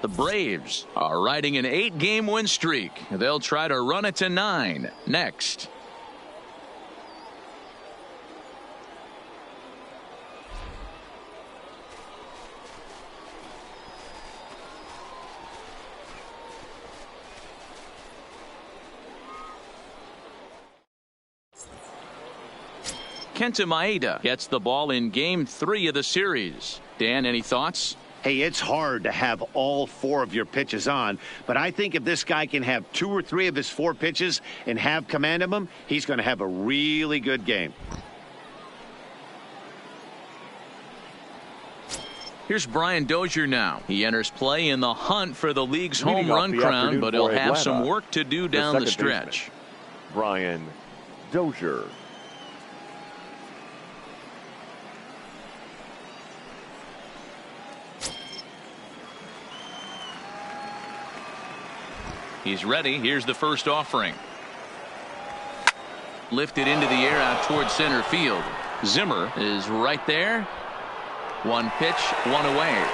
The Braves are riding an 8-game win streak. They'll try to run it to 9 next. Kenta Maeda gets the ball in Game 3 of the series. Dan, any thoughts? Hey, it's hard to have all 4 of your pitches on, but I think if this guy can have 2 or 3 of his 4 pitches and have command of them, he's going to have a really good game. Here's Brian Dozier now. He enters play in the hunt for the league's home run crown, but he'll have some work to do down the stretch. Brian Dozier. He's ready. Here's the first offering. Lifted into the air out towards center field. Zimmer is right there. 1 pitch, 1 away.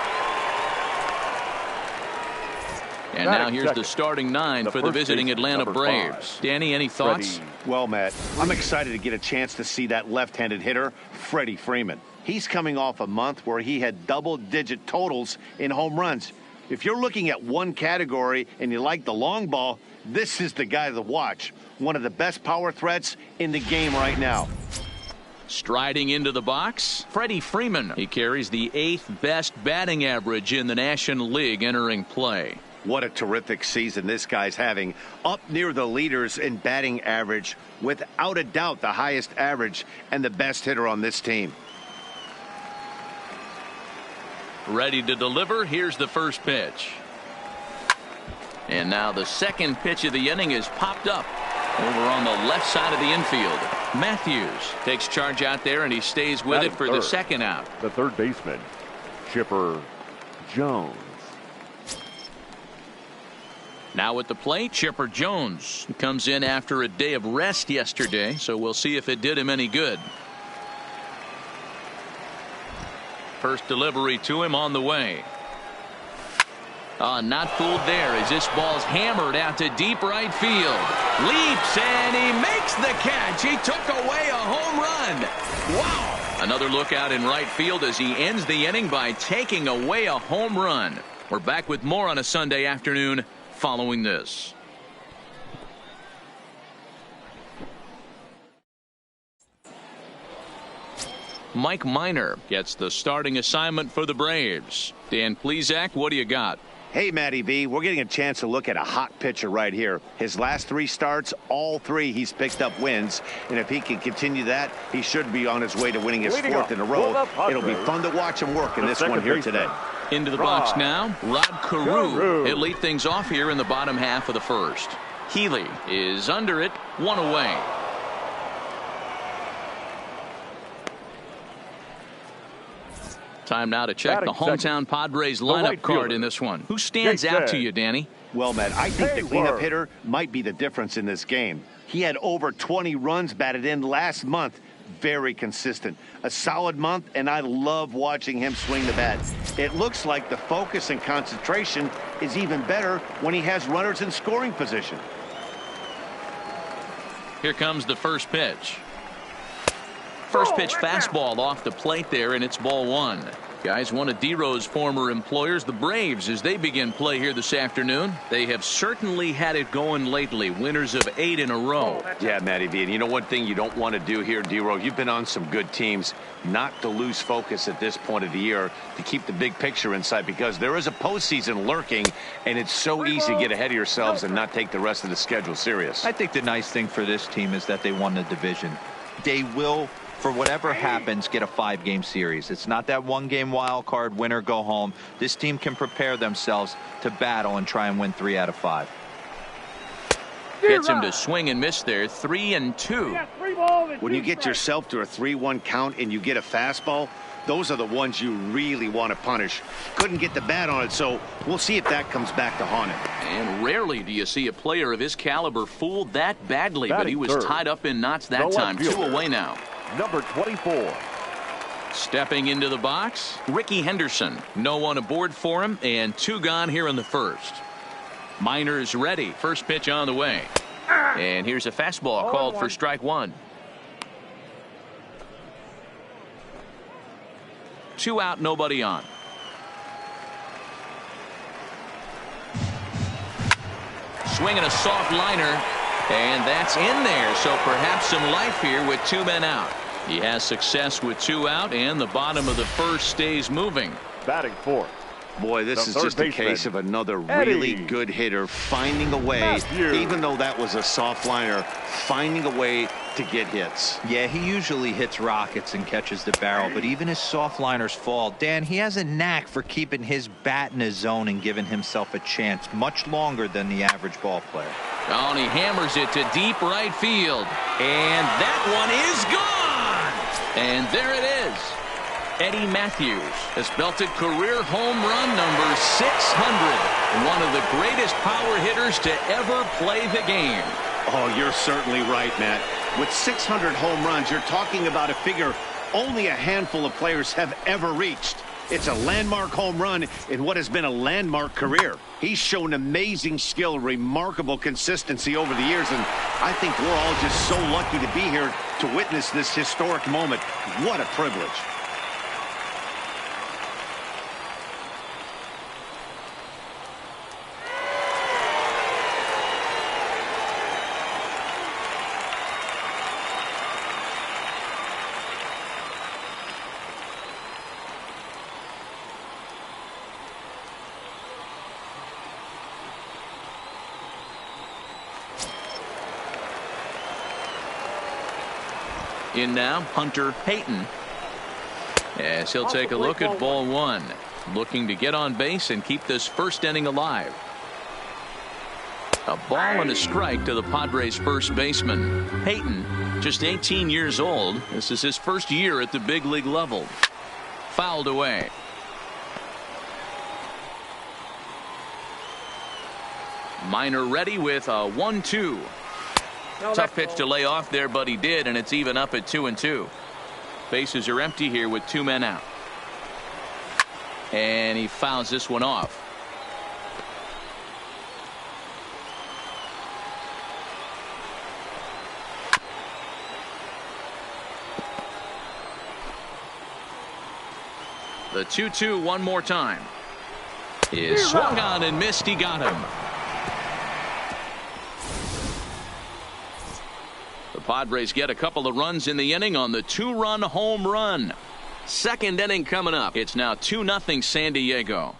And now here's the starting 9 for the visiting Atlanta Braves. Danny, any thoughts? Well, Matt, I'm excited to get a chance to see that left-handed hitter, Freddie Freeman. He's coming off a month where he had double-digit totals in home runs. If you're looking at one category and you like the long ball, this is the guy to watch. One of the best power threats in the game right now. Striding into the box, Freddie Freeman. He carries the 8th best batting average in the National League entering play. What a terrific season this guy's having. Up near the leaders in batting average. Without a doubt, the highest average and the best hitter on this team. Ready to deliver. Here's the first pitch. And now the second pitch of the inning is popped up over on the left side of the infield. Matthews takes charge out there, and he stays with it for the second out. The third baseman, Chipper Jones. Now at the plate, Chipper Jones. He comes in after a day of rest yesterday, so we'll see if it did him any good. First delivery to him on the way. Not fooled there as this ball's hammered out to deep right field. Leaps and he makes the catch. He took away a home run. Wow. Another look out in right field as he ends the inning by taking away a home run. We're back with more on a Sunday afternoon following this. Mike Minor gets the starting assignment for the Braves. Dan Plesac, what do you got? Hey, Matty V, we're getting a chance to look at a hot pitcher right here. His last 3 starts, all 3 he's picked up wins. And if he can continue that, he should be on his way to winning his 4th in a row. It'll be fun to watch him work in this one here today. Into the box now, Rod Carew. He'll lead things off here in the bottom half of the first. Healy is under it, 1 away. Time now to check the hometown Padres lineup card in this one. Who stands out to you, Danny? Well, Matt, I think the cleanup hitter might be the difference in this game. He had over 20 runs batted in last month. Very consistent. A solid month, and I love watching him swing the bat. It looks like the focus and concentration is even better when he has runners in scoring position. Here comes the first pitch. First pitch fastball off the plate there, and it's ball 1. Guys, one of D-Rose former employers, the Braves, as they begin play here this afternoon. They have certainly had it going lately. Winners of 8 in a row. Yeah, Matty V, and you know one thing you don't want to do here, D-Rose, you've been on some good teams, not to lose focus at this point of the year, to keep the big picture in sight, because there is a postseason lurking, and it's so easy to get ahead of yourselves and not take the rest of the schedule serious. I think the nice thing for this team is that they won the division. They will, for whatever happens, get a 5-game series. It's not that 1-game wild card, win or go home. This team can prepare themselves to battle and try and win 3 out of 5. Gets him to swing and miss there. 3-2. When you get yourself to a 3-1 count and you get a fastball, those are the ones you really want to punish. Couldn't get the bat on it, so we'll see if that comes back to haunt him. And rarely do you see a player of his caliber fooled that badly, but he was tied up in knots that time. 2 away now. Number 24. Stepping into the box, Ricky Henderson. No one aboard for him, and 2 gone here in the first. Minor's ready. First pitch on the way. And here's a fastball called for strike 1. 2 out, nobody on. Swinging a soft liner, and that's in there. So perhaps some life here with 2 men out. He has success with 2 out, and the bottom of the first stays moving. Batting fourth. Boy, this is just a case of another really good hitter finding a way, even though that was a soft liner, finding a way to get hits. Yeah, he usually hits rockets and catches the barrel, but even his soft liners fall. Dan, he has a knack for keeping his bat in his zone and giving himself a chance much longer than the average ball player. Oh, and he hammers it to deep right field. And that one is gone. And there it is. Eddie Matthews has belted career home run number 600. One of the greatest power hitters to ever play the game. Oh, you're certainly right, Matt. With 600 home runs, you're talking about a figure only a handful of players have ever reached. It's a landmark home run in what has been a landmark career. He's shown amazing skill, remarkable consistency over the years, and I think we're all just so lucky to be here to witness this historic moment. What a privilege. In now, Hunter Payton. As he'll take a look at ball 1. Looking to get on base and keep this first inning alive. A ball and a strike to the Padres' first baseman. Payton, just 18 years old. This is his first year at the big league level. Fouled away. Minor ready with a 1-2. Tough pitch to lay off there, but he did, and it's even up at 2-2. Bases are empty here with 2 men out. And he fouls this one off. The 2-2 one more time. Is swung on and missed. He got him. Padres get a couple of runs in the inning on the 2-run home run. Second inning coming up. It's now 2-0 San Diego.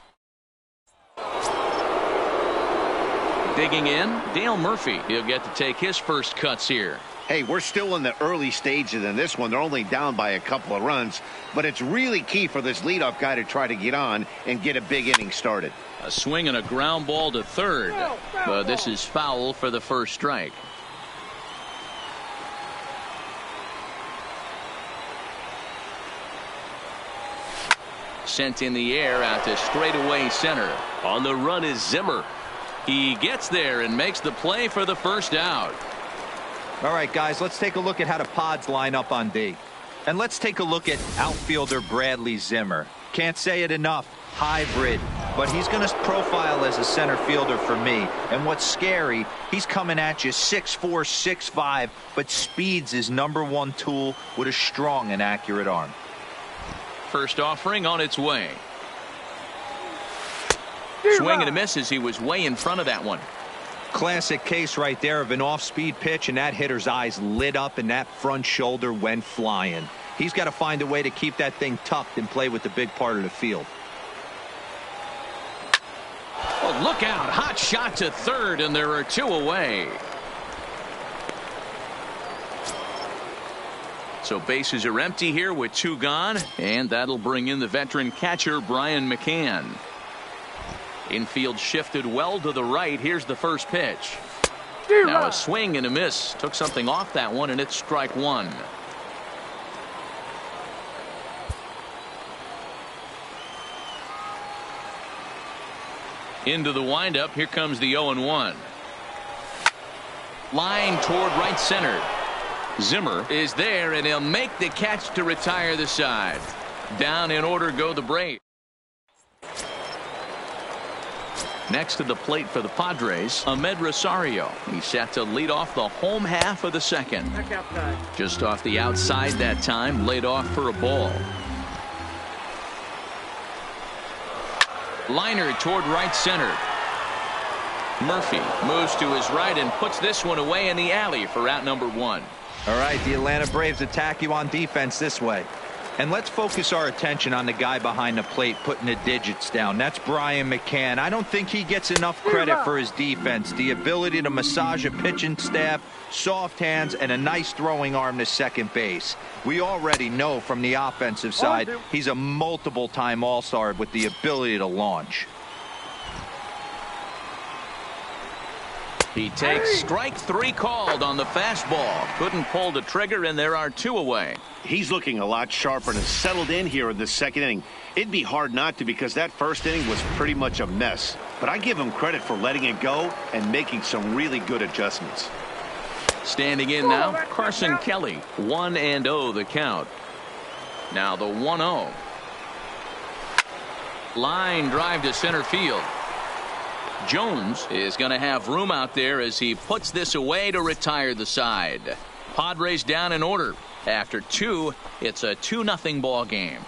Digging in, Dale Murphy. He'll get to take his first cuts here. Hey, we're still in the early stages in this one. They're only down by a couple of runs, but it's really key for this leadoff guy to try to get on and get a big inning started. A swing and a ground ball to third. But this is foul for the first strike. Sent in the air out to straightaway center. On the run is Zimmer. He gets there and makes the play for the first out. All right, guys, let's take a look at how the Pods line up on D. And let's take a look at outfielder Bradley Zimmer. Can't say it enough. Hybrid. But he's going to profile as a center fielder for me. And what's scary, he's coming at you 6'4", 6'5", but speed's his #1 tool with a strong and accurate arm. First offering on its way. Swing and a miss as he was way in front of that one. Classic case right there of an off-speed pitch, and that hitter's eyes lit up and that front shoulder went flying. He's got to find a way to keep that thing tucked and play with the big part of the field. Oh, look out. Hot shot to third, and there are 2 away. So bases are empty here with 2 gone, and that'll bring in the veteran catcher Brian McCann. Infield shifted well to the right. Here's the first pitch. Now a swing and a miss. Took something off that one, and it's strike 1. Into the windup. Here comes the 0-1. Line toward right center. Zimmer is there, and he'll make the catch to retire the side. Down in order go the Braves. Next to the plate for the Padres, Ahmed Rosario. He's set to lead off the home half of the second. Just off the outside that time, laid off for a ball. Liner toward right center. Murphy moves to his right and puts this one away in the alley for out number 1. All right, the Atlanta Braves attack you on defense this way. And let's focus our attention on the guy behind the plate putting the digits down. That's Brian McCann. I don't think he gets enough credit for his defense. The ability to massage a pitching staff, soft hands, and a nice throwing arm to second base. We already know from the offensive side he's a multiple-time All-Star with the ability to launch. He takes strike 3 called on the fastball. Couldn't pull the trigger, and there are 2 away. He's looking a lot sharper and has settled in here in the second inning. It'd be hard not to because that first inning was pretty much a mess. But I give him credit for letting it go and making some really good adjustments. Standing in now, Carson Kelly. 1-0 the count. Now the 1-0. Line drive to center field. Jones is going to have room out there as he puts this away to retire the side. Padres down in order. After 2, it's a 2-0 ball game.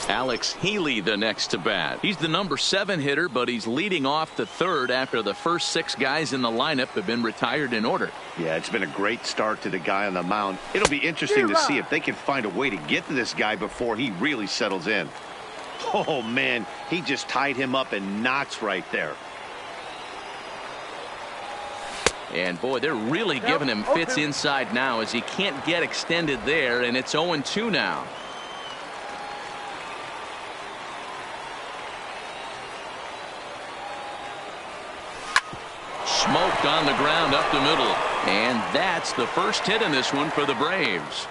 Alex Healy the next to bat. He's the number 7 hitter, but he's leading off the 3rd after the first 6 guys in the lineup have been retired in order. Yeah, it's been a great start to the guy on the mound. It'll be interesting to see if they can find a way to get to this guy before he really settles in. Oh, man, he just tied him up in knots right there. And, boy, they're really giving him fits inside now as he can't get extended there, and it's 0-2 now. Smoked on the ground up the middle. And that's the first hit in this one for the Braves.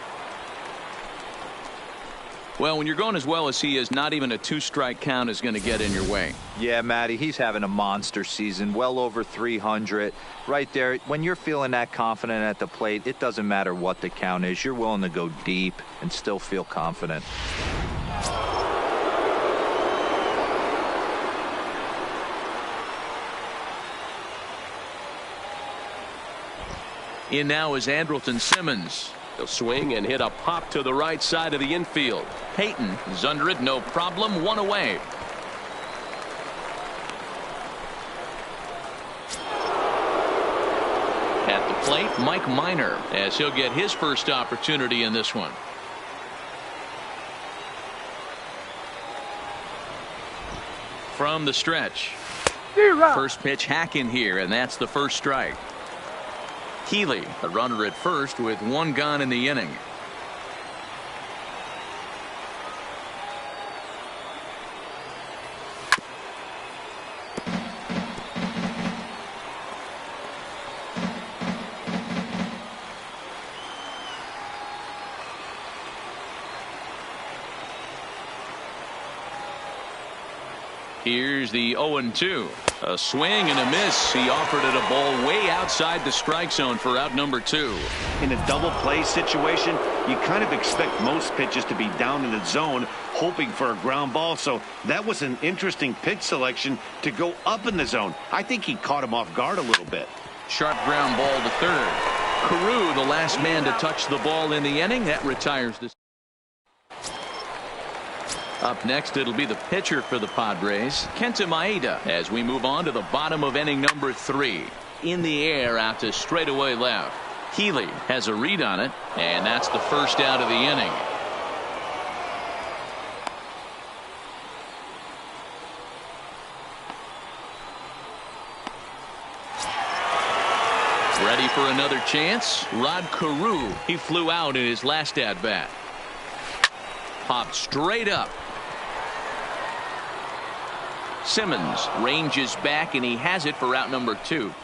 Well, when you're going as well as he is, not even a 2-strike count is going to get in your way. Yeah, Matty, he's having a monster season, well over 300. Right there, when you're feeling that confident at the plate, it doesn't matter what the count is. You're willing to go deep and still feel confident. In now is Andrelton Simmons. He'll swing and hit a pop to the right side of the infield. Payton is under it, no problem, 1 away. At the plate, Mike Minor, as he'll get his first opportunity in this one. From the stretch. First pitch hack in here, and that's the first strike. Healy, a runner at first with 1 gone in the inning. Here's the 0-2. A swing and a miss. He offered it a ball way outside the strike zone for out number 2. In a double play situation, you kind of expect most pitches to be down in the zone, hoping for a ground ball. So that was an interesting pitch selection to go up in the zone. I think he caught him off guard a little bit. Sharp ground ball to third. Carew, the last man to touch the ball in the inning. That retires the. Up next, it'll be the pitcher for the Padres, Kenta Maeda, as we move on to the bottom of inning number 3. In the air out to straightaway left. Healy has a read on it, and that's the first out of the inning. Ready for another chance? Rod Carew. He flew out in his last at-bat. Popped straight up. Simmons ranges back, and he has it for out number 2.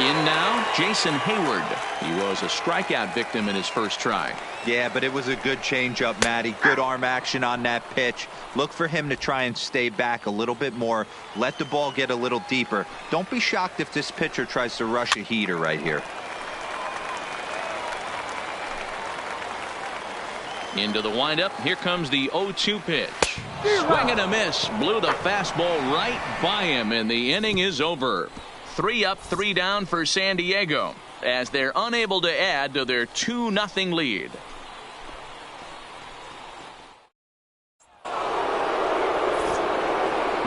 In now, Jason Hayward. He was a strikeout victim in his first try. Yeah, but it was a good changeup, Matty. Good arm action on that pitch. Look for him to try and stay back a little bit more. Let the ball get a little deeper. Don't be shocked if this pitcher tries to rush a heater right here. Into the windup. Here comes the 0-2 pitch. Swing and a miss. Blew the fastball right by him, and the inning is over. 3 up, 3 down for San Diego, as they're unable to add to their 2-0 lead.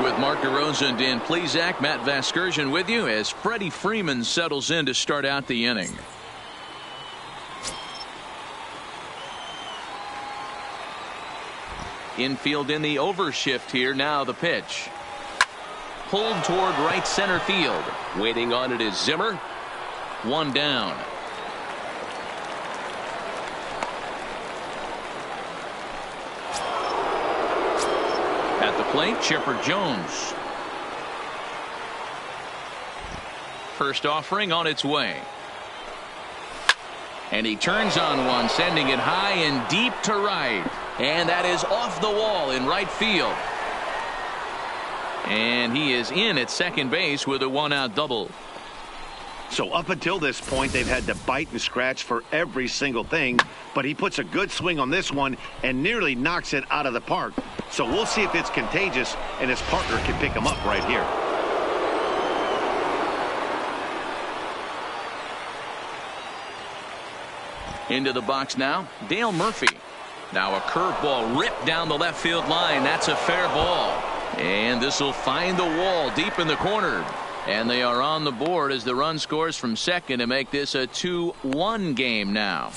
With Mark DeRosa and Dan Plesac, Matt Vasgersian with you as Freddie Freeman settles in to start out the inning. Infield in the overshift here. Now the pitch. Pulled toward right center field. Waiting on it is Zimmer. 1 down. At the plate, Chipper Jones. First offering on its way. And he turns on one, sending it high and deep to right. And that is off the wall in right field. And he is in at second base with a 1-out double. So up until this point, they've had to bite and scratch for every single thing. But he puts a good swing on this one and nearly knocks it out of the park. So we'll see if it's contagious and his partner can pick him up right here. Into the box now, Dale Murphy. Now a curveball ripped down the left field line. That's a fair ball. And this will find the wall deep in the corner. And they are on the board as the run scores from second to make this a 2-1 game now.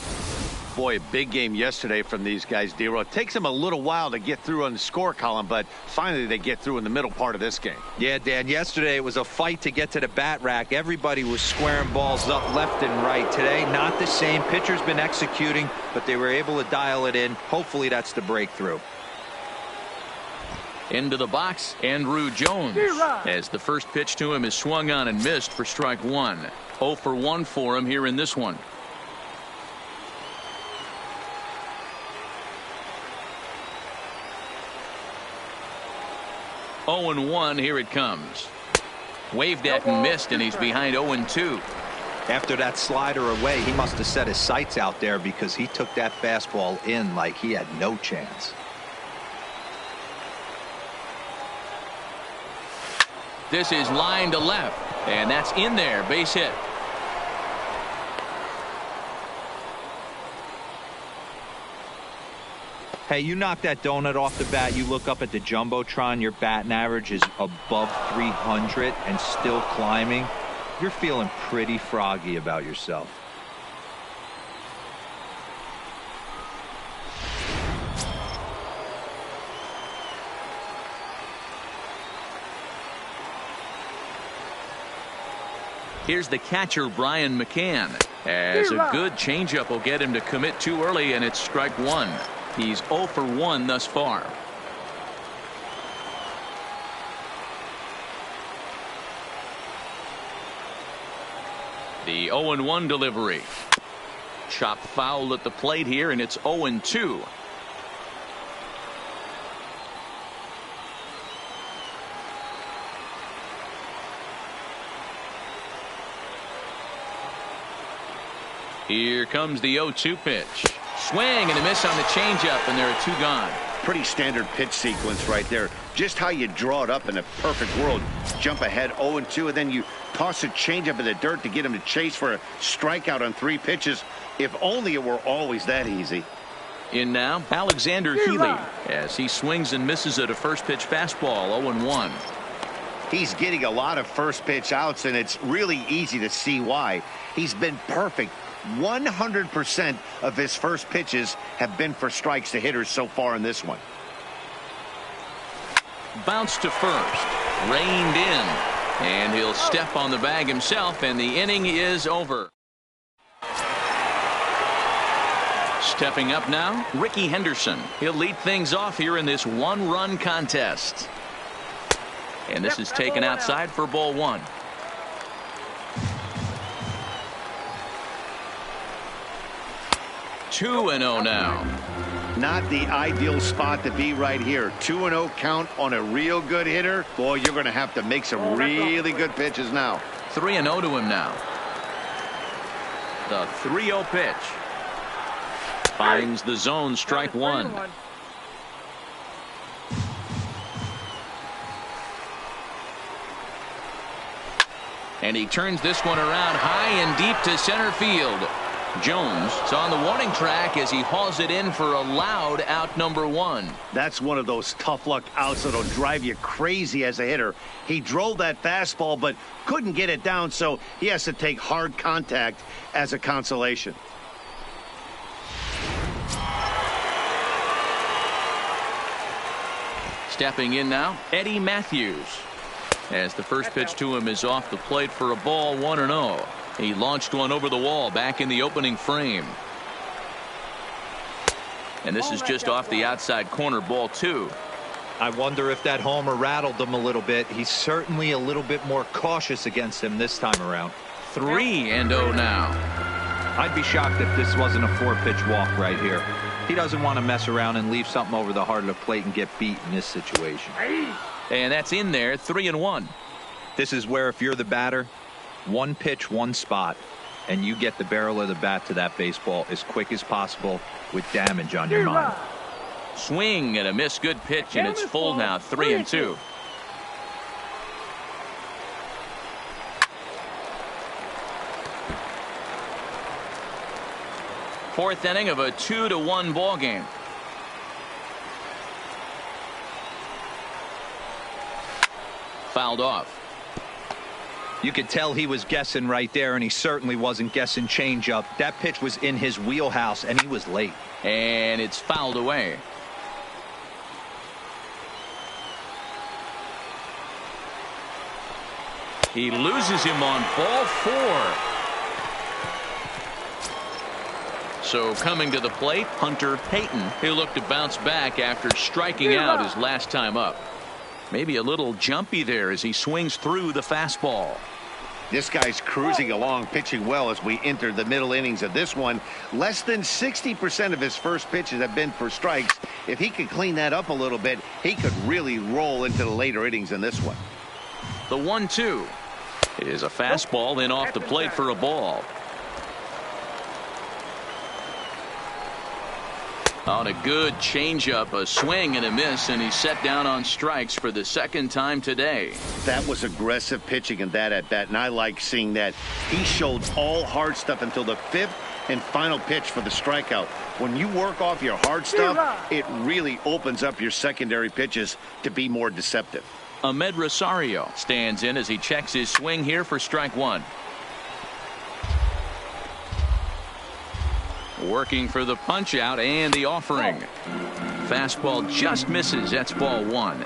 Boy, a big game yesterday from these guys, D-Row. It takes them a little while to get through on the score column, but finally they get through in the middle part of this game. Yeah, Dan, yesterday it was a fight to get to the bat rack. Everybody was squaring balls up left and right. Today, not the same. Pitcher's been executing, but they were able to dial it in. Hopefully that's the breakthrough. Into the box, Andrew Jones, as the first pitch to him is swung on and missed for strike 1. 0 for 1 for him here in this one. Oh and 1, here it comes. Waved at and missed, and he's behind 0-2. After that slider away, he must have set his sights out there because he took that fastball in like he had no chance. This is line to left, and that's in there. Base hit. Hey, you knock that donut off the bat, you look up at the Jumbotron, your batting average is above 300 and still climbing. You're feeling pretty froggy about yourself. Here's the catcher, Brian McCann, as a good changeup will get him to commit too early, and it's strike 1. He's 0 for 1 thus far. The 0-1 delivery. Chopped foul at the plate here, and it's 0-2. Here comes the 0-2 pitch. Swing and a miss on the changeup, and there are 2 gone. Pretty standard pitch sequence right there. Just how you draw it up in a perfect world. Jump ahead 0-2, and then you toss a changeup in the dirt to get him to chase for a strikeout on 3 pitches. If only it were always that easy. In now, Alexander Healy, as he swings and misses at a first pitch fastball. 0-1. He's getting a lot of first pitch outs, and it's really easy to see why. He's been perfect. 100% of his first pitches have been for strikes to hitters so far in this one. Bounce to first. Reined in. And he'll step on the bag himself, and the inning is over. Stepping up now, Ricky Henderson. He'll lead things off here in this 1-run contest. And this is taken outside for ball 1. 2-0 now. Not the ideal spot to be right here. 2-0 count on a real good hitter. Boy, you're going to have to make some really good pitches now. 3-0 to him now. The 3-0 pitch. Finds the zone, strike one. And he turns this one around high and deep to center field. Jones is on the warning track as he hauls it in for a loud out number one. That's one of those tough luck outs that'll drive you crazy as a hitter. He drove that fastball but couldn't get it down, so he has to take hard contact as a consolation. Stepping in now, Eddie Matthews. As the first pitch to him is off the plate for a ball, 1-0. He launched one over the wall back in the opening frame. And this is just off the outside corner, ball 2. I wonder if that homer rattled him a little bit. He's certainly a little bit more cautious against him this time around. 3-0 now. I'd be shocked if this wasn't a 4-pitch walk right here. He doesn't want to mess around and leave something over the heart of the plate and get beat in this situation. And that's in there, 3-1. This is where if you're the batter, one pitch, one spot, and you get the barrel of the bat to that baseball as quick as possible with damage on your mind. Swing and a miss, good pitch, and it's full now, 3-2. Fourth inning of a 2-1 ball game. Fouled off. You could tell he was guessing right there, and he certainly wasn't guessing changeup. That pitch was in his wheelhouse, and he was late. And it's fouled away. He loses him on ball 4. So coming to the plate, Hunter Payton. He'll look to bounce back after striking out his last time up. Maybe a little jumpy there as he swings through the fastball. This guy's cruising along, pitching well as we enter the middle innings of this one. Less than 60% of his first pitches have been for strikes. If he could clean that up a little bit, he could really roll into the later innings in this one. The 1-2 is a fastball in off the plate for a ball. On a good changeup, a swing and a miss, and he's set down on strikes for the second time today. That was aggressive pitching in that at bat, and I like seeing that. He showed all hard stuff until the 5th and final pitch for the strikeout. When you work off your hard stuff, it really opens up your secondary pitches to be more deceptive. Ahmed Rosario stands in as he checks his swing here for strike one. Working for the punch out and the offering. Fastball just misses. That's ball 1.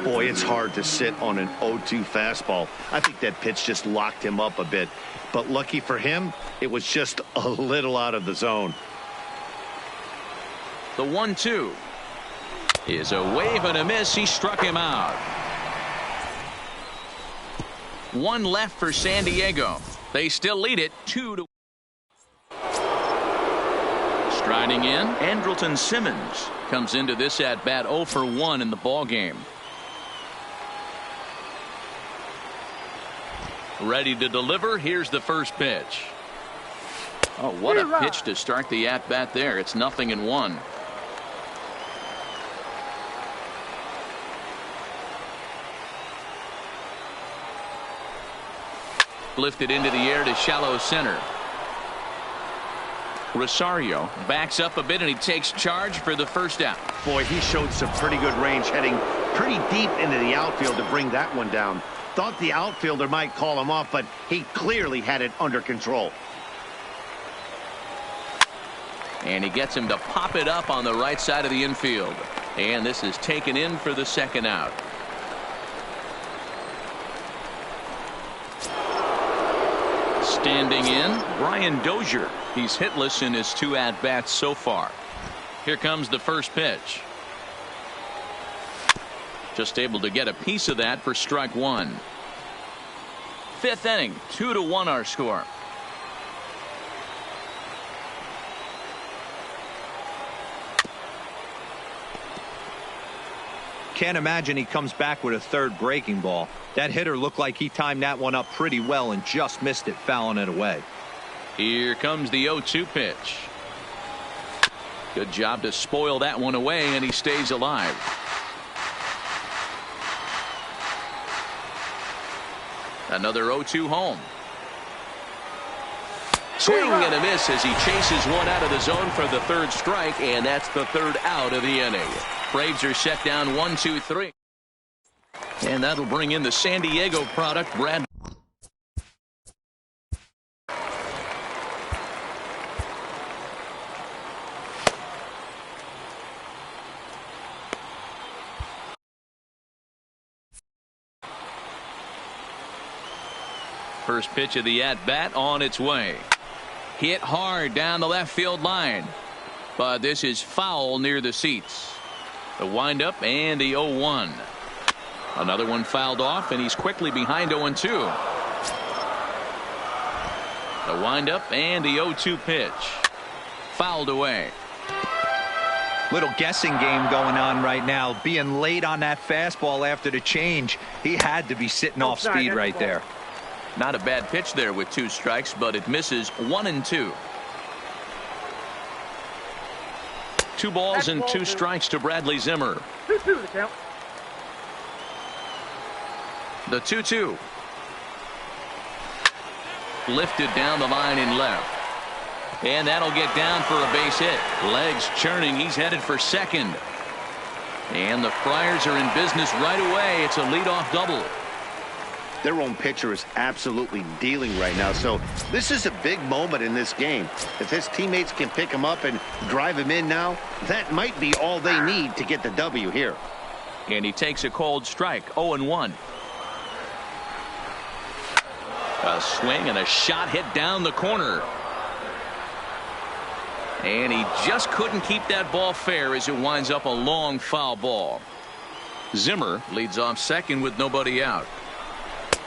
Boy, it's hard to sit on an 0-2 fastball. I think that pitch just locked him up a bit. But lucky for him, it was just a little out of the zone. The 1-2 is a wave and a miss. He struck him out. One left for San Diego. They still lead it 2-1. Striding in, Andrelton Simmons comes into this at bat 0 for 1 in the ball game. Ready to deliver. Here's the first pitch. Oh, what a pitch to start the at bat there. It's 0-1. Lifted into the air to shallow center. Rosario backs up a bit and he takes charge for the first out. Boy, he showed some pretty good range, heading pretty deep into the outfield to bring that one down. Thought the outfielder might call him off, but he clearly had it under control. And he gets him to pop it up on the right side of the infield. And this is taken in for the second out. Standing in, Brian Dozier. He's hitless in his 2 at-bats so far. Here comes the first pitch. Just able to get a piece of that for strike 1. 5th inning, 2-1 our score. Can't imagine he comes back with a third breaking ball. That hitter looked like he timed that one up pretty well and just missed it, fouling it away. Here comes the 0-2 pitch. Good job to spoil that one away, and he stays alive. Another 0-2 home. Swing and a miss as he chases one out of the zone for the third strike, and that's the third out of the inning. Braves are set down 1-2-3. And that'll bring in the San Diego product, Brad. First pitch of the at-bat on its way. Hit hard down the left field line. But this is foul near the seats. The windup and the 0-1. Another one fouled off, and he's quickly behind 0-2. The windup and the 0-2 pitch. Fouled away. Little guessing game going on right now. Being late on that fastball after the change. He had to be sitting off speed right there. Not a bad pitch there with 2 strikes, but it misses 1-2. 2 balls and 2 strikes to Bradley Zimmer. 2-2 the count. The 2-2. Lifted down the line in left. And that'll get down for a base hit. Legs churning. He's headed for second. And the Friars are in business right away. It's a leadoff double. Their own pitcher is absolutely dealing right now, so this is a big moment in this game. If his teammates can pick him up and drive him in now, that might be all they need to get the W here. And he takes a cold strike. 0-1. A swing and a shot hit down the corner. And he just couldn't keep that ball fair as it winds up a long foul ball. Zimmer leads off second with nobody out.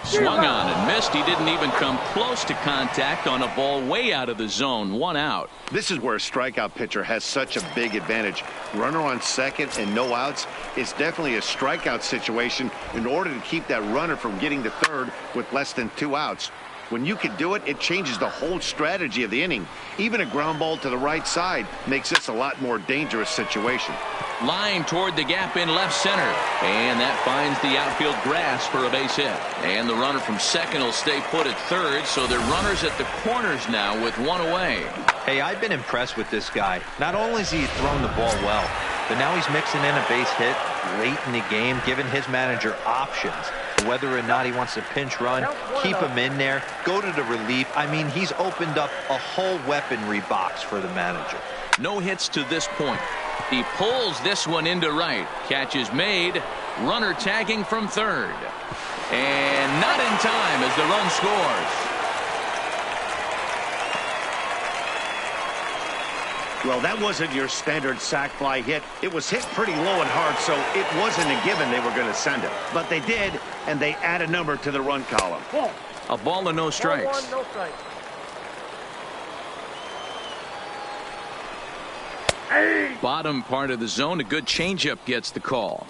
Swung on and missed. He didn't even come close to contact on a ball way out of the zone. 1 out. This is where a strikeout pitcher has such a big advantage. Runner on second and no outs. It's definitely a strikeout situation in order to keep that runner from getting to third with less than 2 outs. When you can do it, it changes the whole strategy of the inning. Even a ground ball to the right side makes this a lot more dangerous situation. Line toward the gap in left center. And that finds the outfield grass for a base hit. And the runner from second will stay put at third, so they're runners at the corners now with 1 away. Hey, I've been impressed with this guy. Not only has he thrown the ball well, but now he's mixing in a base hit late in the game, giving his manager options. Whether or not he wants to pinch run, keep him in there, go to the relief. I mean, he's opened up a whole weaponry box for the manager. No hits to this point. He pulls this one into right. Catch is made. Runner tagging from third. And not in time as the run scores. Well, that wasn't your standard sac fly hit. It was hit pretty low and hard, so it wasn't a given they were going to send it. But they did, and they add a number to the run column. A ball and no strikes. 1-1, no strikes. Bottom part of the zone, a good changeup gets the call.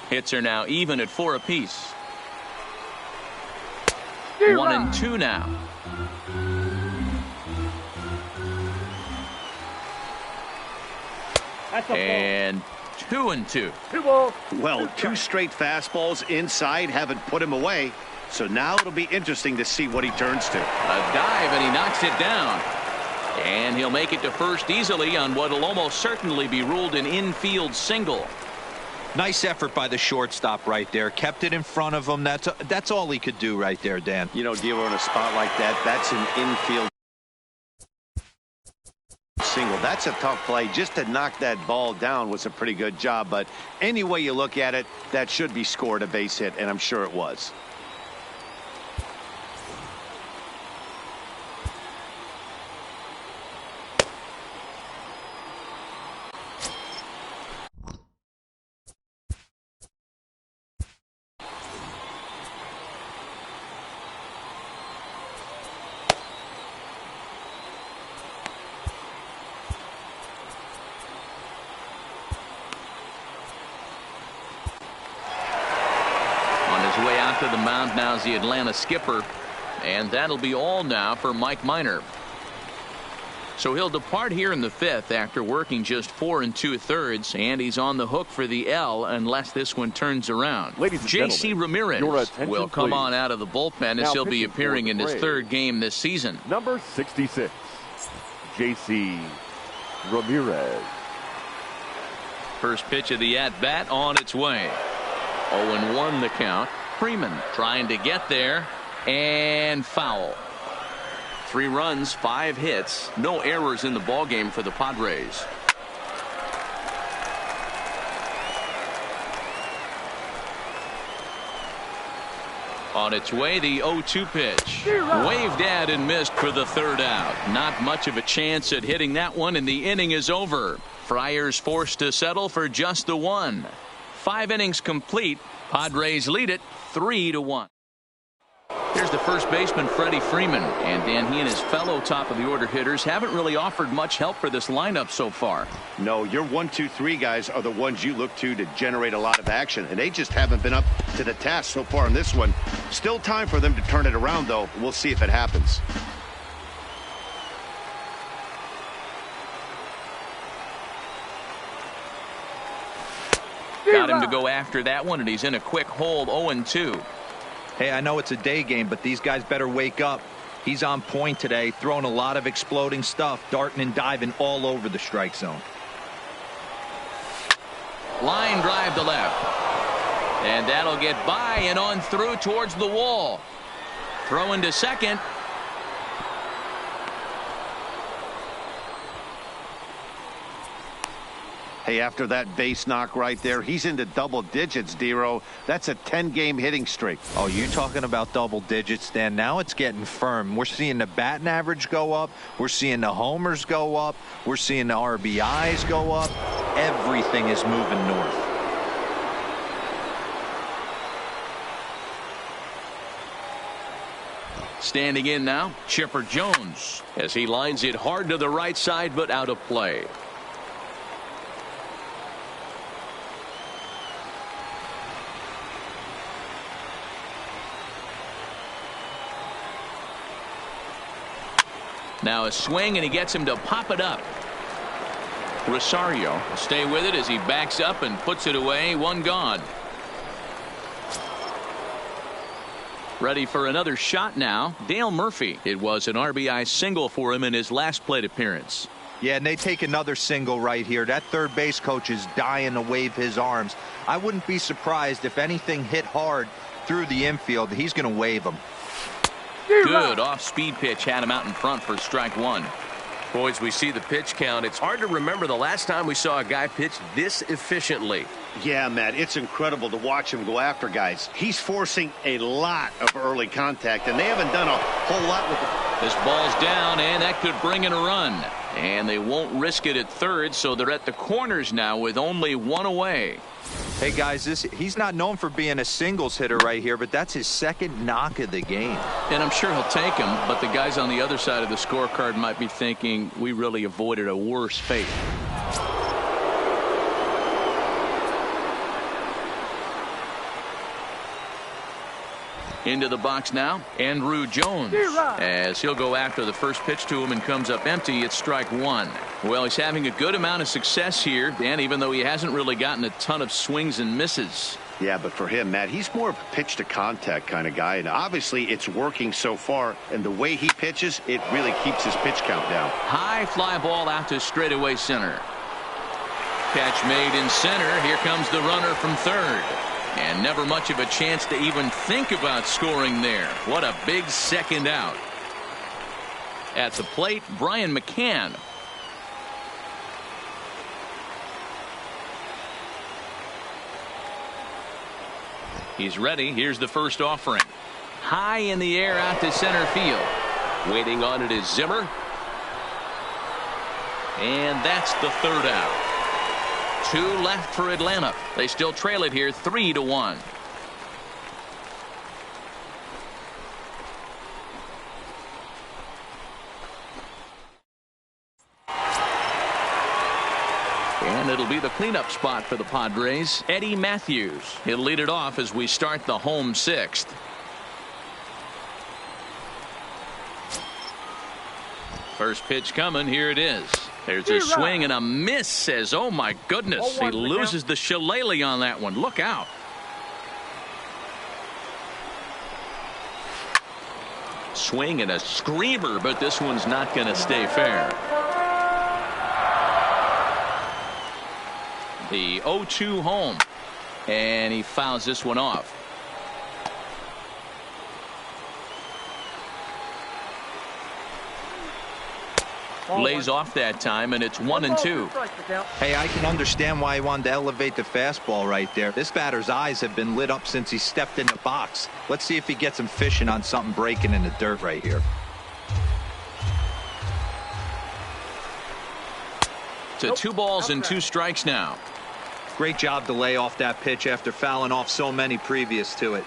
Hits are now even at 4 apiece. 1-2 now. And 2-2. 2 balls. Well, 2 straight fastballs inside haven't put him away. So now it'll be interesting to see what he turns to. A dive, and he knocks it down. And he'll make it to first easily on what will almost certainly be ruled an infield single. Nice effort by the shortstop right there. Kept it in front of him. That's all he could do right there, Dan. You know, Dealer, in a spot like that, that's an infield single. That's a tough play. Just to knock that ball down was a pretty good job. But any way you look at it, that should be scored a base hit, and I'm sure it was. back to the mound now is the Atlanta skipper. And that'll be all now for Mike Minor. So he'll depart here in the 5th after working just 4 2/3, and he's on the hook for the L unless this one turns around. Ladies and J.C. Ramirez will come on out of the bullpen as he'll be appearing in his 3rd game this season. Number 66, J.C. Ramirez. First pitch of the at-bat on its way. 0-1 the count. Freeman trying to get there, and foul. 3 runs, 5 hits, no errors in the ballgame for the Padres. On its way, the 0-2 pitch. Waved at and missed for the 3rd out. Not much of a chance at hitting that one, and the inning is over. Friars forced to settle for just the 1. 5 innings complete. Padres lead it 3-1. Here's the first baseman, Freddie Freeman, and Dan, he and his fellow top of the order hitters haven't really offered much help for this lineup so far. No, your 1, 2, 3 guys are the ones you look to generate a lot of action, and they just haven't been up to the task so far in this one. Still time for them to turn it around, though. We'll see if it happens. Got him to go after that one, and he's in a quick hold. 0-2. Hey, I know it's a day game, but these guys better wake up. He's on point today, throwing a lot of exploding stuff, darting and diving all over the strike zone. Line drive to left. And that'll get by and on through towards the wall. Throwing to second. Hey, after that base knock right there, he's into double digits, Dero. That's a 10-game hitting streak. Oh, you talking about double digits, Dan? Now it's getting firm. We're seeing the batting average go up. We're seeing the homers go up. We're seeing the RBIs go up. Everything is moving north. Standing in now, Chipper Jones, as he lines it hard to the right side, but out of play. Now a swing, and he gets him to pop it up. Rosario will stay with it as he backs up and puts it away. 1 gone. Ready for another shot now. Dale Murphy. It was an RBI single for him in his last plate appearance. Yeah, and they take another single right here. That third base coach is dying to wave his arms. I wouldn't be surprised if anything hit hard through the infield. He's going to wave them. Good off-speed pitch had him out in front for strike 1. Boys, we see the pitch count. It's hard to remember the last time we saw a guy pitch this efficiently. Yeah, Matt, it's incredible to watch him go after guys. He's forcing a lot of early contact, and they haven't done a whole lot with it. This ball's down, and that could bring in a run. And they won't risk it at third, so they're at the corners now with only 1 away. Hey, guys, he's not known for being a singles hitter right here, but that's his 2nd knock of the game. And I'm sure he'll take him, but the guys on the other side of the scorecard might be thinking we really avoided a worse fate. Into the box now, Andrew Jones, as he'll go after the first pitch to him and comes up empty. It's strike 1. Well, he's having a good amount of success here, Dan, even though he hasn't really gotten a ton of swings and misses. Yeah, but for him, Matt, he's more of a pitch to contact kind of guy, and obviously it's working so far, and the way he pitches, it really keeps his pitch count down. High fly ball out to straightaway center. Catch made in center. Here comes the runner from third. And never much of a chance to even think about scoring there. What a big second out. At the plate, Brian McCann. He's ready. Here's the first offering. High in the air out to center field. Waiting on it is Zimmer. And that's the 3rd out. 2 left for Atlanta. They still trail it here 3-1. And and it'll be the cleanup spot for the Padres, Eddie Matthews. He'll lead it off as we start the home sixth. First pitch coming. Here it is. There's a swing and a miss. Says, oh my goodness, he loses the shillelagh on that one. Look out. Swing and a screamer, but this one's not going to stay fair. The 0-2 home, and he fouls this one off. Lays off that time, and it's 1-2. Hey, I can understand why he wanted to elevate the fastball right there. This batter's eyes have been lit up since he stepped in the box. Let's see if he gets him fishing on something breaking in the dirt right here. To 2 balls and 2 strikes now. Great job to lay off that pitch after fouling off so many previous to it.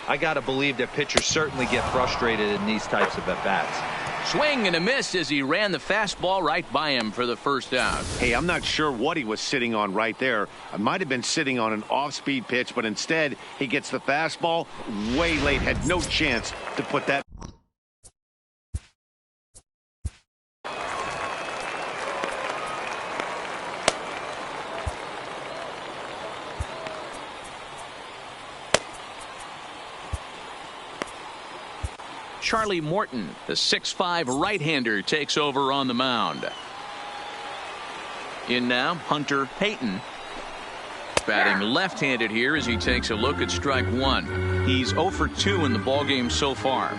I got to believe that pitchers certainly get frustrated in these types of at-bats. Swing and a miss as he ran the fastball right by him for the first out. Hey, I'm not sure what he was sitting on right there. I might have been sitting on an off-speed pitch, but instead he gets the fastball way late. Had no chance to put that. Charlie Morton, the 6'5" right-hander, takes over on the mound. In now, Hunter Payton. Batting left-handed here as he takes a look at strike 1. He's 0 for 2 in the ballgame so far.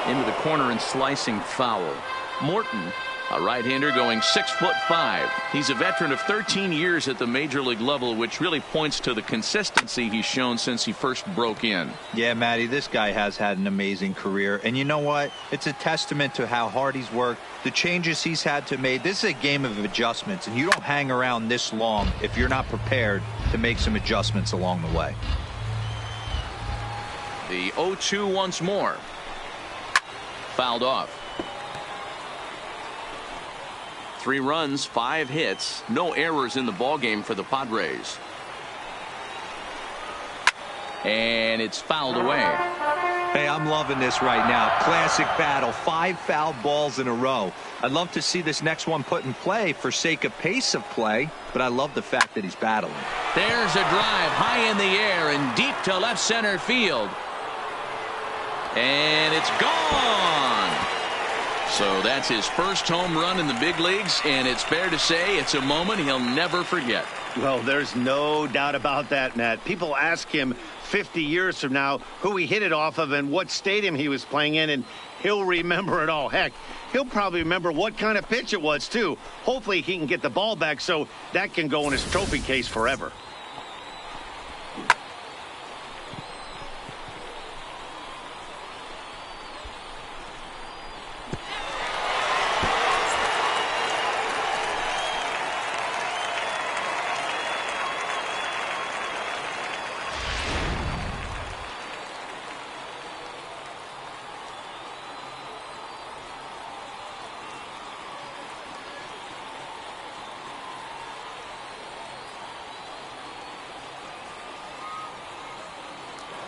Into the corner and slicing foul. Morton, a right-hander, going 6'5". He's a veteran of 13 years at the major league level, which really points to the consistency he's shown since he first broke in. Yeah, Matty, this guy has had an amazing career. And you know what? It's a testament to how hard he's worked, the changes he's had to make. This is a game of adjustments, and you don't hang around this long if you're not prepared to make some adjustments along the way. The 0-2 once more. Fouled off. 3 runs, 5 hits, no errors in the ballgame for the Padres. And it's fouled away. Hey, I'm loving this right now. Classic battle. 5 foul balls in a row. I'd love to see this next one put in play for sake of pace of play, but I love the fact that he's battling. There's a drive high in the air and deep to left center field. And it's gone. So that's his first home run in the big leagues, and it's fair to say it's a moment he'll never forget. Well, there's no doubt about that, Matt. People ask him 50 years from now who he hit it off of and what stadium he was playing in, and he'll remember it all. Heck, he'll probably remember what kind of pitch it was, too. Hopefully he can get the ball back so that can go in his trophy case forever.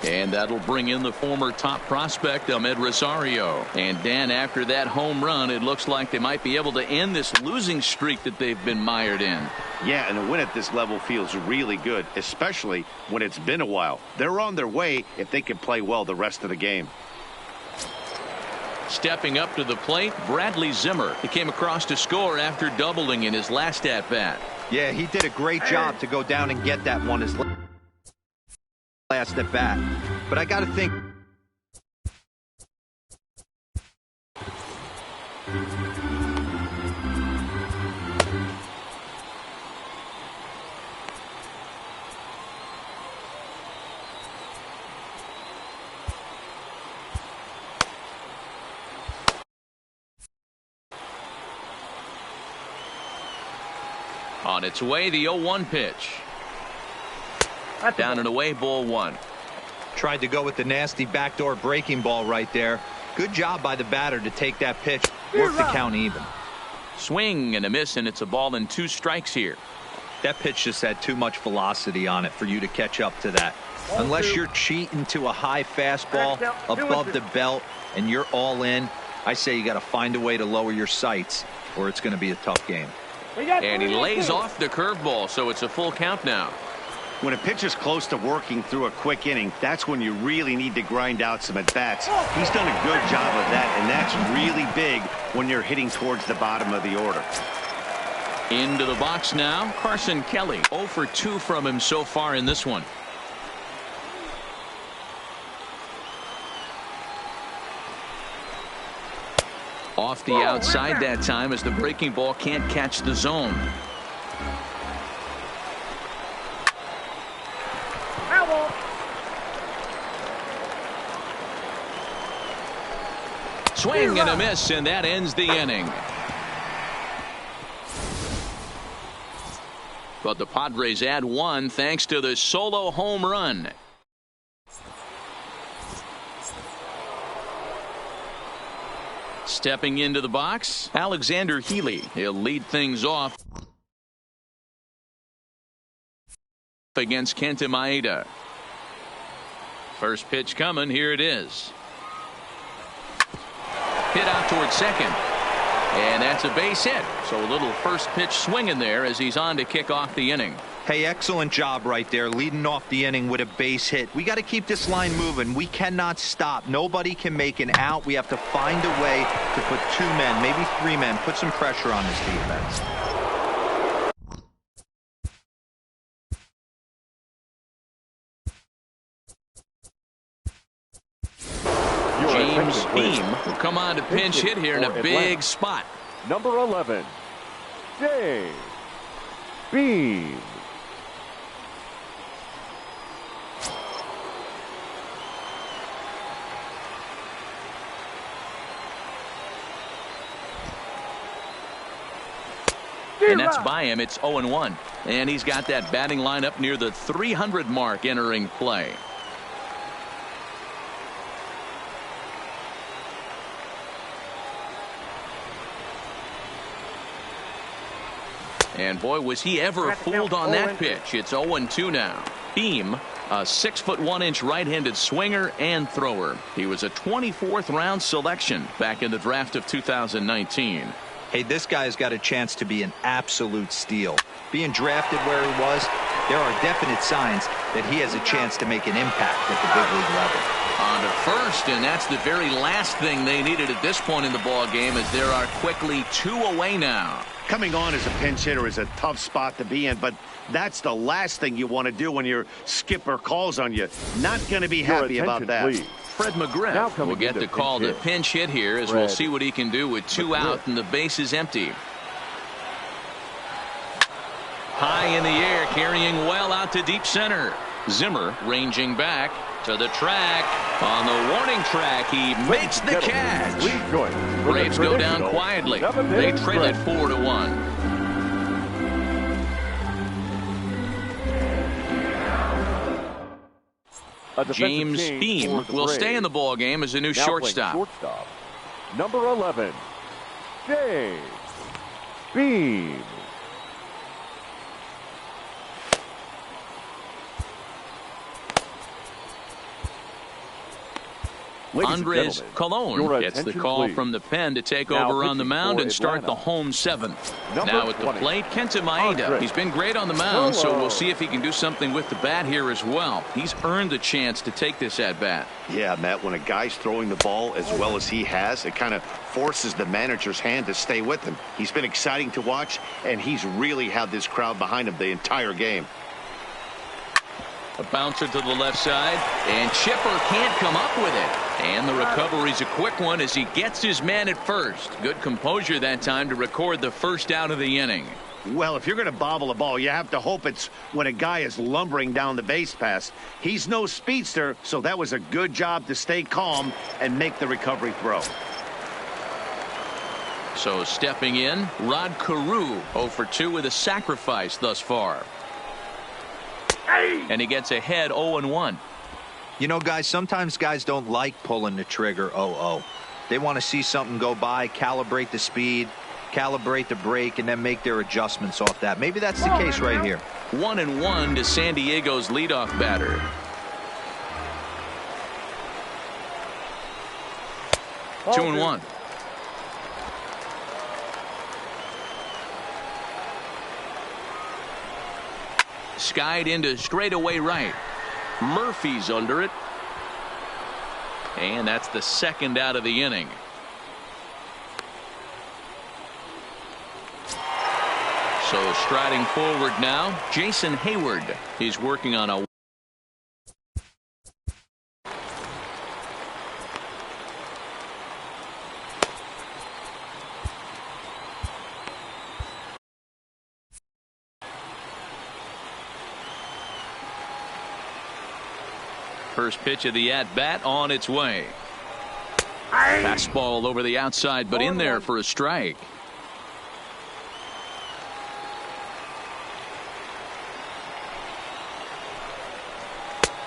And that'll bring in the former top prospect, Ahmed Rosario. And Dan, after that home run, it looks like they might be able to end this losing streak that they've been mired in. Yeah, and a win at this level feels really good, especially when it's been a while. They're on their way if they can play well the rest of the game. Stepping up to the plate, Bradley Zimmer. He came across to score after doubling in his last at-bat. Yeah, he did a great job to go down and get that one his last at bat. But I got to think on its way, the 0-1 pitch. Down and away, ball 1. tried to go with the nasty backdoor breaking ball right there. Good job by the batter to take that pitch, work the count even. Swing and a miss, and it's a ball and 2 strikes here. That pitch just had too much velocity on it for you to catch up to that. Unless you're cheating to a high fastball above the belt and you're all in, I say you got to find a way to lower your sights or it's going to be a tough game. And he lays off the curveball, so it's a full count now. When a pitcher's close to working through a quick inning, that's when you really need to grind out some at-bats. He's done a good job of that, and that's really big when you're hitting towards the bottom of the order. Into the box now, Carson Kelly. 0 for 2 from him so far in this one. Off the outside that time as the breaking ball can't catch the zone. Swing and a miss, and that ends the inning. But the Padres add 1 thanks to the solo home run. Stepping into the box, Alexander Healy. He'll lead things off against Kenta Maeda. First pitch coming. Here it is. Hit out towards second. And that's a base hit. So a little first pitch swinging there as he's on to kick off the inning. Hey, excellent job right there, leading off the inning with a base hit. We got to keep this line moving. We cannot stop. Nobody can make an out. We have to find a way to put 2 men, maybe 3 men, put some pressure on this defense. James Beam will come on to pinch hit here in a big spot. Number 11, James Beam. And that's by him. It's 0-1. And he's got that batting lineup near the 300 mark entering play. And boy, was he ever fooled on that pitch. It's 0-2 now. Beam, a 6'1" right-handed swinger and thrower. He was a 24th round selection back in the draft of 2019. Hey, this guy's got a chance to be an absolute steal. Being drafted where he was, there are definite signs that he has a chance to make an impact at the big league level. On to first, and that's the very last thing they needed at this point in the ball game, as there are quickly 2 away now. Coming on as a pinch hitter is a tough spot to be in, but that's the last thing you want to do when your skipper calls on you. Not going to be happy about that. Please. Fred McGriff will get the call to pinch hit here, as we'll see what he can do with 2 out and the base is empty. High in the air, carrying well out to deep center. Zimmer ranging back to the track. On the warning track, he makes the catch. Braves go down quietly. They trail it 4-1. James Beam will stay in the ball game as a new shortstop. Number 11, James Beam. Andres Colon gets the call from the pen to take over on the mound and start the home 7th. Now at the plate, Kenta Maeda. He's been great on the mound, so we'll see if he can do something with the bat here as well. He's earned a chance to take this at bat. Yeah, Matt, when a guy's throwing the ball as well as he has, it kind of forces the manager's hand to stay with him. He's been exciting to watch, and he's really had this crowd behind him the entire game. A bouncer to the left side, and Chipper can't come up with it. And the recovery's a quick one as he gets his man at first. Good composure that time to record the first out of the inning. Well, if you're going to bobble a ball, you have to hope it's when a guy is lumbering down the base pass. He's no speedster, so that was a good job to stay calm and make the recovery throw. So stepping in, Rod Carew, 0 for 2 with a sacrifice thus far. And he gets ahead 0-1. You know, guys, sometimes guys don't like pulling the trigger 0-0. They want to see something go by, calibrate the speed, calibrate the break, and then make their adjustments off that. Maybe that's the case right here. 1-1 to San Diego's leadoff batter. Ball 2-1. Skied into straightaway right. Murphy's under it. And that's the second out of the inning. So striding forward now, Jason Hayward. He's working on a first pitch of the at-bat on its way. Fastball over the outside, but in there for a strike.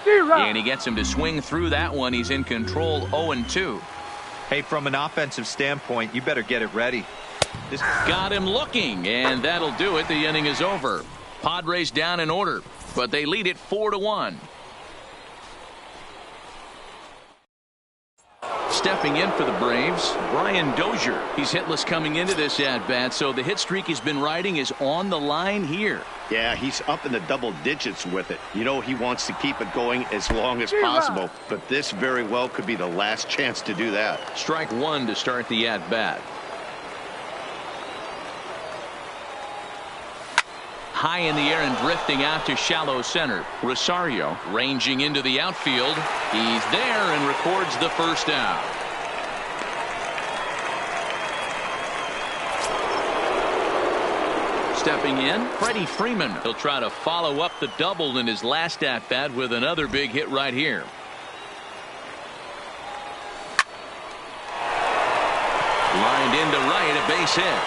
And he gets him to swing through that one. He's in control, 0-2. Hey, from an offensive standpoint, you better get it ready. Got him looking, and that'll do it. The inning is over. Padres down in order, but they lead it 4-1. Stepping in for the Braves, Brian Dozier. He's hitless coming into this at-bat, so the hit streak he's been riding is on the line here. Yeah, he's up in the double digits with it. You know, he wants to keep it going as long as possible, but this very well could be the last chance to do that. Strike one to start the at-bat. High in the air and drifting out to shallow center. Rosario ranging into the outfield. He's there and records the first out. Stepping in, Freddie Freeman. He'll try to follow up the double in his last at-bat with another big hit right here. Lined into right, a base hit.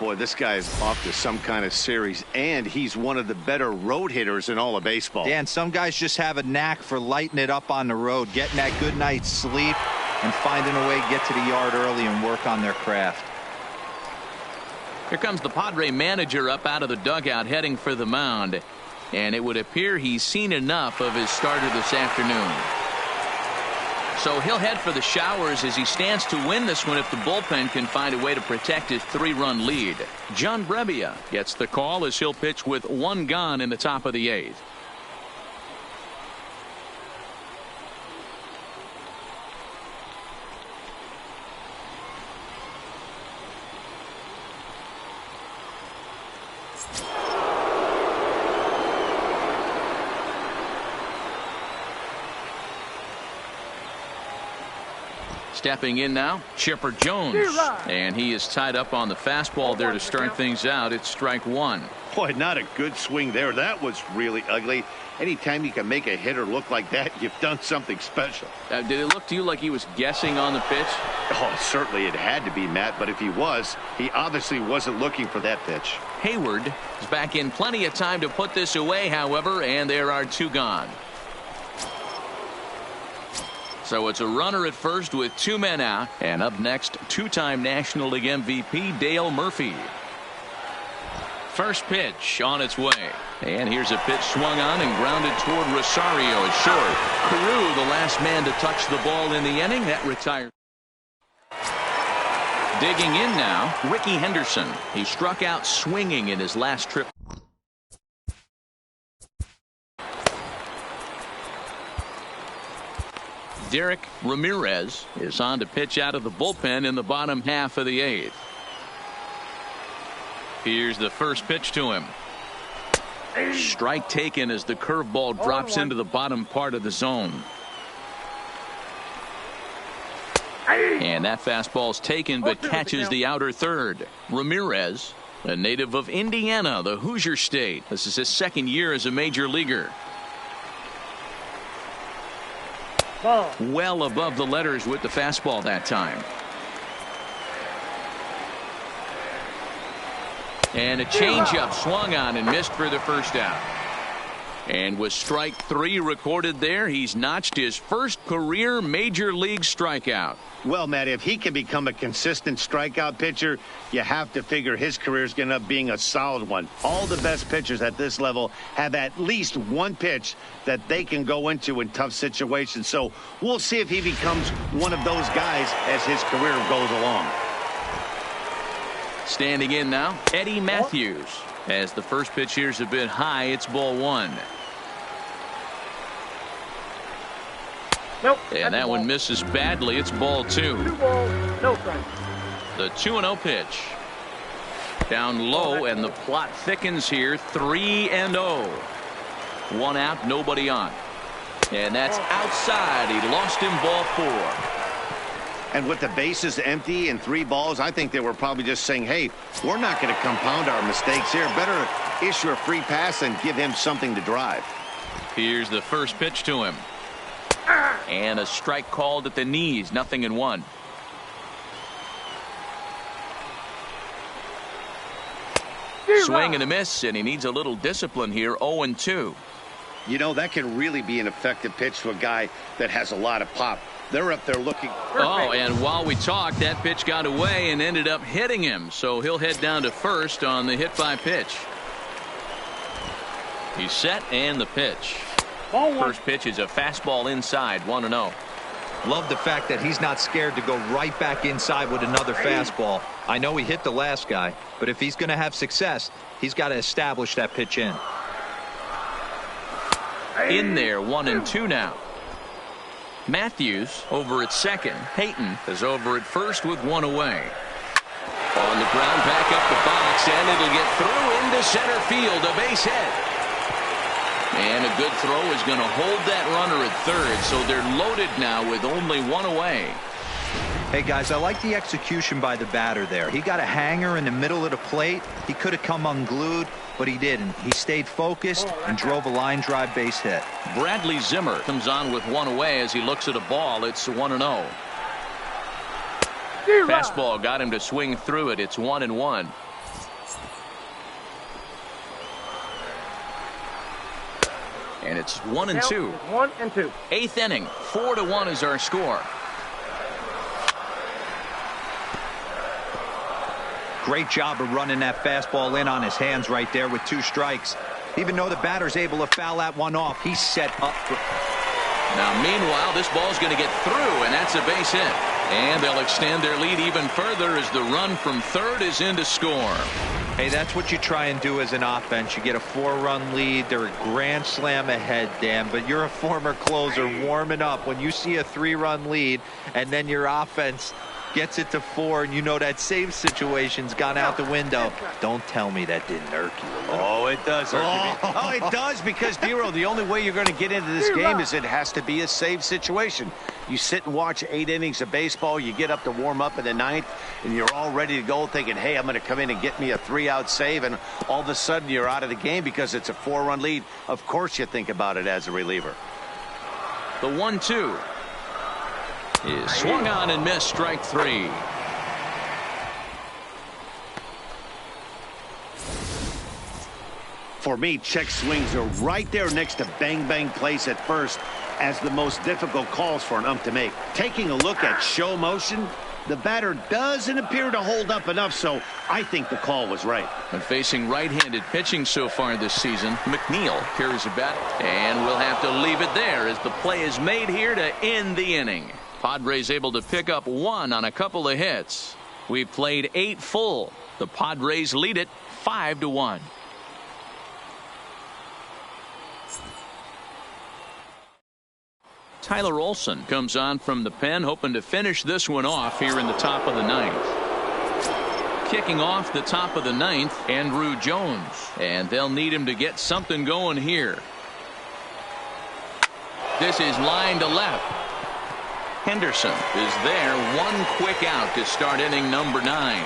Boy, this guy is off to some kind of series, and he's one of the better road hitters in all of baseball. Dan, some guys just have a knack for lighting it up on the road, getting that good night's sleep, and finding a way to get to the yard early and work on their craft. Here comes the Padre manager up out of the dugout heading for the mound, and it would appear he's seen enough of his starter this afternoon. So he'll head for the showers as he stands to win this one if the bullpen can find a way to protect his 3-run lead. John Brebbia gets the call as he'll pitch with one gone in the top of the 8th. Stepping in now, Chipper Jones, and he is tied up on the fastball there to start things out. It's strike one. Boy, not a good swing there. That was really ugly. Anytime you can make a hitter look like that, you've done something special. Did it look to you like he was guessing on the pitch? Oh, certainly it had to be, Matt, but if he was, he obviously wasn't looking for that pitch. Hayward is back in plenty of time to put this away, however, and there are two gone. So it's a runner at first with two men out, and up next, two-time National League MVP Dale Murphy. First pitch on its way, and here's a pitch swung on and grounded toward Rosario short. Carew, the last man to touch the ball in the inning, that retired. Digging in now, Ricky Henderson. He struck out swinging in his last trip. Derek Ramirez is on to pitch out of the bullpen in the bottom half of the 8th. Here's the first pitch to him. Strike taken as the curveball drops into the bottom part of the zone. And that fastball's taken but catches the outer third. Ramirez, a native of Indiana, the Hoosier State. This is his second year as a major leaguer. Well above the letters with the fastball that time. And a changeup swung on and missed for the first out. And with strike 3 recorded there, he's notched his first career major league strikeout. Well, Matt, if he can become a consistent strikeout pitcher, you have to figure his career is going to end up being a solid one. All the best pitchers at this level have at least one pitch that they can go into in tough situations. So we'll see if he becomes one of those guys as his career goes along. Standing in now, Eddie Matthews. As the first pitch here's a bit high, it's ball 1. Nope. And that one misses badly. It's ball 2. 2 balls, no strikes. The 2-0 pitch. Down low, and the plot thickens here. 3-0. 1 out, nobody on. And that's outside. He lost him, ball 4. And with the bases empty and 3 balls, I think they were probably just saying, hey, we're not going to compound our mistakes here. Better issue a free pass and give him something to drive. Here's the first pitch to him. And a strike called at the knees. 0-1. Swing and a miss, and he needs a little discipline here. 0-2. You know, that can really be an effective pitch to a guy that has a lot of pop. They're up there looking. Oh, and while we talked, that pitch got away and ended up hitting him. So he'll head down to first on the hit by pitch. He's set, and the pitch. First pitch is a fastball inside. 1-0. Love the fact that he's not scared to go right back inside with another fastball. I know he hit the last guy, but if he's going to have success, he's got to establish that pitch in. In there, 1-2 now. Matthews over at second. Payton is over at first with 1 away. On the ground, back up the box, and it'll get through into center field. A base hit. And a good throw is going to hold that runner at third, so they're loaded now with only 1 away. Hey, guys, I like the execution by the batter there. He got a hanger in the middle of the plate. He could have come unglued, but he didn't. He stayed focused and drove a line drive base hit. Bradley Zimmer comes on with 1 away as he looks at a ball. It's 1-0. Fastball got him to swing through it. It's 1-1. And it's 1-2. 1-2. 8th inning. 4-1 is our score. Great job of running that fastball in on his hands right there with 2 strikes. Even though the batter's able to foul that one off, he's set up. Now, meanwhile, this ball's going to get through, and that's a base hit. And they'll extend their lead even further as the run from third is in to score. Hey, that's what you try and do as an offense. You get a 4-run lead. They're a grand slam ahead, Dan, but you're a former closer warming up. When you see a 3-run lead and then your offense gets it to 4 and you know that save situation's gone out the window, don't tell me that didn't irk you a little. Oh, it does irk me. Oh, it does, because, Dero, the only way you're going to get into this game is it has to be a save situation. You sit and watch 8 innings of baseball, you get up to warm up in the 9th, and you're all ready to go thinking, hey, I'm going to come in and get me a 3-out save, and all of a sudden you're out of the game because it's a 4-run lead. Of course you think about it as a reliever. The 1-2 is swung on and missed. Strike 3. For me, check swings are right there next to bang bang plays at first as the most difficult calls for an ump to make. Taking a look at show motion, the batter doesn't appear to hold up enough, so I think the call was right. When facing right-handed pitching so far this season, McNeil carries a bat, and we'll have to leave it there as the play is made here to end the inning. Padres able to pick up 1 on a couple of hits. We've played 8 full. The Padres lead it 5-1. Tyler Olson comes on from the pen, hoping to finish this one off here in the top of the 9th. Kicking off the top of the 9th, Andrew Jones, and they'll need him to get something going here. This is line to left. Henderson is there, 1 quick out to start inning number 9.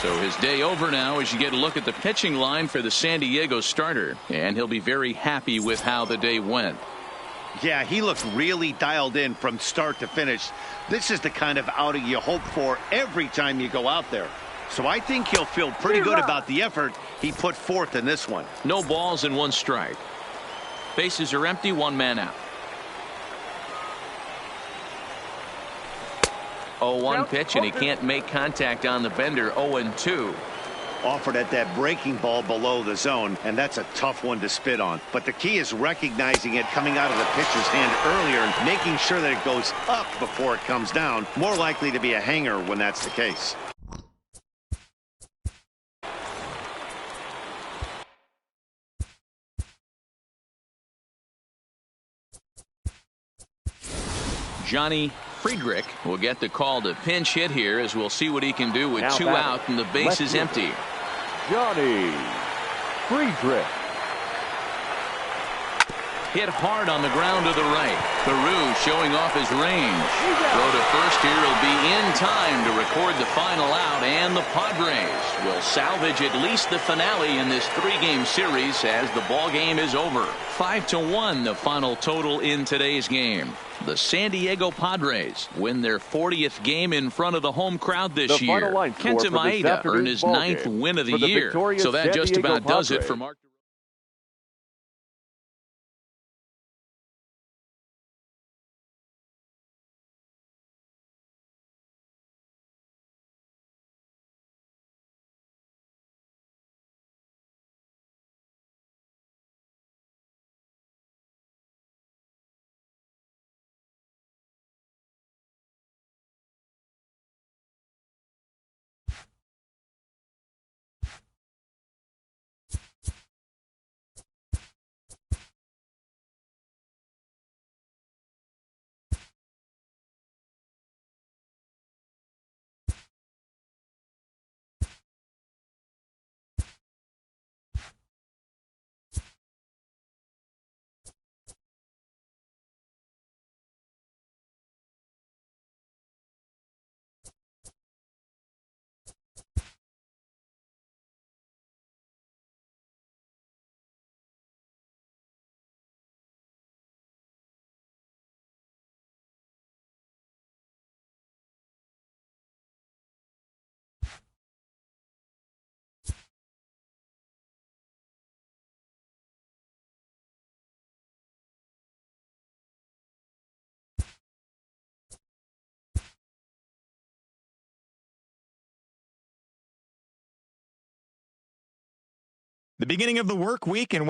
So his day over now as you get a look at the pitching line for the San Diego starter, and he'll be very happy with how the day went. Yeah, he looked really dialed in from start to finish. This is the kind of outing you hope for every time you go out there. So I think he'll feel pretty good about the effort he put forth in this one. No balls and 1 strike. Bases are empty, 1 man out. 0-1 pitch, and he can't make contact on the bender. 0-2. Offered at that breaking ball below the zone, and that's a tough one to spit on. But the key is recognizing it coming out of the pitcher's hand earlier and making sure that it goes up before it comes down. More likely to be a hanger when that's the case. Johnny Friedrich will get the call to pinch hit here, as we'll see what he can do with Now 2 batting, out and the base is empty. Johnny Friedrich. Hit hard on the ground to the right. Peru showing off his range. Throw to first here will be in time to record the final out, and the Padres will salvage at least the finale in this 3-game series as the ball game is over. 5-1 the final total in today's game. The San Diego Padres win their 40th game in front of the home crowd this year. Kenta Maeda earned his 9th win of the year. So that just about does it for Mark. The beginning of the work week, and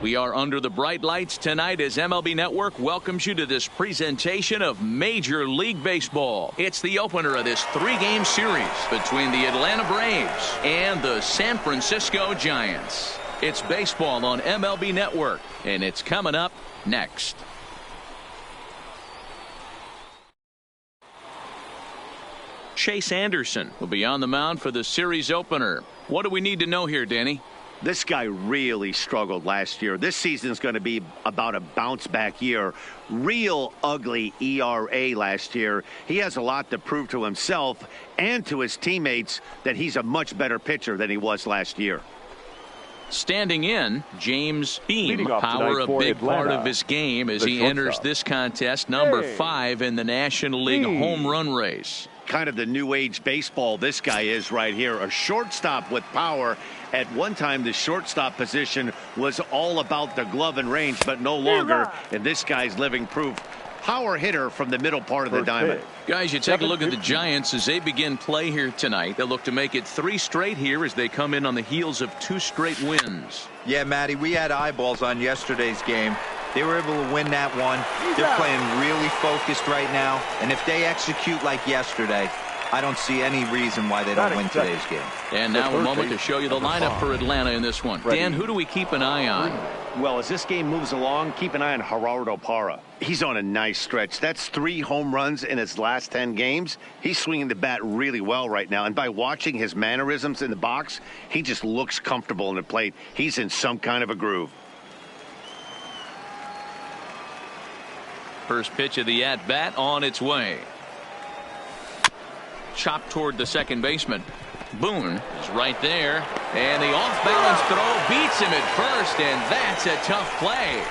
We are under the bright lights tonight as MLB Network welcomes you to this presentation of Major League Baseball. It's the opener of this 3-game series between the Atlanta Braves and the San Francisco Giants. It's baseball on MLB Network, and it's coming up next. Chase Anderson will be on the mound for the series opener. What do we need to know here, Danny? This guy really struggled last year. This season is going to be about a bounce-back year. Real ugly ERA last year. He has a lot to prove to himself and to his teammates that he's a much better pitcher than he was last year. Standing in, James Beam. Leading off Power a tonight for big part Atlanta, of his game as the he enters shortstop. this contest, number 5 in the National League home run race. Kind of the new age baseball this guy is right here. A shortstop with power. At one time, the shortstop position was all about the glove and range, but no longer. And this guy's living proof. Power hitter from the middle part of the diamond. Guys, you take a look at the Giants as they begin play here tonight. They'll look to make it 3 straight here as they come in on the heels of 2 straight wins. Yeah, Matty, we had eyeballs on yesterday's game. They were able to win that one. They're playing really focused right now. And if they execute like yesterday, I don't see any reason why they don't win today's game. And now a moment to show you the lineup for Atlanta in this one. Dan, who do we keep an eye on? Well, as this game moves along, keep an eye on Gerardo Parra. He's on a nice stretch. That's 3 home runs in his last 10 games. He's swinging the bat really well right now. And by watching his mannerisms in the box, he just looks comfortable in the plate. He's in some kind of a groove. First pitch of the at-bat on its way. Chopped toward the second baseman. Boone is right there. And the off-balance throw beats him at first, and that's a tough play.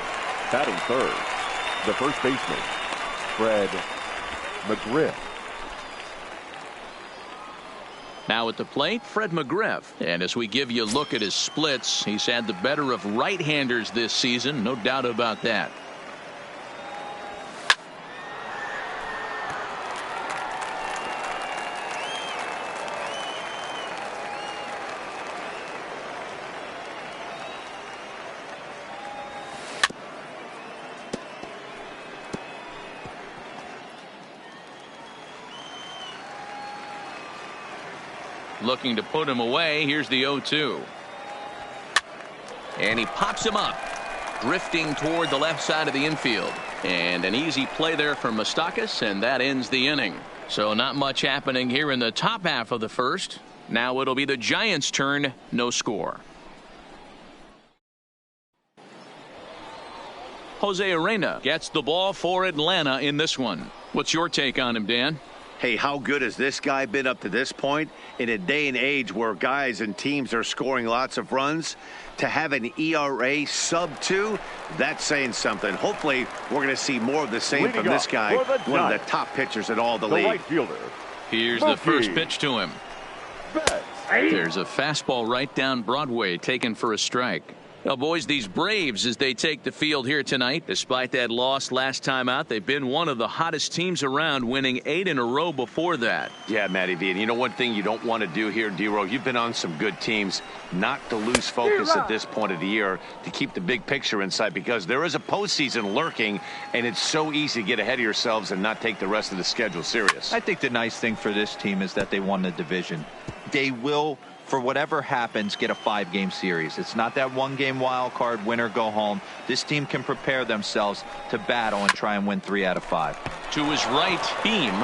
Batting third, the first baseman, Fred McGriff. Now at the plate, Fred McGriff. And as we give you a look at his splits, he's had the better of right-handers this season, no doubt about that. Looking to put him away. Here's the 0-2. And he pops him up. Drifting toward the left side of the infield. And an easy play there from Moustakas, and that ends the inning. So not much happening here in the top half of the first. Now it'll be the Giants' turn. No score. Jose Arena gets the ball for Atlanta in this one. What's your take on him, Dan? Hey, how good has this guy been up to this point? In a day and age where guys and teams are scoring lots of runs, to have an ERA sub-2, that's saying something. Hopefully, we're going to see more of the same from this guy, one of the top pitchers in all the league. Right fielder. Here's the first pitch to him. There's a fastball right down Broadway taken for a strike. Well, boys, these Braves, as they take the field here tonight, despite that loss last time out, they've been one of the hottest teams around, winning 8 in a row before that. Yeah, Matty V. And you know one thing you don't want to do here, D-Row, you've been on some good teams, not to lose focus at this point of the year, to keep the big picture in sight, because there is a postseason lurking, and it's so easy to get ahead of yourselves and not take the rest of the schedule serious. I think the nice thing for this team is that they won the division. They will, for whatever happens, get a 5-game series. It's not that 1-game wild card, win or go home. This team can prepare themselves to battle and try and win 3 out of 5. To his right, Beam.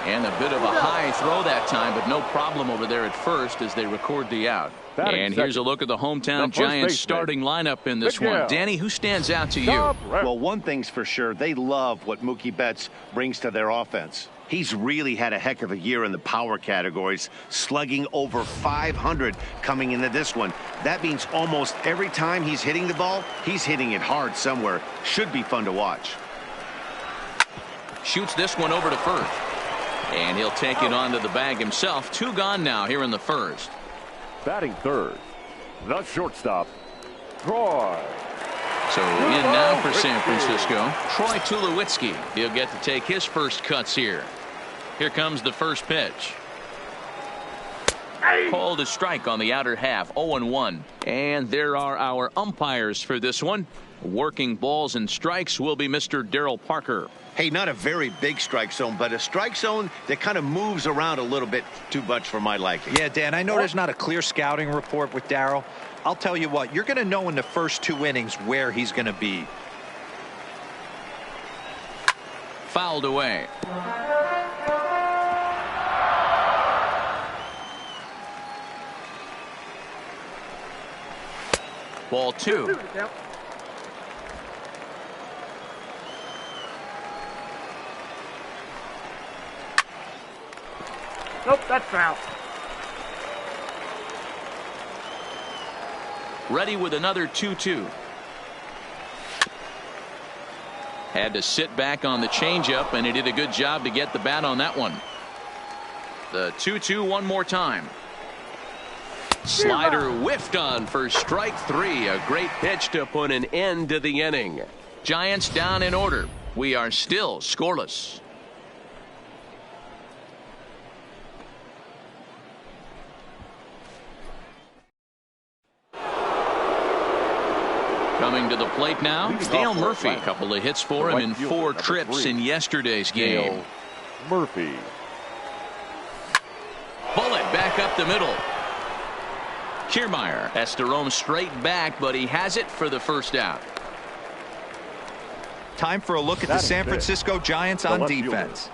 And a bit of a high throw that time, but no problem over there at first as they record the out. And here's a look at the hometown Giants starting lineup in this one. Danny, who stands out to you? Well, one thing's for sure, they love what Mookie Betts brings to their offense. He's really had a heck of a year in the power categories, slugging over 500 coming into this one. That means almost every time he's hitting the ball, he's hitting it hard somewhere. Should be fun to watch. Shoots this one over to first. And he'll take it onto the bag himself. 2 gone now here in the first. Batting third, the shortstop, Troy. So in now for San Francisco, Troy Tulowitzki. He'll get to take his first cuts here. Here comes the first pitch. Called a strike on the outer half, 0-1. And there are our umpires for this one. Working balls and strikes will be Mr. Darryl Parker. Hey, not a very big strike zone, but a strike zone that kind of moves around a little bit too much for my liking. Yeah, Dan, I know there's not a clear scouting report with Darryl. I'll tell you what, you're going to know in the first 2 innings where he's going to be. Fouled away. Ball 2. Nope, that's foul. Ready with another 2-2. Had to sit back on the changeup, and he did a good job to get the bat on that one. The 2-2 one more time. Slider whiffed on for strike 3. A great pitch to put an end to the inning. Giants down in order. We are still scoreless. Coming to the plate now, Dale Murphy. A couple of hits for him in 4 trips in yesterday's game. Dale Murphy. Bullet back up the middle. Kiermaier has to roam straight back, but he has it for the first out. Time for a look at the San Francisco Giants on defense.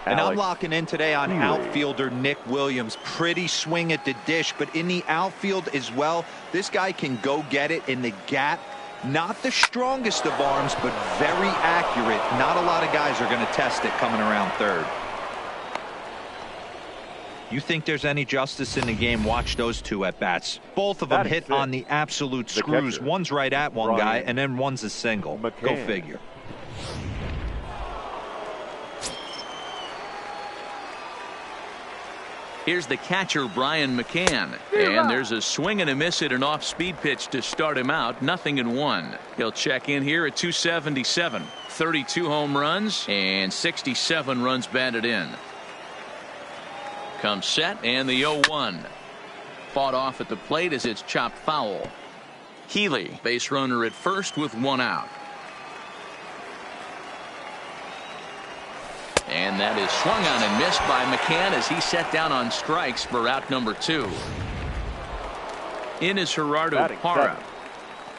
And I'm locking in today on outfielder Nick Williams. Pretty swing at the dish, but in the outfield as well, this guy can go get it in the gap. Not the strongest of arms, but very accurate. Not a lot of guys are going to test it coming around third. You think there's any justice in the game? Watch those 2 at bats. Both of them hit on the absolute screws. One's right at one guy, and then one's a single. Go figure. Here's the catcher, Brian McCann. And there's a swing and a miss at an off-speed pitch to start him out. 0-1. He'll check in here at 277. 32 home runs and 67 runs batted in. Comes set, and the 0-1. Fought off at the plate as it's chopped foul. Healy, base runner at first with 1 out. And that is swung on and missed by McCann as he set down on strikes for out number 2. In is Gerardo Parra.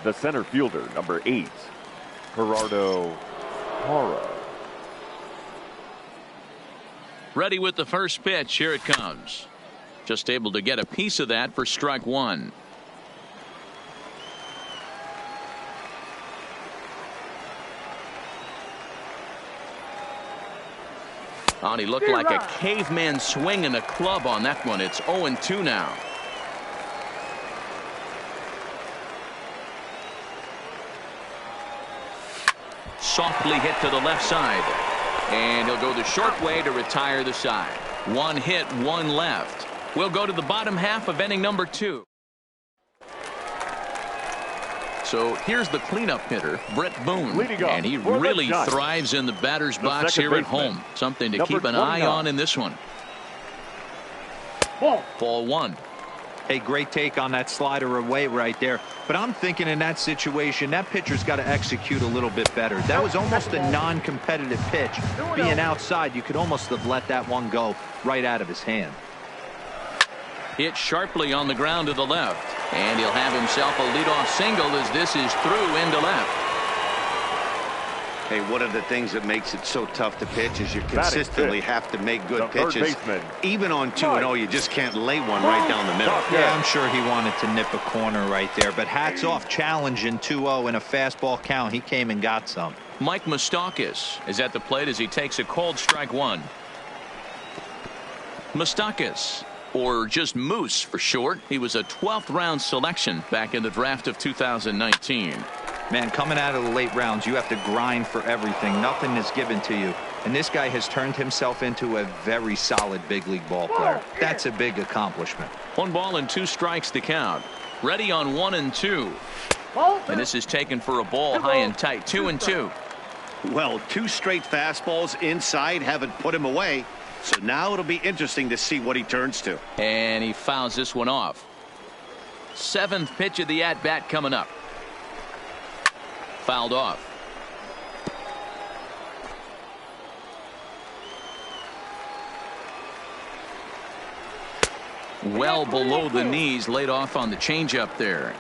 The center fielder, number 8, Gerardo Parra. Ready with the first pitch. Here it comes. Just able to get a piece of that for strike 1. Oh, and he looked like a caveman swinging a club on that one. It's 0-2 now. Softly hit to the left side. And he'll go the short way to retire the side. 1 hit, 1 left. We'll go to the bottom half of inning number 2. So here's the cleanup hitter, Brett Boone, and he really thrives in the batter's box here at home. Something to keep an eye on in this one. Ball 1. Hey, great take on that slider away right there. But I'm thinking in that situation, that pitcher's got to execute a little bit better. That was almost a non-competitive pitch. Being outside, you could almost have let that one go right out of his hand. Hit sharply on the ground to the left. And he'll have himself a leadoff single as this is through into left. Hey, one of the things that makes it so tough to pitch is you consistently have to make good pitches. Even on 2-0, you just can't lay one right down the middle. Yeah, I'm sure he wanted to nip a corner right there. But hats off, challenging 2-0 in a fastball count. He came and got some. Mike Moustakas is at the plate as he takes a cold strike 1. Moustakas, or just Moose for short. He was a 12th round selection back in the draft of 2019. Man, coming out of the late rounds, you have to grind for everything. Nothing is given to you. And this guy has turned himself into a very solid big league ball player. That's a big accomplishment. 1 ball and 2 strikes to count. Ready on 1-2. And this is taken for a ball high and tight. 2-2. Well, 2 straight fastballs inside haven't put him away. So now it'll be interesting to see what he turns to. And he fouls this one off. 7th pitch of the at-bat coming up. Fouled off. Well below the knees, laid off on the changeup there.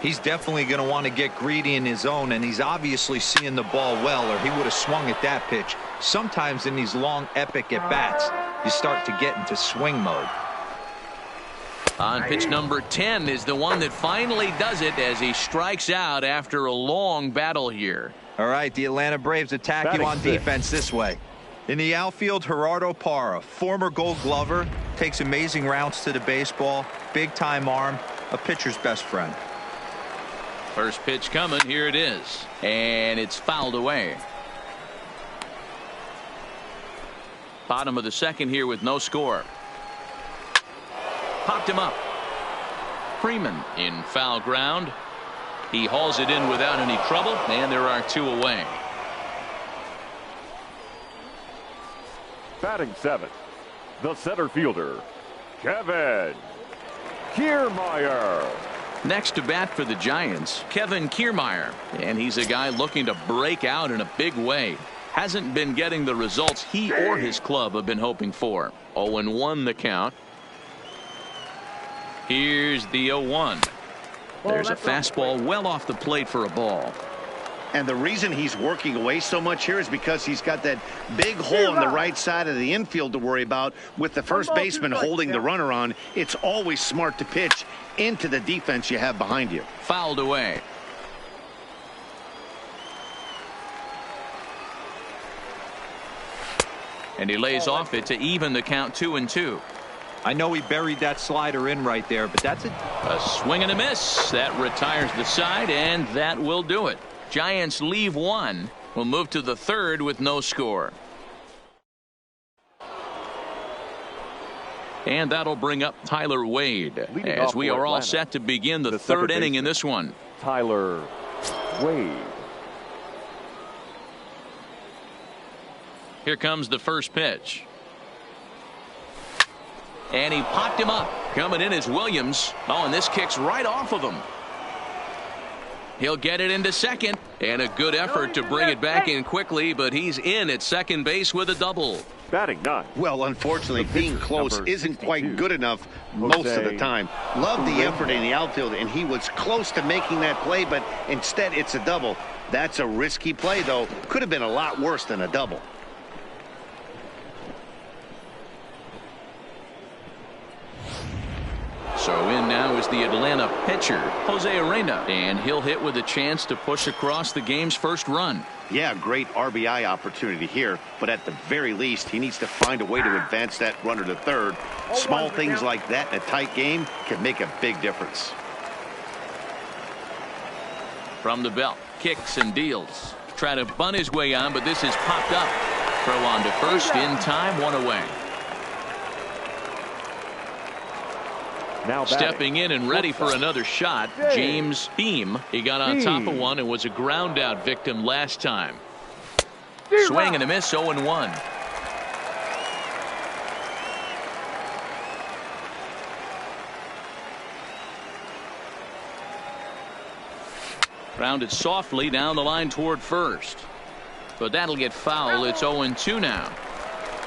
He's definitely going to want to get greedy in his zone, and he's obviously seeing the ball well, or he would have swung at that pitch. Sometimes in these long, epic at-bats, you start to get into swing mode. On pitch number 10 is the one that finally does it as he strikes out after a long battle here. All right, the Atlanta Braves attack you on defense this way. In the outfield, Gerardo Parra, former Gold Glover, takes amazing rounds to the baseball, big-time arm, a pitcher's best friend. First pitch coming. Here it is. And it's fouled away. Bottom of the 2nd here with no score. Popped him up. Freeman in foul ground. He hauls it in without any trouble, and there are 2 away. Batting 7th, the center fielder, Kevin Kiermaier. Next to bat for the Giants, Kevin Kiermaier, and he's a guy looking to break out in a big way. Hasn't been getting the results he or his club have been hoping for. 0-1 the count. Here's the 0-1. There's a fastball well off the plate for a ball. And the reason he's working away so much here is because he's got that big hole on the right side of the infield to worry about. With the first baseman holding the runner on, it's always smart to pitch into the defense you have behind you. Fouled away. And he lays off it to even the count 2-2. I know he buried that slider in right there, but that's it. A swing and a miss. That retires the side, and that will do it. Giants leave 1. We'll move to the 3rd with no score. And that'll bring up Tyler Wade as we are all set to begin the 3rd inning in this one. Tyler Wade. Here comes the first pitch. And he popped him up. Coming in is Williams. Oh, and this kicks right off of him. He'll get it into second, and a good effort to bring it back in quickly, but he's in at second base with a double. Batting 9. Well, unfortunately, being close isn't quite good enough most of the time. Love the effort in the outfield, and he was close to making that play, but instead it's a double. That's a risky play, though. Could have been a lot worse than a double. So in now is the Atlanta pitcher, Jose Arena, and he'll hit with a chance to push across the game's first run. Yeah, great RBI opportunity here, but at the very least, he needs to find a way to advance that runner to third. Small things like that in a tight game can make a big difference. From the belt, kicks and deals. Try to bunt his way on, but this is popped up. Throw on to first in time, 1 away. Now stepping in and ready for another shot, James Beam. He got on top of one and was a ground out victim last time. Swing and a miss, 0-1. Grounded softly down the line toward first. But that'll get foul. It's 0-2 now.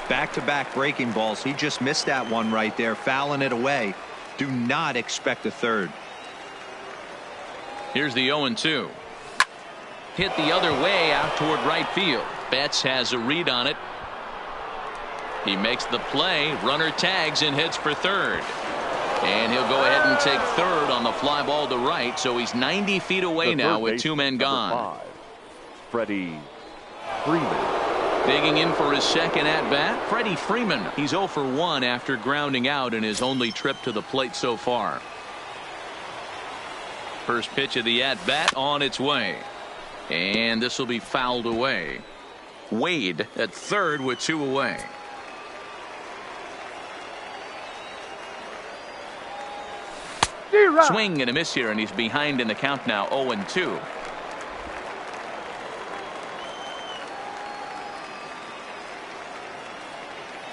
Back-to-back breaking balls. He just missed that one right there, fouling it away. Do not expect a third. Here's the 0-2. Hit the other way out toward right field. Betts has a read on it. He makes the play. Runner tags and hits for third. And he'll go ahead and take third on the fly ball to right. So he's 90 feet away now with 2 men gone. Freddie Freeman. Digging in for his second at-bat, Freddie Freeman. He's 0 for 1 after grounding out in his only trip to the plate so far. First pitch of the at-bat on its way. And this will be fouled away. Wade at third with 2 away. Swing and a miss here, and he's behind in the count now, 0-2.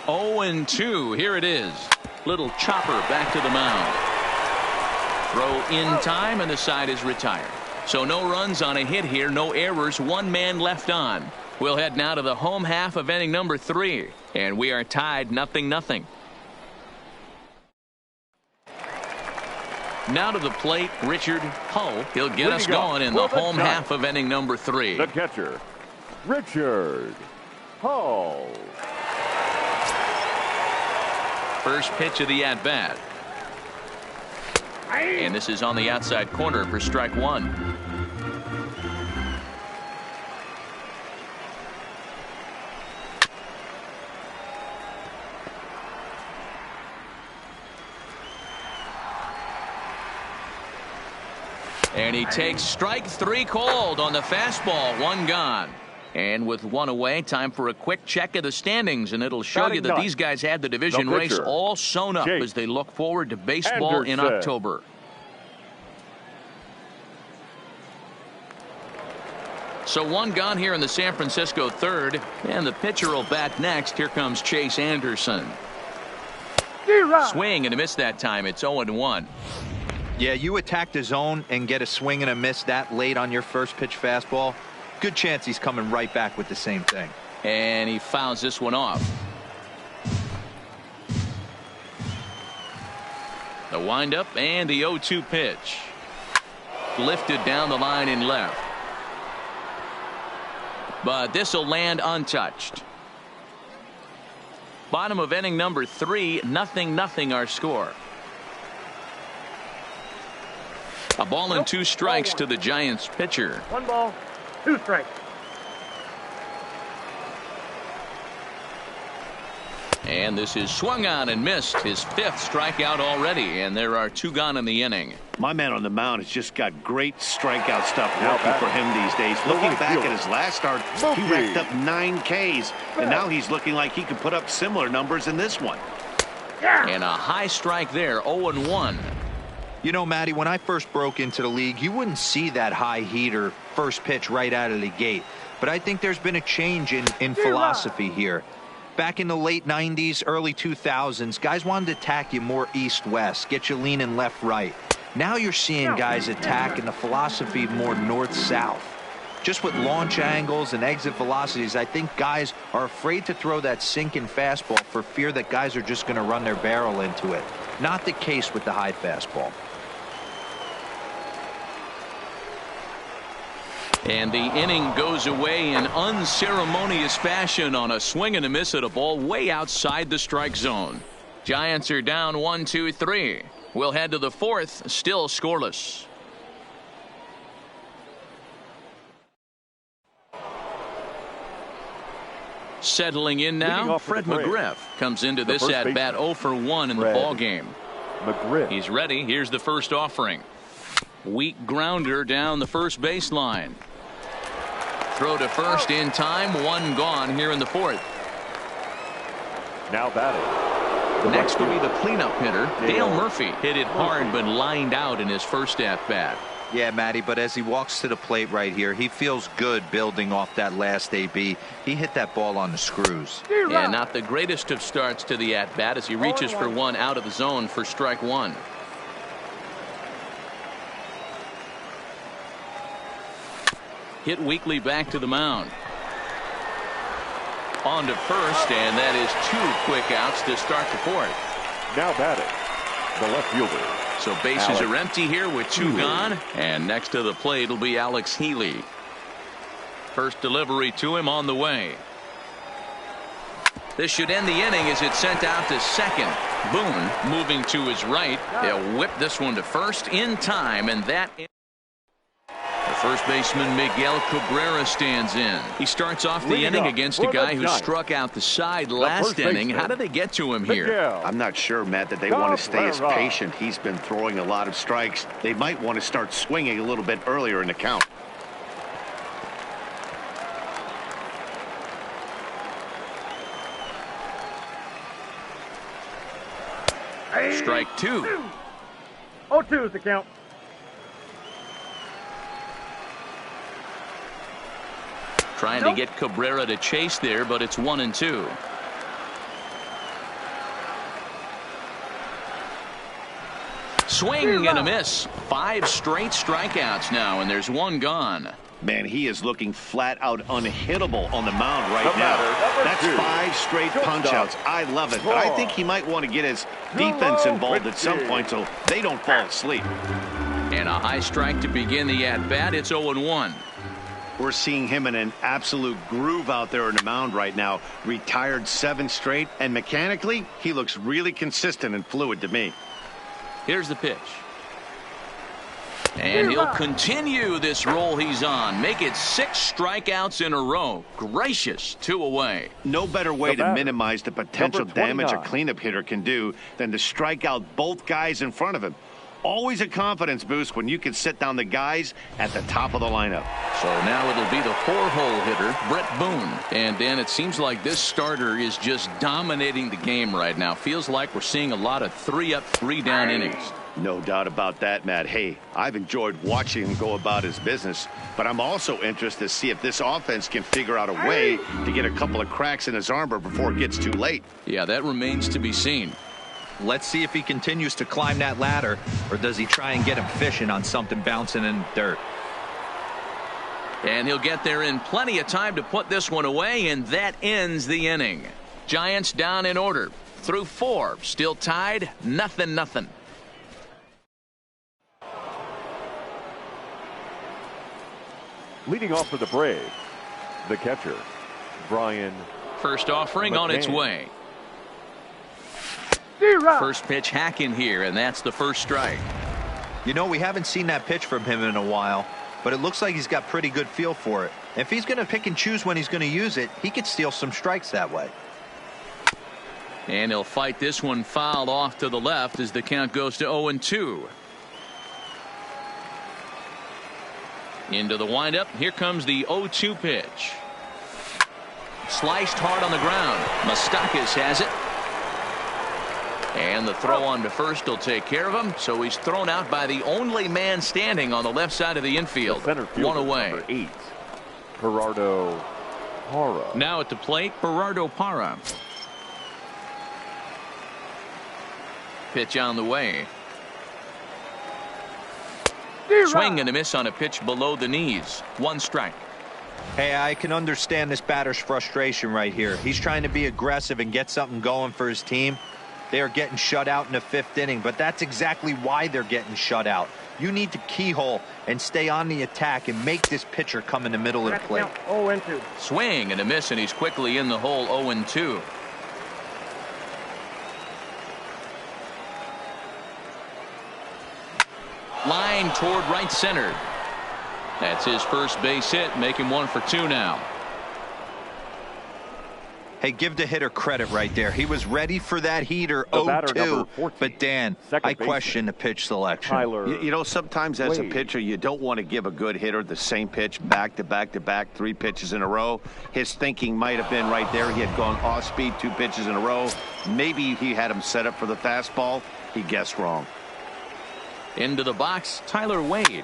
0-2. Here it is. Little chopper back to the mound. Throw in time, and the side is retired. So no runs on a hit here, no errors, one man left on. We'll head now to the home half of inning number 3, and we are tied 0-0. Now to the plate, Richard Hull. He'll get us going in the home half of inning number 3. The catcher, Richard Hull. First pitch of the at-bat. And this is on the outside corner for strike 1. And he takes strike 3 called on the fastball. 1 gone. And with 1 away, time for a quick check of the standings, and it'll show you that these guys had the division race all sewn up as they look forward to baseball in October. So 1 gone here in the San Francisco third, and the pitcher will bat next. Here comes Chase Anderson. Swing and a miss that time. It's 0-1. Yeah, you attack the zone and get a swing and a miss that late on your first pitch fastball. Good chance he's coming right back with the same thing. And he fouls this one off. The windup and the 0-2 pitch. Lifted down the line in left. But this will land untouched. Bottom of inning number 3, 0-0 our score. A ball and 2 strikes to the Giants pitcher. 1 ball, 2 strikes. And this is swung on and missed. His 5th strikeout already, and there are 2 gone in the inning. My man on the mound has just got great strikeout stuff working for him these days. Looking back at his last start, he racked up 9 Ks, and now he's looking like he could put up similar numbers in this one. And a high strike there, 0-1. You know, Matty, when I first broke into the league, you wouldn't see that high heater first pitch right out of the gate. But I think there's been a change in philosophy here. Back in the late 90s, early 2000s, guys wanted to attack you more east-west, get you leaning left-right. Now you're seeing guys attack in the philosophy more north-south. Just with launch angles and exit velocities, I think guys are afraid to throw that sinking fastball for fear that guys are just going to run their barrel into it. Not the case with the high fastball. And the inning goes away in unceremonious fashion on a swing and a miss at a ball way outside the strike zone. Giants are down 1-2-3. We'll head to the 4th, still scoreless. Settling in now, Fred McGriff comes into this at bat 0 for 1 in the ball game. He's ready. Here's the first offering. Weak grounder down the first baseline. Throw to first in time. 1 gone here in the 4th. Now batting. Next will be the cleanup hitter, Dale Murphy. Hit it hard but lined out in his first at bat. Yeah, Matty, but as he walks to the plate right here, he feels good building off that last AB. He hit that ball on the screws. Yeah, not the greatest of starts to the at bat as he reaches for 1 out of the zone for strike 1. Hit weakly back to the mound. On to first, and that is 2 quick outs to start the 4th. Now batting, the left fielder. So bases are empty here with 2 gone, and next to the plate will be Alex Healy. First delivery to him on the way. This should end the inning as it's sent out to second. Boone moving to his right. They'll whip this one to first in time, and that. The first baseman Miguel Cabrera stands in. He starts off the inning against a guy who struck out the side last inning. How did they get to him here? I'm not sure, Matt, that they want to stay as patient. He's been throwing a lot of strikes. They might want to start swinging a little bit earlier in the count. Strike 2. 0-2 is the count. Trying to get Cabrera to chase there, but it's 1-2. Swing and a miss. 5 straight strikeouts now, and there's 1 gone. Man, he is looking flat out unhittable on the mound right The now. batter, That's 2. 5 straight punch-outs. I love it, but I think he might want to get his defense involved at some point so they don't fall asleep. And a high strike to begin the at-bat. It's 0-1. We're seeing him in an absolute groove out there in the mound right now. Retired 7 straight, and mechanically, he looks really consistent and fluid to me. Here's the pitch. And he'll continue this roll he's on. Make it 6 strikeouts in a row. Gracious, 2 away. No better way The to batter, minimize the potential number damage a 29. cleanup hitter can do than to strike out both guys in front of him. Always a confidence boost when you can sit down the guys at the top of the lineup. So now it'll be the 4-hole hitter, Brett Boone. And Dan, it seems like this starter is just dominating the game right now. Feels like we're seeing a lot of 3-up, 3-down innings. No doubt about that, Matt. Hey, I've enjoyed watching him go about his business, but I'm also interested to see if this offense can figure out a way to get a couple of cracks in his armor before it gets too late. Yeah, that remains to be seen. Let's see if he continues to climb that ladder, or does he try and get him fishing on something bouncing in the dirt. And he'll get there in plenty of time to put this one away, and that ends the inning. Giants down in order. Through 4, still tied, 0-0. Leading off for the Braves, the catcher, Brian. First offering on its way. First pitch hack in here, and that's the first strike. You know, we haven't seen that pitch from him in a while, but it looks like he's got pretty good feel for it. If he's going to pick and choose when he's going to use it, he could steal some strikes that way. And he'll fight this one fouled off to the left as the count goes to 0-2. Into the windup. Here comes the 0-2 pitch. Sliced hard on the ground. Moustakas has it. And the throw on to first will take care of him. So he's thrown out by the only man standing on the left side of the infield. The center fielder, 1 away. number 8, Gerardo Parra. Now at the plate, Gerardo Parra. Pitch on the way. Swing and a miss on a pitch below the knees. 1 strike. Hey, I can understand this batter's frustration right here. He's trying to be aggressive and get something going for his team. They are getting shut out in the 5th inning, but that's exactly why they're getting shut out. You need to keyhole and stay on the attack and make this pitcher come in the middle of the plate. 0-2. Swing and a miss, and he's quickly in the hole. 0-2. Line toward right center. That's his first base hit, making 1 for 2 now. Hey, give the hitter credit right there. He was ready for that heater. The batter, 0-2. number 14, But Dan, second I baseman, question the pitch selection. Tyler. You know, sometimes as a Wade. pitcher, you don't want to give a good hitter the same pitch back to back to back, 3 pitches in a row. His thinking might have been right there. He had gone off speed 2 pitches in a row. Maybe he had him set up for the fastball. He guessed wrong. Into the box, Tyler Wade.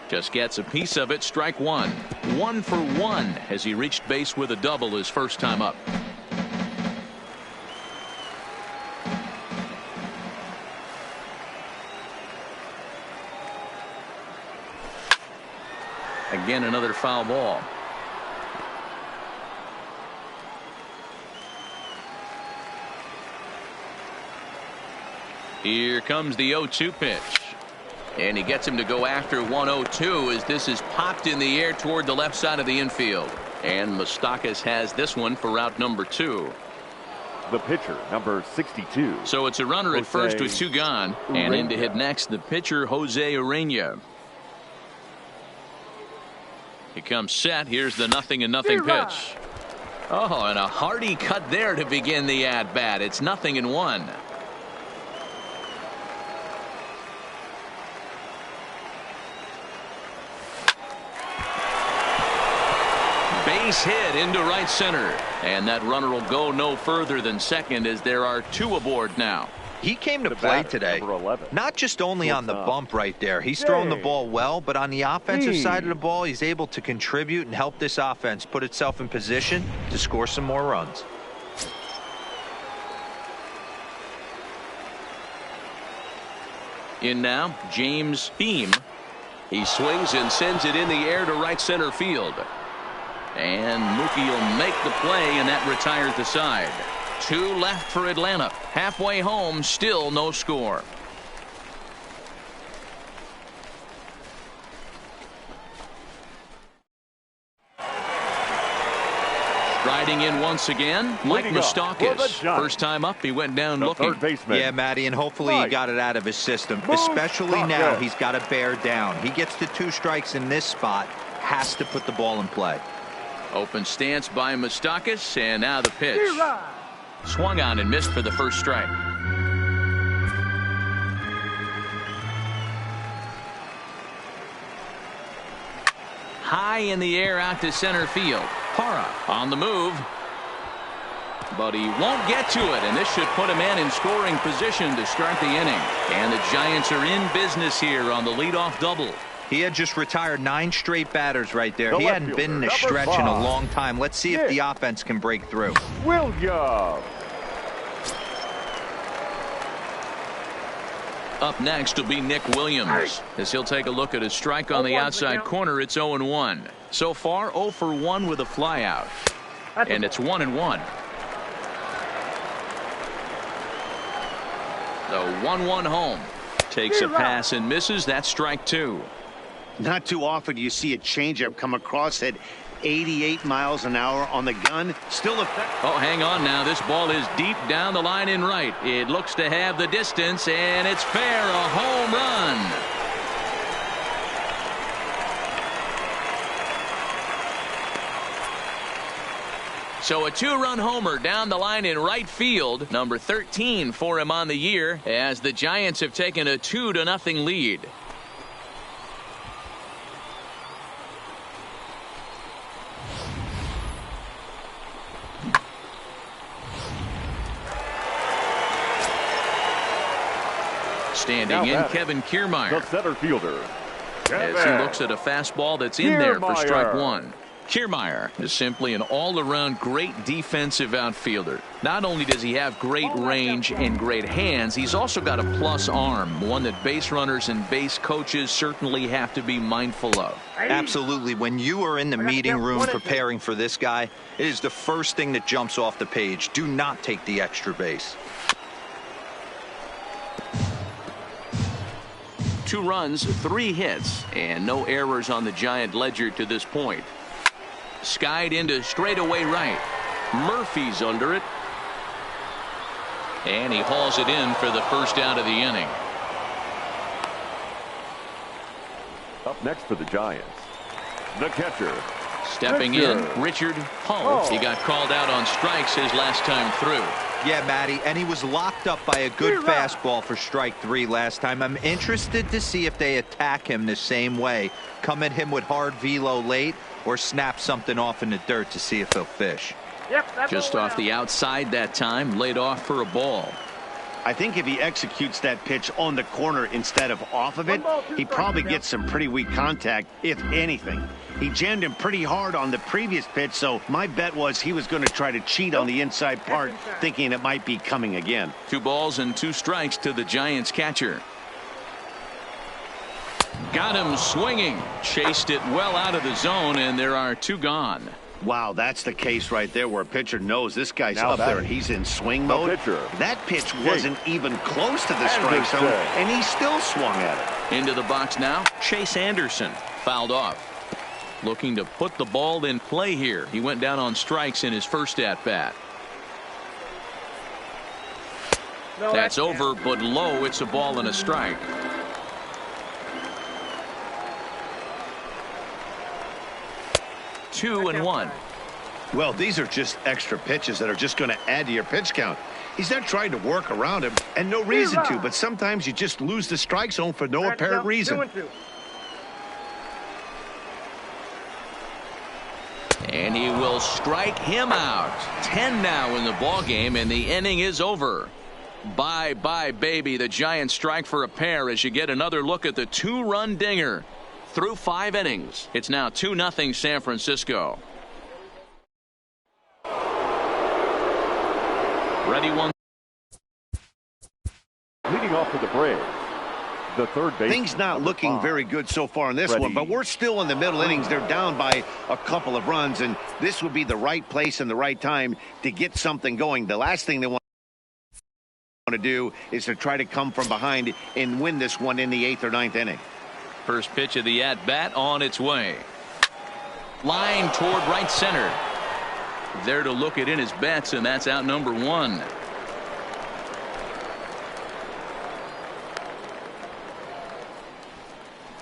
Just gets a piece of it. Strike 1. 1 for 1 as he reached base with a double his first time up. Again, another foul ball. Here comes the 0-2 pitch. And he gets him to go after 1-0-2 as this is popped in the air toward the left side of the infield. And Moustakas has this one for route number 2. The pitcher, number 62. So it's a runner at first with 2 gone. And in to hit next, the pitcher, Jose Urena. He comes set. Here's the 0-0 pitch. Oh, and a hearty cut there to begin the at-bat. It's 0-1. Base hit into right center. And that runner will go no further than second as there are 2 aboard now. He came to The play batter, today, number 11. not just only on the Shortstop. bump right there. He's throwing the ball well, but on the offensive side of the ball, he's able to contribute and help this offense put itself in position to score some more runs. In now, James Beam. He swings and sends it in the air to right center field. And Mookie will make the play, and that retires the side. 2 left for Atlanta. Halfway home, still no score. Striding in once again, Mike Moustakas. First time up, he went down looking. Yeah, Matty, and hopefully he got it out of his system. Especially now, he's got to bear down. He gets the 2 strikes in this spot, has to put the ball in play. Open stance by Moustakas, and now the pitch. Swung on and missed for the first strike. High in the air out to center field. Parra on the move. But he won't get to it, and this should put a man in scoring position to start the inning. And the Giants are in business here on the leadoff double. He had just retired 9 straight batters right there. He hadn't been in a stretch in a long time. Let's see if the offense can break through. Williams. Up next will be Nick Williams, as he'll take a look at a strike on the outside corner. It's 0-1. So far, 0 for 1 with a flyout. And it's 1-1. The 1-1 home. Takes a pass and misses. That's strike 2. Not too often you see a changeup come across at 88 miles an hour on the gun. Still effective. Oh, hang on now. This ball is deep down the line in right. It looks to have the distance, and it's fair. A home run. So a 2-run homer down the line in right field. Number 13 for him on the year, as the Giants have taken a 2-0 lead. Standing in, Kevin Kiermaier. The center fielder, as he looks at a fastball that's in there for strike 1. Kiermaier is simply an all-around great defensive outfielder. Not only does he have great range and great hands, he's also got a plus arm, one that base runners and base coaches certainly have to be mindful of. Absolutely. When you are in the meeting room preparing for this guy, it is the first thing that jumps off the page. Do not take the extra base. 2 runs, 3 hits, and no errors on the Giant ledger to this point. Skied into straightaway right. Murphy's under it. And he hauls it in for the first out of the inning. Up next for the Giants, the catcher. Stepping in, Richard Hull. He got called out on strikes his last time through. Yeah, Matty, and he was locked up by a good fastball for strike 3 last time. I'm interested to see if they attack him the same way. Come at him with hard velo late, or snap something off in the dirt to see if he'll fish. Just off the outside that time, laid off for a ball. I think if he executes that pitch on the corner instead of off of it, he probably gets some pretty weak contact, if anything. He jammed him pretty hard on the previous pitch, so my bet was he was going to try to cheat on the inside part, thinking it might be coming again. 2 balls and 2 strikes to the Giants catcher. Got him swinging. Chased it well out of the zone, and there are 2 gone. Wow, that's the case right there where a pitcher knows this guy's up there and he's in swing mode. That pitch wasn't even close to the strike zone, and he still swung at it. Into the box now, Chase Anderson. Fouled off. Looking to put the ball in play here. He went down on strikes in his first at-bat. That's over, but low. It's a ball and a strike. Two and 1. Well, these are just extra pitches that are just going to add to your pitch count. He's not trying to work around him, and no reason to, but sometimes you just lose the strike zone for no apparent reason. And he will strike him out. 10 now in the ball game, and the inning is over. Bye-bye, baby. The Giants strike for a pair as you get another look at the 2-run dinger. Through 5 innings, it's now 2-0 San Francisco. Ready, 1. Leading off for the Braves, The third base. Things not looking very good so far in this one, but we're still in the middle innings. They're down by a couple of runs, and this would be the right place and the right time to get something going. The last thing they want to do is to try to come from behind and win this one in the 8th or 9th inning. First pitch of the at-bat on its way. Line toward right center. There to look it in his bets, and that's out number 1.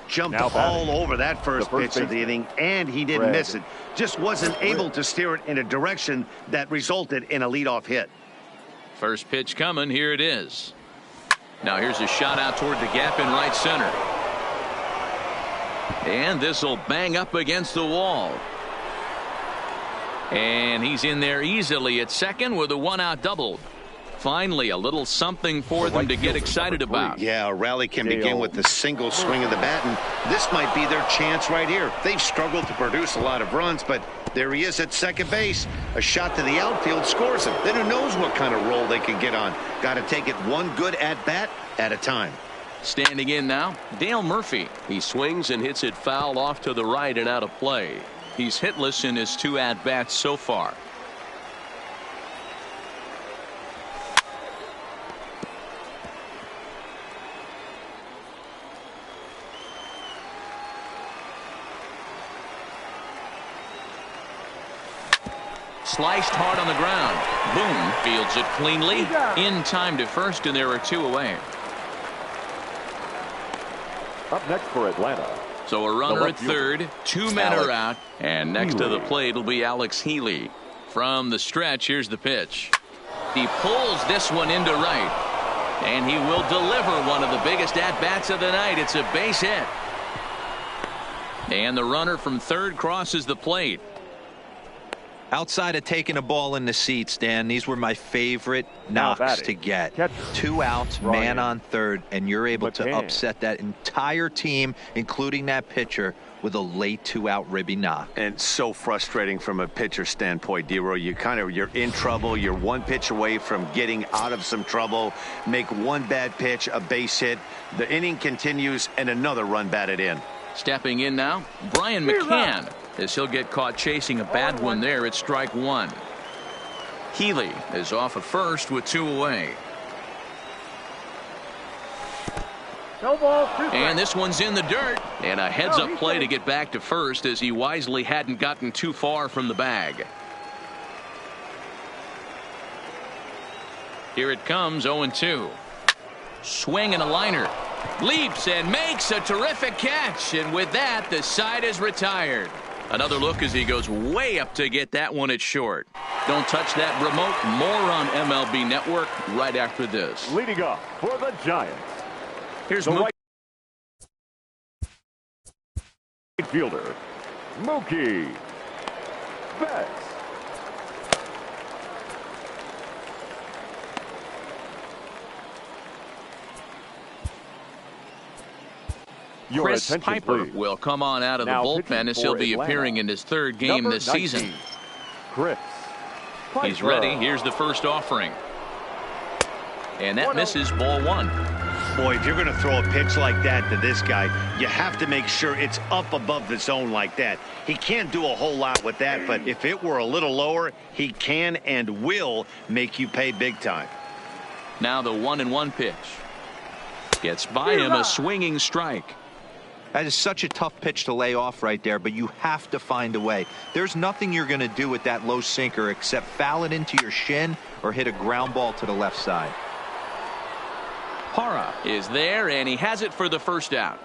Jumped all over that first pitch of the inning, and he didn't miss it. Just wasn't able to steer it in a direction that resulted in a leadoff hit. First pitch coming. Here it is. Now here's a shot out toward the gap in right center. And this will bang up against the wall. And he's in there easily at second with a 1-out double. Finally, a little something for them to get excited about. Yeah, a rally can begin with the single swing of the bat, and this might be their chance right here. They've struggled to produce a lot of runs, but there he is at second base. A shot to the outfield scores him. Then who knows what kind of roll they can get on. Got to take it one good at-bat at a time. Standing in now, Dale Murphy. He swings and hits it foul off to the right and out of play. He's hitless in his 2 at-bats so far. Sliced hard on the ground. Boom. Fields it cleanly. In time to first, and there are 2 away. Up next for Atlanta. So a runner at third. 2 men are out. And next to the plate will be Alex Healy. From the stretch, here's the pitch. He pulls this one into right. And he will deliver one of the biggest at-bats of the night. It's a base hit. And the runner from third crosses the plate. Outside of taking a ball in the seats, Dan, these were my favorite knocks to get. 2 outs, man on third, and you're able to upset that entire team, including that pitcher, with a late 2-out ribby knock. And so frustrating from a pitcher standpoint, D-Roy. You're in trouble. You're 1 pitch away from getting out of some trouble. Make 1 bad pitch, a base hit. The inning continues, and another run batted in. Stepping in now, Brian McCann, as he'll get caught chasing a bad one there at strike 1. Healy is off at first with 2 away. No ball, 2 strikes. And this one's in the dirt. And a heads-up play to get back to first, as he wisely hadn't gotten too far from the bag. Here it comes, 0-2. Swing and a liner. Leaps and makes a terrific catch. And with that, the side is retired. Another look as he goes way up to get that one at short. Don't touch that remote. More on MLB Network right after this. Leading up for the Giants. Here's the Mookie. Right fielder, Mookie Betts. Chris Piper will come on out of the bullpen as he'll be appearing in his 3rd game this season. Chris Piper. He's ready. Here's the first offering. And that misses, ball 1. Boy, if you're going to throw a pitch like that to this guy, you have to make sure it's up above the zone like that. He can't do a whole lot with that, but if it were a little lower, he can and will make you pay big time. Now the 1-1 pitch. Gets by him, a swinging strike. That is such a tough pitch to lay off right there, but you have to find a way. There's nothing you're going to do with that low sinker except foul it into your shin or hit a ground ball to the left side. Hara is there, and he has it for the first out.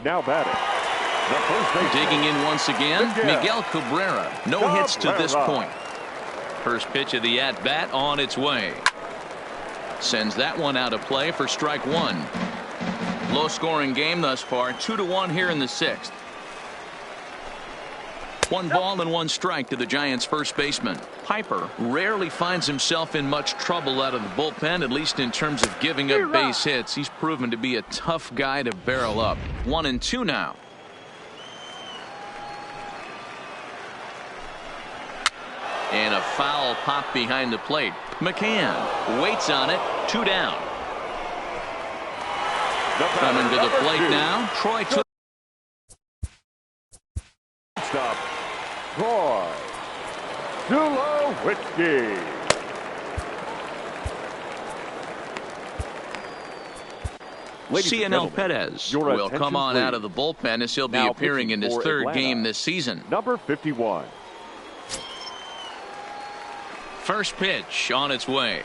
Now batting, the first baseman. Digging in once again, Miguel Cabrera. No hits to this point. First pitch of the at-bat on its way. Sends that one out of play for strike 1. Low scoring game thus far, 2-1 here in the 6th. 1 ball and 1 strike to the Giants first baseman. Piper rarely finds himself in much trouble out of the bullpen, at least in terms of giving up base hits. He's proven to be a tough guy to barrel up. 1-2 now. And a foul pop behind the plate. McCann waits on it. 2 down. Coming to the plate now. Troy took. Stop. Troy Tulowitzki. CNL Perez will come on out of the bullpen as he'll be appearing in his 3rd game this season. Number 51. First pitch on its way.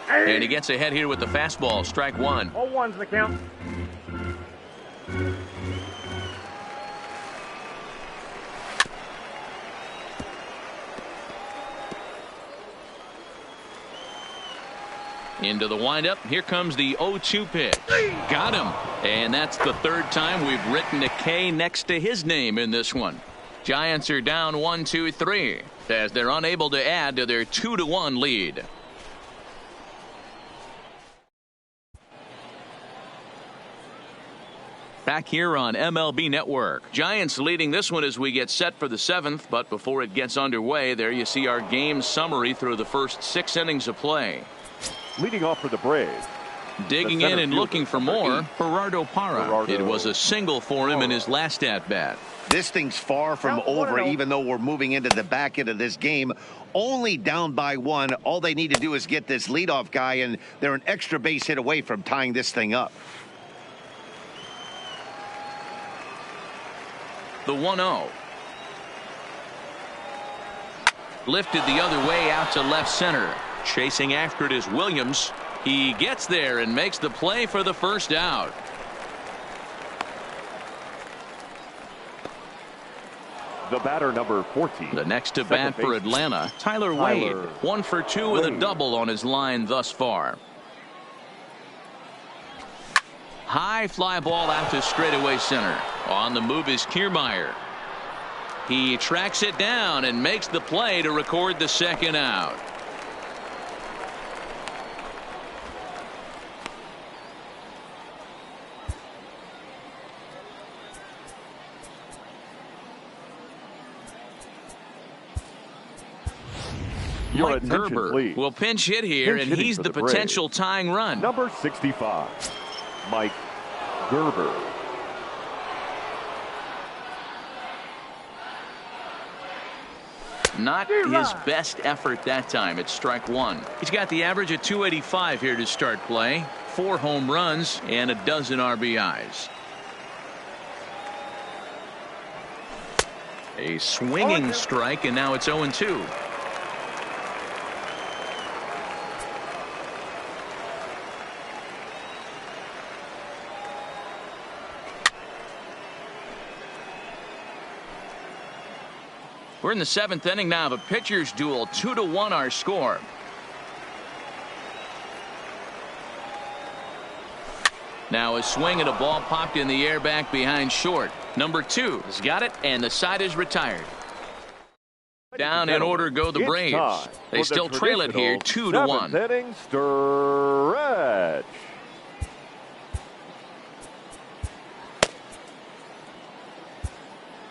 And he gets ahead here with the fastball. Strike 1. 0-1's the count. Into the windup. Here comes the 0-2 pitch. Got him. And that's the 3rd time we've written a K next to his name in this one. Giants are down 1-2-3 as they're unable to add to their 2-1 lead. Back here on MLB Network. Giants leading this one as we get set for the 7th. But before it gets underway, there you see our game summary through the first 6 innings of play. Leading off for the Braves. Digging in and looking for more, Gerardo Parra. It was a single for him in his last at-bat. This thing's far from over, even though we're moving into the back end of this game. Only down by 1. All they need to do is get this leadoff guy, and they're an extra base hit away from tying this thing up. The 1-0. Lifted the other way out to left center. Chasing after it is Williams. He gets there and makes the play for the first out. The batter, number 14. The next to bat for Atlanta, Tyler Wade. 1 for 2 with a double on his line thus far. High fly ball out to straightaway center. On the move is Kiermaier. He tracks it down and makes the play to record the 2nd out. Mike Gerber will pinch hit here, and he's the potential tying run. Number 65, Mike Gerber. Not his best effort that time. It's strike 1. He's got the average of 285 here to start play. 4 home runs and a dozen RBIs. A swinging strike, and now it's 0-2. We're in the 7th inning now of a pitcher's duel. 2-1 our score. Now a swing and a ball popped in the air back behind short. Number 2 has got it, and the side is retired. Down in order go the Braves. They still trail it here 2-1. 7th inning stretch.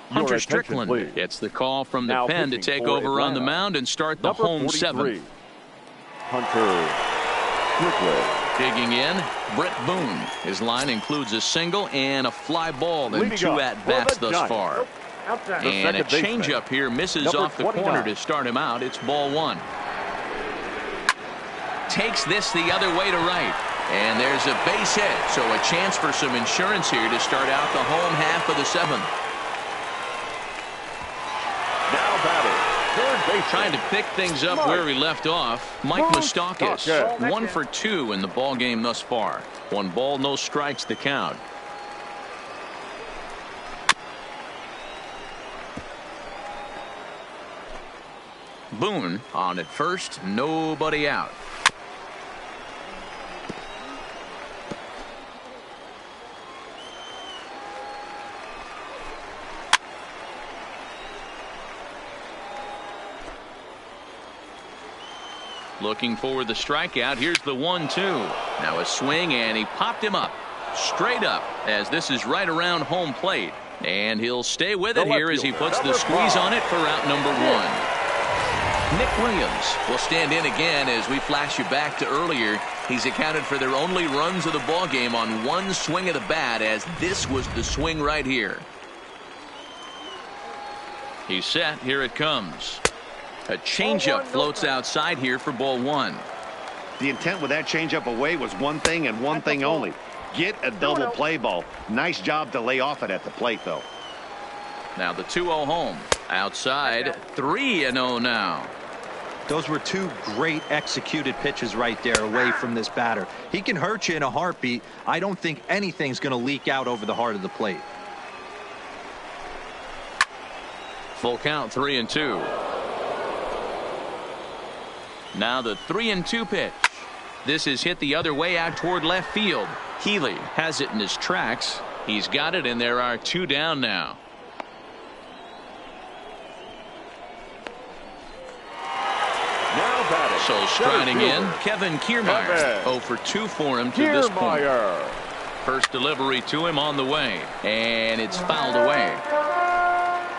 Hunter Strickland gets the call from the pen to take over on the mound and start the home 7th. Hunter Strickland. Digging in, Brett Boone. His line includes a single and a fly ball in 2 at-bats thus far. And a changeup here misses off the corner to start him out. It's ball 1. Takes this the other way to right. And there's a base hit, so a chance for some insurance here to start out the home half of the 7th. Now batting, third base. Trying to pick things up where we left off. Mike Moustakas, 1 for 2 in the ball game thus far. 1 ball, no strikes to count. Boone on at first, nobody out. Looking for the strikeout. Here's the 1-2. Now a swing, and he popped him up. Straight up, as this is right around home plate. And he'll stay with it here as he puts the squeeze on it for out number 1. Nick Williams will stand in again as we flash you back to earlier. He's accounted for their only runs of the ball game on one swing of the bat, as this was the swing right here. He's set. Here it comes. A changeup floats outside here for ball one. The intent with that changeup away was one thing and one thing only. Get a double play ball. Nice job to lay off it at the plate, though. Now the 2-0 home. Outside, 3-0 now. Those were two great executed pitches right there away from this batter. He can hurt you in a heartbeat. I don't think anything's going to leak out over the heart of the plate. Full count, 3-2. Now the 3-2 pitch. This is hit the other way out toward left field. Healy has it in his tracks. He's got it, and there are 2 down now. So striding in, Kevin Kiermaier. 0 for 2 for him to this point. First delivery to him on the way, and it's fouled away.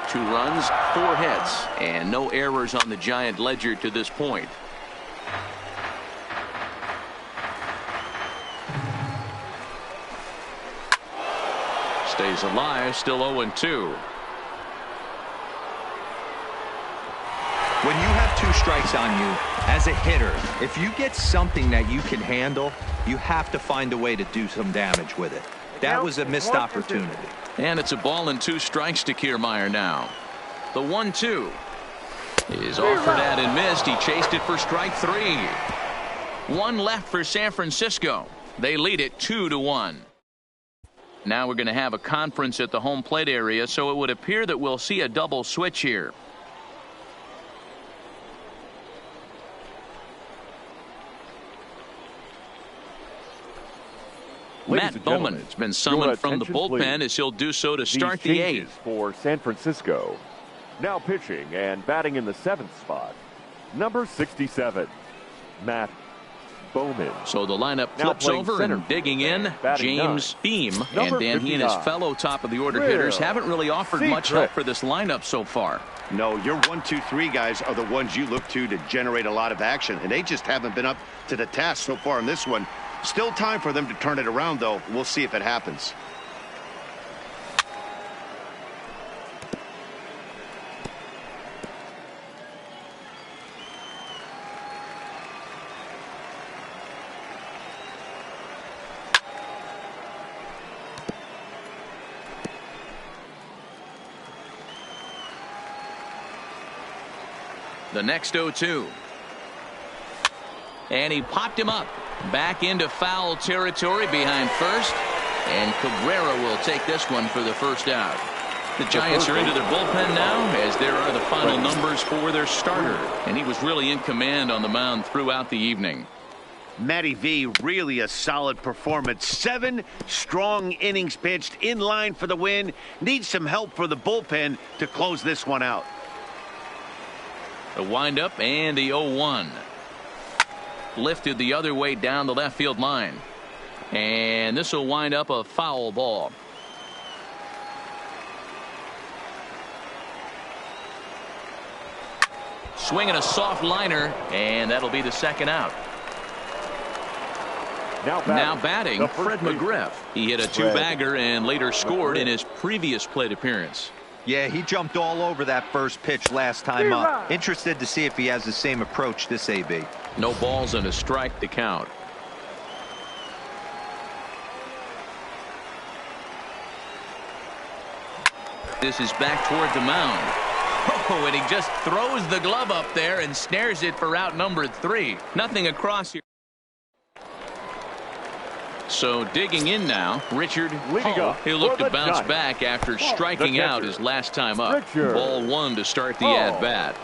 2 runs, 4 hits, and no errors on the Giant ledger to this point. Stays alive, still 0-2. When you have 2 strikes on you, as a hitter, if you get something that you can handle, you have to find a way to do some damage with it. That was a missed opportunity. And it's a ball and 2 strikes to Kiermaier now. The 1-2 is offered at and missed. He chased it for strike 3. 1 left for San Francisco. They lead it 2-1. Now we're going to have a conference at the home plate area, so it would appear that we'll see a double switch here. Matt Bowman has been summoned from the bullpen, as he'll do so to start the 8th. For San Francisco. Now pitching and batting in the 7th spot, number 67, Matt Bowman. So the lineup flips over, and digging in, James Beam. And then he and his fellow top of the order hitters haven't really offered much help for this lineup so far. No, your 1, 2, 3 guys are the ones you look to generate a lot of action, and they just haven't been up to the task so far in this one. Still time for them to turn it around, though. We'll see if it happens. The next 0-2. And he popped him up. Back into foul territory behind first. And Cabrera will take this one for the first out. The Giants are into their bullpen now, as there are the final numbers for their starter. And he was really in command on the mound throughout the evening. Matty V, really a solid performance. 7 strong innings pitched, in line for the win. Needs some help for the bullpen to close this one out. The windup and the 0-1. Lifted the other way down the left field line. And this will wind up a foul ball. Swinging a soft liner, and that'll be the second out. Now batting Fred McGriff. He hit a 2-bagger and later scored in his previous plate appearance. Yeah, he jumped all over that first pitch last time up. Interested to see if he has the same approach this AB. No balls and a strike to count. This is back toward the mound. Oh, and he just throws the glove up there and snares it for out number 3. Nothing across here. So digging in now, Richard Hall. He'll look to bounce back after striking out his last time up. Ball 1 to start the at-bat.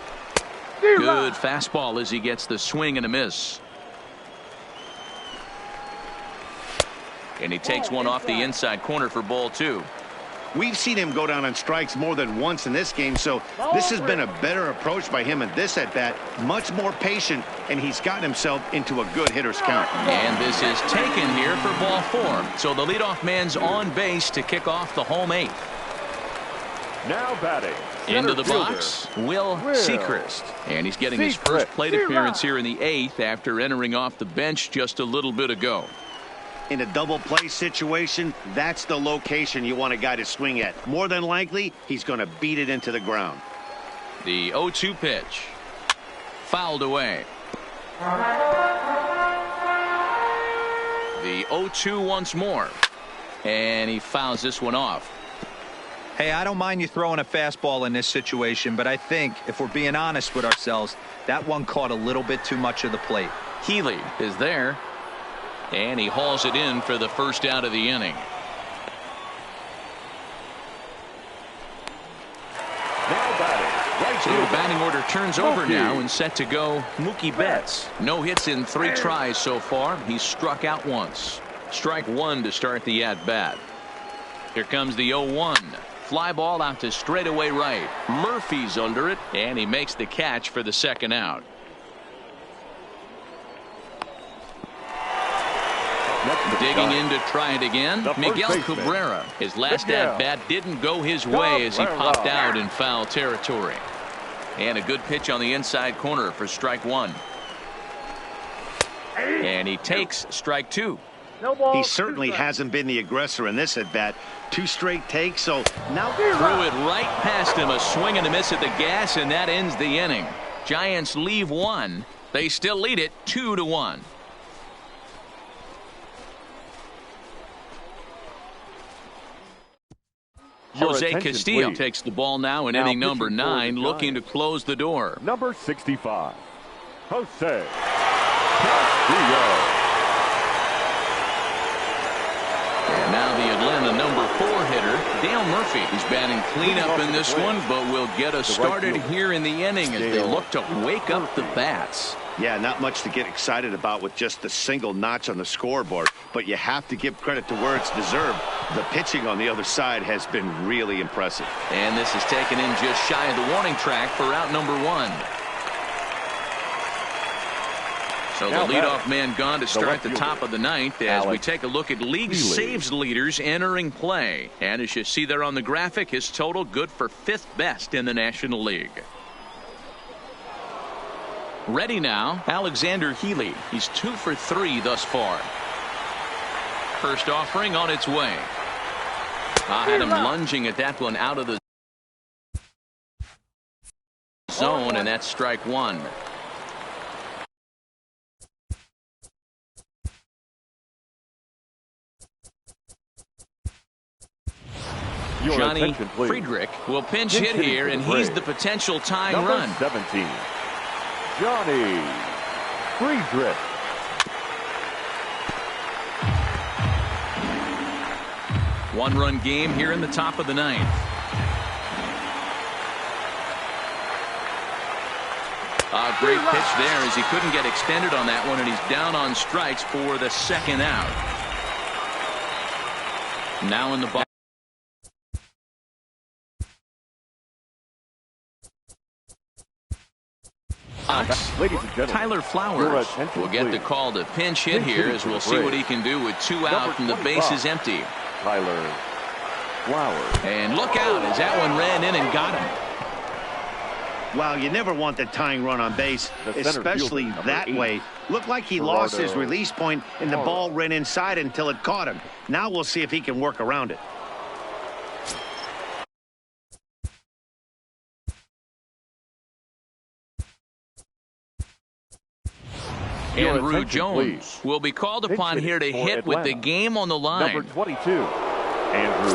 Good fastball as he gets the swing and a miss. And he takes one off the inside corner for ball 2. We've seen him go down on strikes more than once in this game, so this has been a better approach by him in this at-bat. Much more patient, and he's gotten himself into a good hitter's count. And this is taken here for ball 4. So the leadoff man's on base to kick off the home 8th. Now batting, Into the fielder, box, Will Will Sechrist. And he's getting his first plate appearance here in the 8th after entering off the bench just a little bit ago. In a double play situation, that's the location you want a guy to swing at. More than likely, he's going to beat it into the ground. The 0-2 pitch. Fouled away. The 0-2 once more. And he fouls this one off. Hey, I don't mind you throwing a fastball in this situation, but I think if we're being honest with ourselves, that one caught a little bit too much of the plate. Healy is there. And he hauls it in for the first out of the inning. Now batting, right So the fielder, batting order turns over Mookie. now and set to go Mookie Betts. No hits in 3 tries so far. He's struck out once. Strike 1 to start the at-bat. Here comes the 0-1. Fly ball out to straightaway right. Murphy's under it, and he makes the catch for the second out. Digging in to try it again, The first Miguel baseman, Cabrera. His last Miguel at-bat didn't go his way as he Cabrera. popped out in foul territory. And a good pitch on the inside corner for strike 1. And he takes strike 2. No ball. He certainly hasn't been the aggressor in this at-bat. 2 straight takes, so now Threw it right past him. A swing and a miss at the gas, and that ends the inning. Giants leave 1. They still lead it 2-1. Your Jose attention, Castillo please. takes the ball now in Now inning number pitching for the 9, looking to Giants. close the door. number 65, Jose Castillo. And now the Atlanta number 4 hitter, Dale Murphy. He's batting cleanup in this one, but will get us started here in the inning as they look to wake up the bats. Yeah, not much to get excited about with just a single notch on the scoreboard, but you have to give credit to where it's deserved. The pitching on the other side has been really impressive. And this is taken in just shy of the warning track for out number 1. So Now the leadoff man gone to start left the fielder, top of the 9th as we Alex take a look at league Healy. saves leaders entering play. And as you see there on the graphic, his total good for 5th best in the National League. Ready now, Alexander Healy. He's 2 for 3 thus far. First offering on its way. I had him lunging at that one out of the zone, and that's strike 1. Your Johnny attention, please. Friedrich will pinch Pinch hit hitting here, for the and he's Braves. the potential tying Number run. 17, Johnny Friedrich. One-run game here in the top of the 9th. A great pitch there as he couldn't get extended on that one, and he's down on strikes for the second out. Now in the box. Ladies and gentlemen, Tyler your Flowers attention, will get the please. call to pinch hit Pinch here hitting as for we'll the see what Braves. he can do with 2 out Number and the 25. base is empty. Tyler Flowers. And look out as that one ran in and got him. Wow, you never want the tying run on base, The center especially fielder, number that 8, way. Looked like he Gerardo lost his release point, and the ball ran inside until it caught him. Now we'll see if he can work around it. Your Andrew attention, Jones please. will be called Pinch upon hitting here to for hit with the Atlanta. game on the line. Number 22, Andrew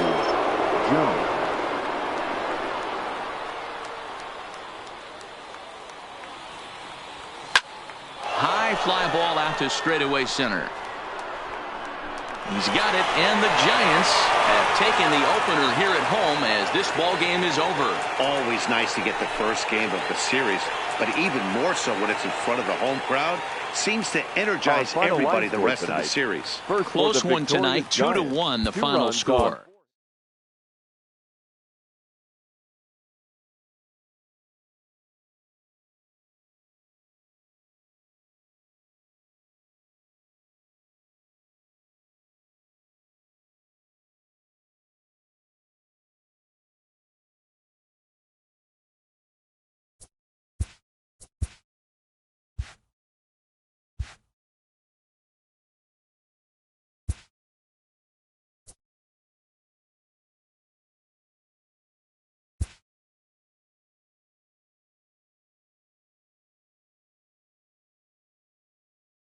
Jones. High fly ball out to straightaway center. He's got it, and the Giants have taken the opener here at home as this ball game is over. Always nice to get the first game of the series, but even more so when it's in front of the home crowd. Seems to energize Our final everybody line the score rest of tonight. the series. First for Close the one victorious tonight, 2-1 Giants. the 2 final runs score. on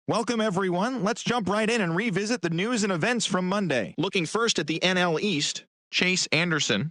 Welcome, everyone. Let's jump right in and revisit the news and events from Monday. Looking first at the NL East, Chase Anderson.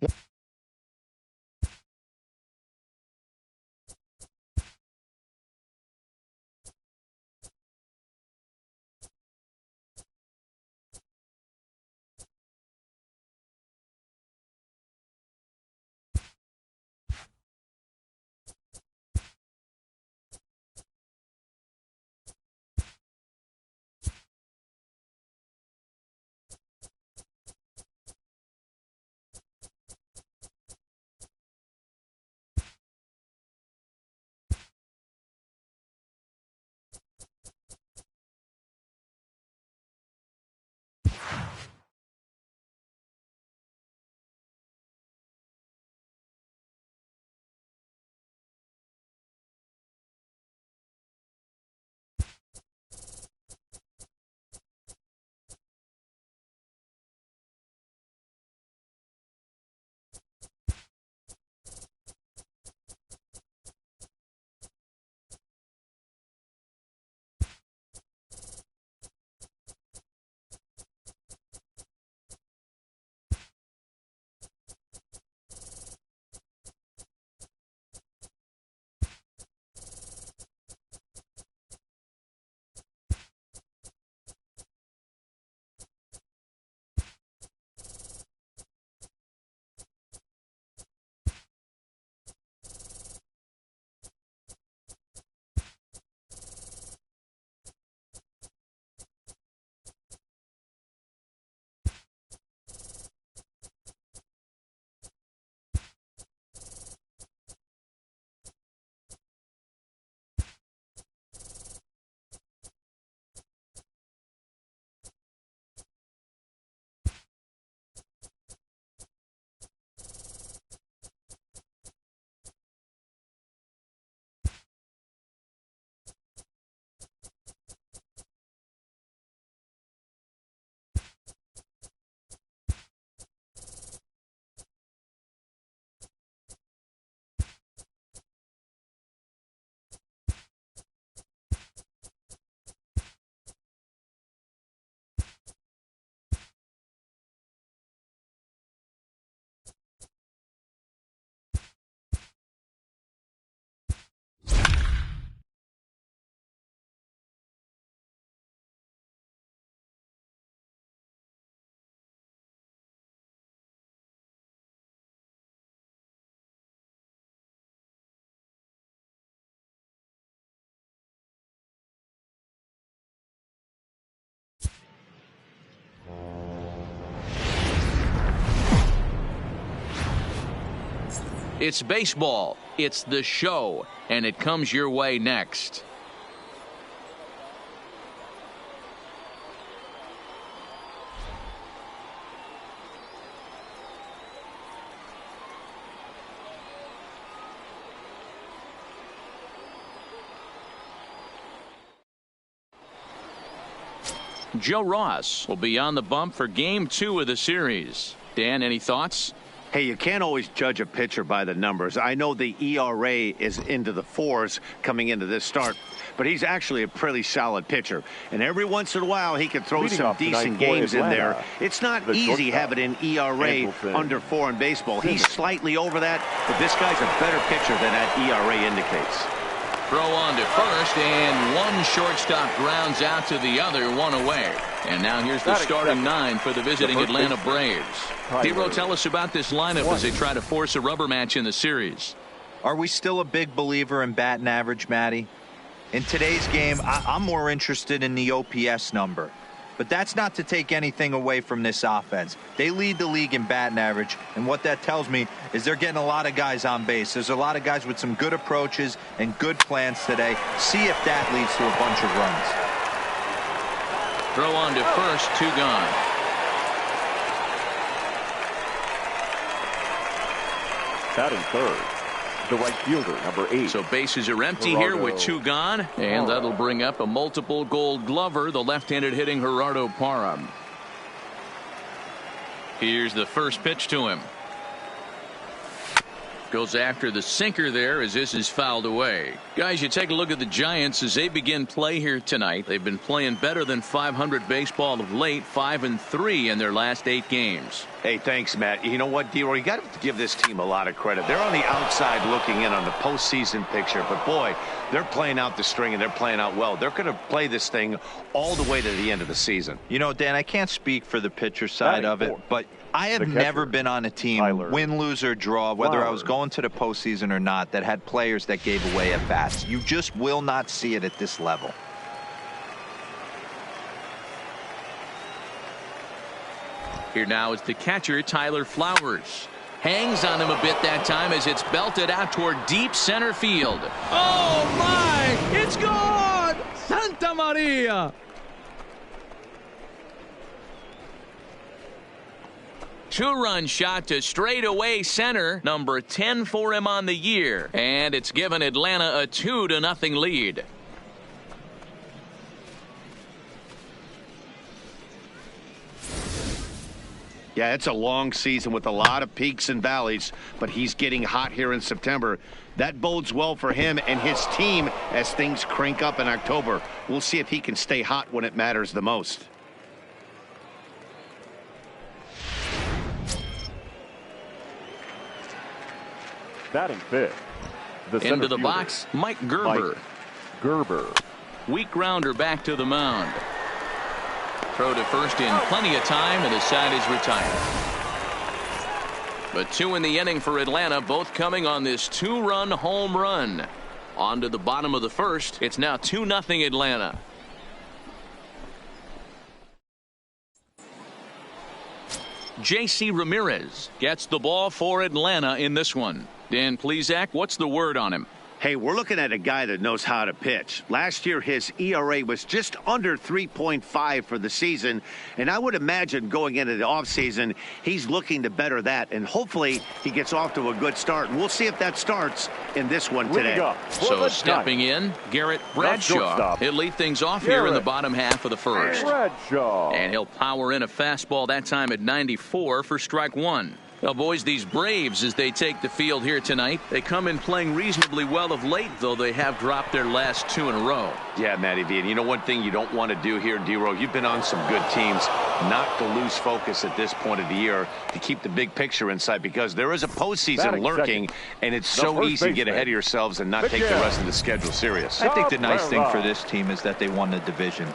It's baseball, it's the show, and it comes your way next. Joe Ross will be on the bump for Game 2 of the series. Dan, any thoughts? Hey, you can't always judge a pitcher by the numbers. I know the ERA is into the 4s coming into this start, but he's actually a pretty solid pitcher. And every once in a while, he can throw some decent games in there. It's not easy having an ERA under 4 in baseball. He's slightly over that, but this guy's a better pitcher than that ERA indicates. Throw on to first, and one shortstop grounds out to the other, one away. And now here's the starting 9 for the visiting Atlanta Braves. Hero, tell us about this lineup as they try to force a rubber match in the series. Are we still a big believer in batting average, Matty? In today's game, I'm more interested in the OPS number. But that's not to take anything away from this offense. They lead the league in batting average, and what that tells me is they're getting a lot of guys on base. There's a lot of guys with some good approaches and good plans today. See if that leads to a bunch of runs. Throw on to first, 2 gone. Batting third, the right fielder, number 8. So bases are empty here with 2 gone, and that'll bring up a multiple Gold Glover, the left-handed hitting Gerardo Parra. Here's the first pitch to him. Goes after the sinker there as this is fouled away. Guys, you take a look at the Giants as they begin play here tonight. They've been playing better than .500 baseball of late, 5-3 in their last 8 games. Hey, thanks, Matt. You know what, D-Roy? You got to give this team a lot of credit. They're on the outside looking in on the postseason picture, but boy, they're playing out the string and they're playing out well. They're going to play this thing all the way to the end of the season. You know, Dan, I can't speak for the pitcher side of it, but I have never been on a team, win, lose, or draw, whether I was going to the postseason or not, that had players that gave away at bats. You just will not see it at this level. Here now is the catcher, Tyler Flowers. Hangs on him a bit that time as it's belted out toward deep center field. Oh, my! It's gone! Santa Maria! Two-run shot to straightaway center, number 10 for him on the year. And it's given Atlanta a 2-0 lead. Yeah, it's a long season with a lot of peaks and valleys, but he's getting hot here in September. That bodes well for him and his team as things crank up in October. We'll see if he can stay hot when it matters the most. Batting fifth. Into the box, Mike Gerber. Weak grounder back to the mound. Throw to first in plenty of time, and the side is retired. But 2 in the inning for Atlanta, both coming on this 2-run home run. On to the bottom of the first. It's now 2-0 Atlanta. J.C. Ramirez gets the ball for Atlanta in this one. Dan Plesac, what's the word on him? Hey, we're looking at a guy that knows how to pitch. Last year, his ERA was just under 3.5 for the season, and I would imagine going into the offseason, he's looking to better that, and hopefully he gets off to a good start. And we'll see if that starts in this one today. So stepping in, Garrett Bradshaw. He'll lead things off here in the bottom half of the first. And he'll power in a fastball that time at 94 for strike 1. Well, boys, these Braves, as they take the field here tonight, they come in playing reasonably well of late, though they have dropped their last 2 in a row. Yeah, Matty V. And you know one thing you don't want to do here, D-Row, you've been on some good teams, not to lose focus at this point of the year, to keep the big picture in sight, because there is a postseason lurking, and it's so easy to get ahead of yourselves and not take the rest of the schedule serious. I think the nice thing for this team is that they won the division.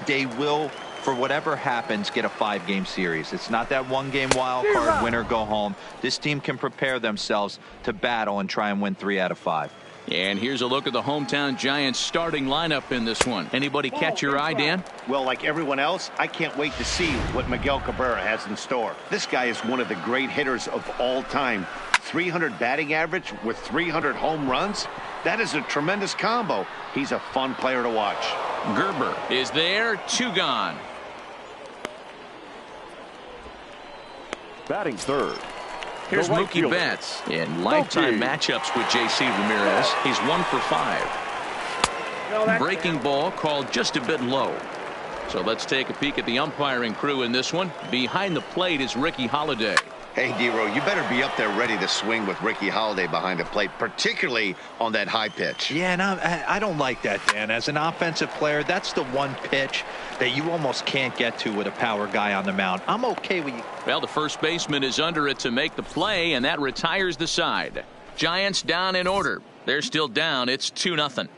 They will, for whatever happens, get a 5-game series. It's not that 1-game wild card, win or go home. This team can prepare themselves to battle and try and win 3 out of 5. And here's a look at the hometown Giants starting lineup in this one. Anybody catch your eye, Dan? Well, like everyone else, I can't wait to see what Miguel Cabrera has in store. This guy is one of the great hitters of all time. 300 batting average with 300 home runs. That is a tremendous combo. He's a fun player to watch. Gerber is there, 2 gone. Batting third. Here's Mookie Betts in lifetime matchups with J.C. Ramirez. He's 1 for 5. Breaking ball called just a bit low. So let's take a peek at the umpiring crew in this one. Behind the plate is Ricky Holiday. Hey, D-Row, you better be up there ready to swing with Ricky Holiday behind the plate, particularly on that high pitch. Yeah, and I don't like that, Dan. As an offensive player, that's the one pitch that you almost can't get to with a power guy on the mound. I'm okay with you. Well, the first baseman is under it to make the play, and that retires the side. Giants down in order. They're still down. It's 2-0.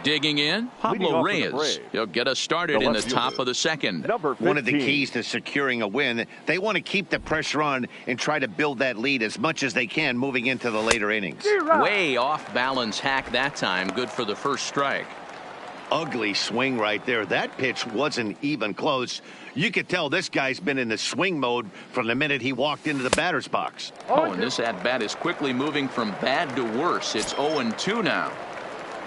Digging in, Pablo Reyes. He'll get us started in the top of the second. One of the keys to securing a win, they want to keep the pressure on and try to build that lead as much as they can moving into the later innings. Way off balance hack that time. Good for the first strike. Ugly swing right there. That pitch wasn't even close. You could tell this guy's been in the swing mode from the minute he walked into the batter's box. Oh, and this at-bat is quickly moving from bad to worse. It's 0-2 now.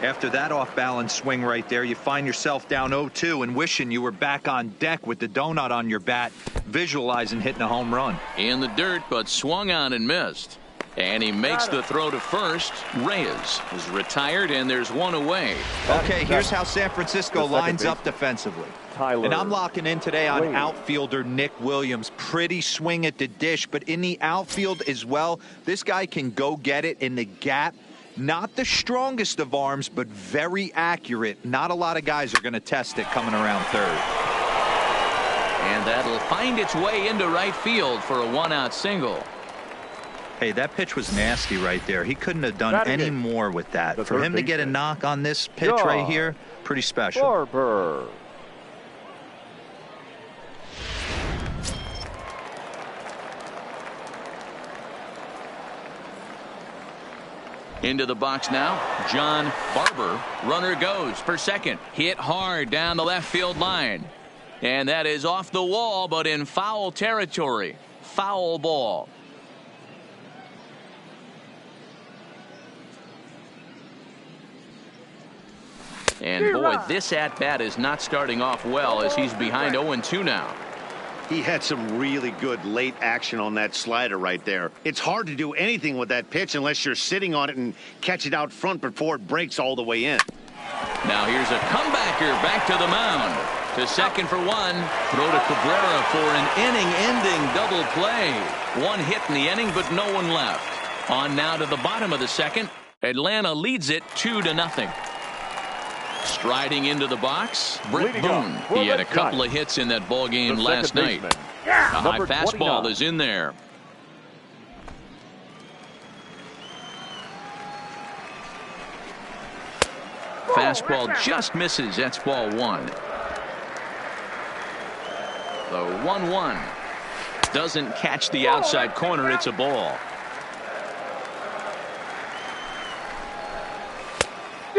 After that off-balance swing right there, you find yourself down 0-2 and wishing you were back on deck with the donut on your bat, visualizing hitting a home run. In the dirt, but swung on and missed. And he makes the throw to first. Reyes is retired, and there's one away. Okay, here's how San Francisco lines up defensively. And I'm locking in today on outfielder Nick Williams. Pretty swing at the dish, but in the outfield as well, this guy can go get it in the gap. Not the strongest of arms, but very accurate. Not a lot of guys are going to test it coming around third. And that'll find its way into right field for a one-out single. Hey, that pitch was nasty right there. He couldn't have done any more with that. For him to get a knock on this pitch right here, pretty special. Barber. Into the box now, John Barber. Runner goes for second. Hit hard down the left field line. And that is off the wall, but in foul territory. Foul ball. And boy, this at-bat is not starting off well as he's behind 0-2 now. He had some really good late action on that slider right there. It's hard to do anything with that pitch unless you're sitting on it and catch it out front before it breaks all the way in. Now here's a comebacker back to the mound. To second for one. Throw to Cabrera for an inning-ending double play. One hit in the inning, but no one left. On now to the bottom of the second. Atlanta leads it 2-0. Striding into the box, Brett Boone. He had a couple of hits in that ball game last night. A high fastball is in there. Fastball just misses. That's ball one. The 1-1 doesn't catch the outside corner. It's a ball.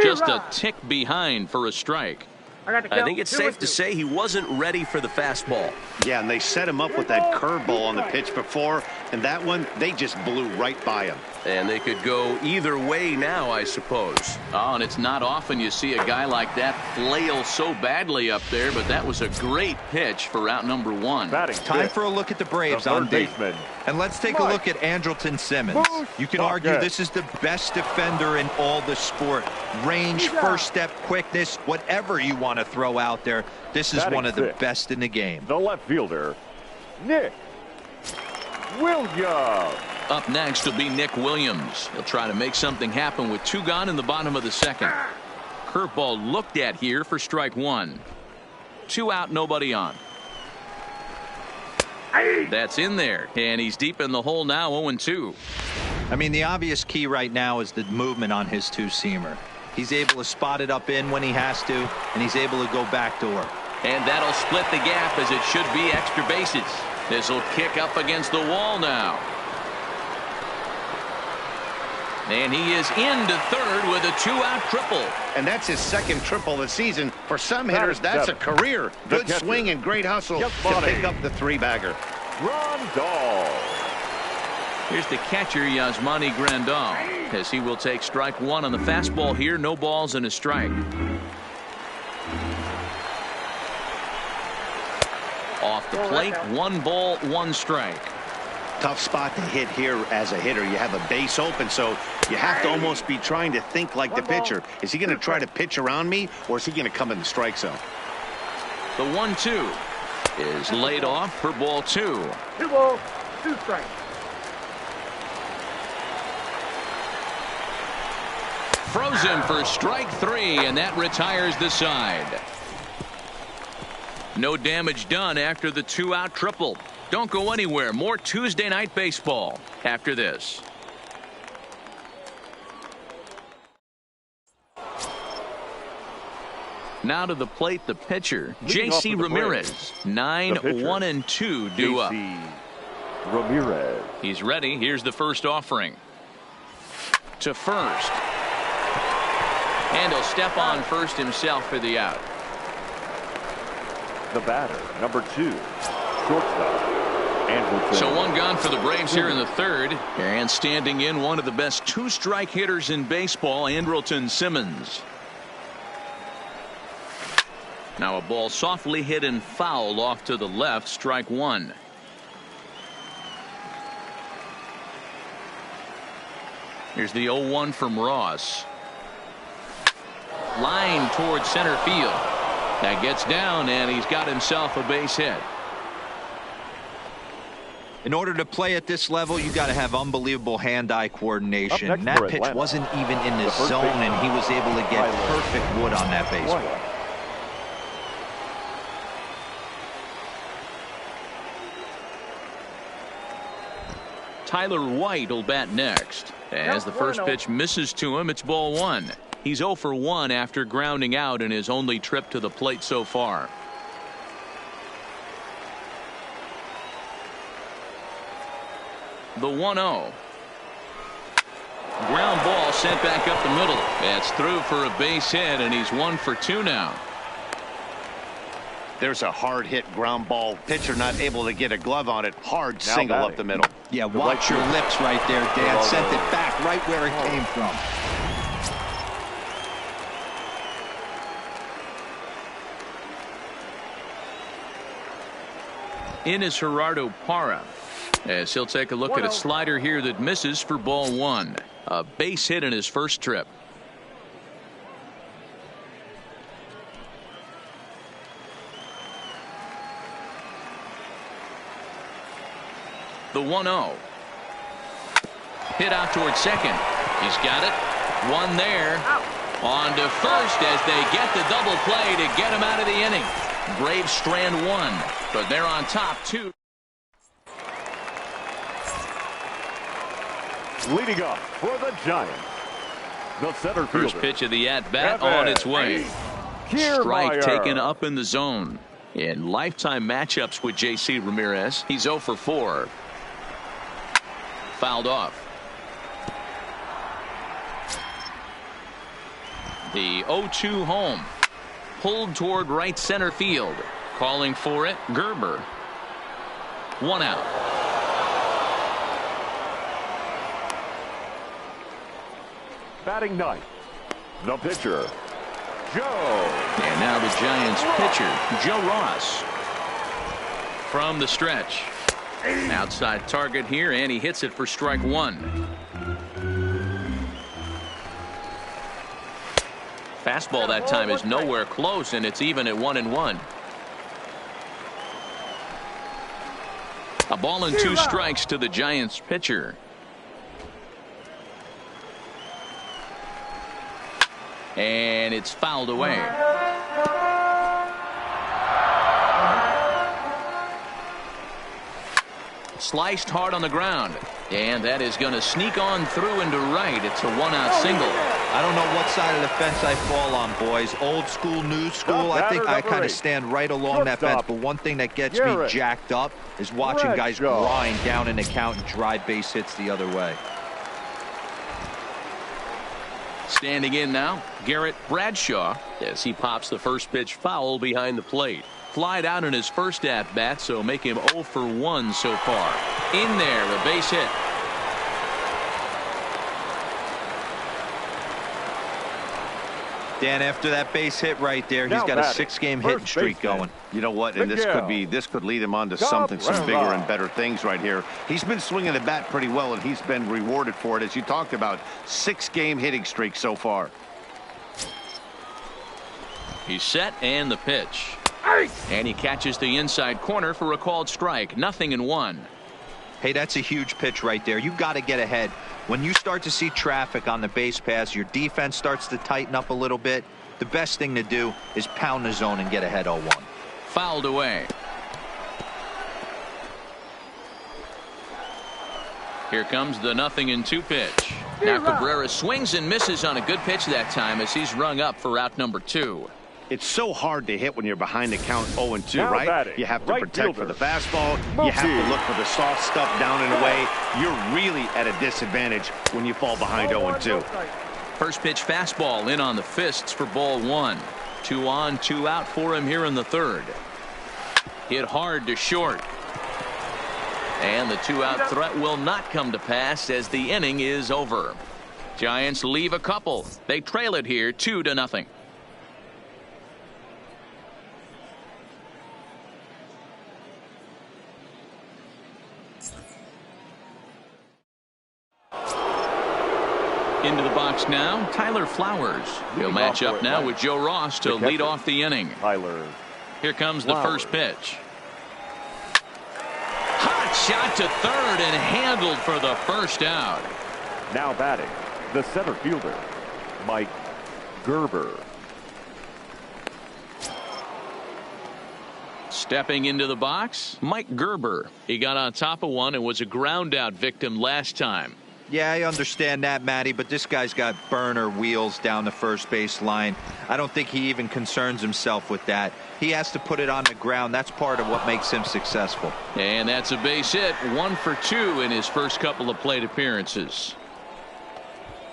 Just a tick behind for a strike. I think it's safe to say he wasn't ready for the fastball. Yeah, and they set him up with that curveball on the pitch before, and that one, they just blew right by him. And they could go either way now, I suppose. Oh, and it's not often you see a guy like that flail so badly up there, but that was a great pitch for out number one. Time for a look at the Braves on D. And let's take a look at Andrelton Simmons. You can argue this is the best defender in all the sport. Range, first step, quickness, whatever you want to throw out there. This is one of the best in the game. The left fielder, Nick Williams. Up next will be Nick Williams. He'll try to make something happen with two gone in the bottom of the second. Curveball looked at here for strike one. 2 out, nobody on. That's in there, and he's deep in the hole now, 0-2. I mean, the obvious key right now is the movement on his two-seamer. He's able to spot it up in when he has to, and he's able to go backdoor. And that'll split the gap as it should be extra bases. This will kick up against the wall now. And he is into third with a 2-out triple. And that's his second triple of the season. For some hitters, that's a career. Good swing and great hustle to pick up the three-bagger. Grandal. Here's the catcher, Yasmani Grandal, as he will take strike one on the fastball here. No balls and a strike. Off the plate, 1 ball, 1 strike. Tough spot to hit here as a hitter. You have a base open, so you have to almost be trying to think like the pitcher. Is he going to try to pitch around me, or is he going to come in the strike zone? The 1-2 is laid off for ball 2. 2 balls, 2 strikes. Froze him for strike 3, and that retires the side. No damage done after the 2-out triple. Don't go anywhere. More Tuesday Night Baseball after this. Now to the plate, the pitcher, J.C. Ramirez. 9-1-2 due up. Ramirez. He's ready. Here's the first offering. To first. And he'll step on first himself for the out. The batter, number 2, shortstop. So 1 gone for the Braves here in the third. And standing in, one of the best 2-strike hitters in baseball, Andrelton Simmons. Now a ball softly hit and foul off to the left, strike 1. Here's the 0-1 from Ross. Line towards center field. That gets down, and he's got himself a base hit. In order to play at this level, you got to have unbelievable hand-eye coordination. That pitch wasn't even in the zone, and he was able to get perfect wood on that baseball. Tyler White will bat next. As the first pitch misses to him, it's ball 1. He's 0 for 1 after grounding out in his only trip to the plate so far. The 1-0. Ground ball sent back up the middle. That's through for a base hit, and he's 1 for 2 now. There's a hard hit ground ball. Pitcher not able to get a glove on it. Hard single up the middle. Yeah, watch your lips right there, Dan. Sent it back right where it came from. In is Gerardo Parra, as he'll take a look at a slider here that misses for ball 1. A base hit in his first trip. The 1-0. Hit out towards second. He's got it. One there. On to first as they get the double play to get him out of the inning. Braves strand 1, but they're on top 2. Leading up for the Giants, the center fielder. First pitch of the at-bat on its way. Strike taken up in the zone. In lifetime matchups with J.C. Ramirez, he's 0 for 4. Fouled off. The 0-2 home. Pulled toward right center field. Calling for it, Gerber. 1 out. Batting ninth, the pitcher, Joe. And now the Giants pitcher, Joe Ross. From the stretch. Outside target here, and he hits it for strike 1. Fastball that time is nowhere close, and it's even at 1-1. A ball and 2 strikes to the Giants pitcher. And it's fouled away. Sliced hard on the ground, and that is going to sneak on through into right. It's a 1-out single. I don't know what side of the fence I fall on, boys. Old school, new school. I think I kind of stand right along that fence. But one thing that gets me jacked up is watching guys grind down in the count and drive base hits the other way. Standing in now, Garrett Bradshaw, as he pops the first pitch foul behind the plate. Flied out in his first at-bat, so make him 0 for 1 so far. In there, a base hit. Dan, after that base hit right there, he's got a 6-game hitting streak going. You know what? And this could lead him on to some bigger and better things right here. He's been swinging the bat pretty well, and he's been rewarded for it, as you talked about. 6-game hitting streak so far. He's set, and the pitch. And he catches the inside corner for a called strike. 0-1. Hey, that's a huge pitch right there. You've got to get ahead. When you start to see traffic on the base pass, your defense starts to tighten up a little bit. The best thing to do is pound the zone and get ahead 0-1. Fouled away. Here comes the 0-2 pitch. Now Cabrera swings and misses on a good pitch that time as he's rung up for out number 2. It's so hard to hit when you're behind the count 0-2, right? You have to protect for the fastball. You have to look for the soft stuff down and away. You're really at a disadvantage when you fall behind 0-2. First pitch fastball in on the fists for ball 1. 2 on, 2 out for him here in the third. Hit hard to short. And the 2-out threat will not come to pass as the inning is over. Giants leave a couple. They trail it here 2-0. Into the box now, Tyler Flowers. He'll match up now with Joe Ross to lead off the inning. Tyler. Here comes the first pitch. Hot shot to third and handled for the first out. Now batting, the center fielder, Mike Gerber. Stepping into the box, Mike Gerber. He got on top of one and was a ground out victim last time. Yeah, I understand that, Matty, but this guy's got burner wheels down the first base line. I don't think he even concerns himself with that. He has to put it on the ground. That's part of what makes him successful. And that's a base hit, 1 for 2 in his first couple of plate appearances.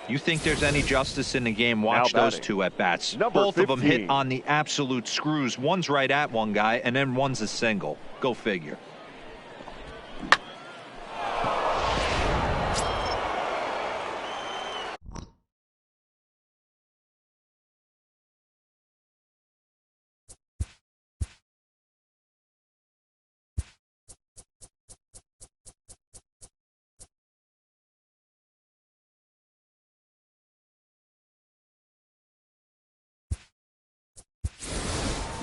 You think there's any justice in the game? Watch those two at bats. Both 15. Of them hit on the absolute screws. One's right at one guy, and then one's a single. Go figure.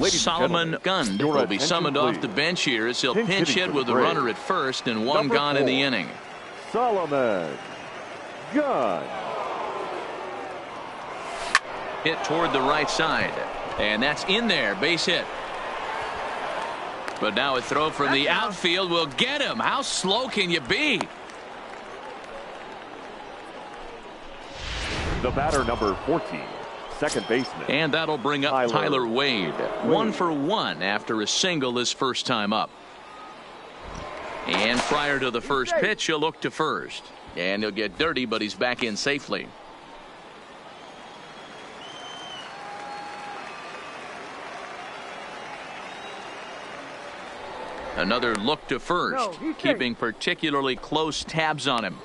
Solomon Gund will be summoned off the bench here as he'll pinch hit with a runner at first and one gone in the inning. Solomon Gund. Hit toward the right side, and that's in there, base hit. But now a throw from the outfield will get him. How slow can you be? The batter, number 14. Second baseman. And that'll bring up Tyler Wade. 1 for 1 after a single his first time up. And prior to the first pitch, he'll look to first. And he'll get dirty, but he's back in safely. Another look to first, keeping particularly close tabs on him.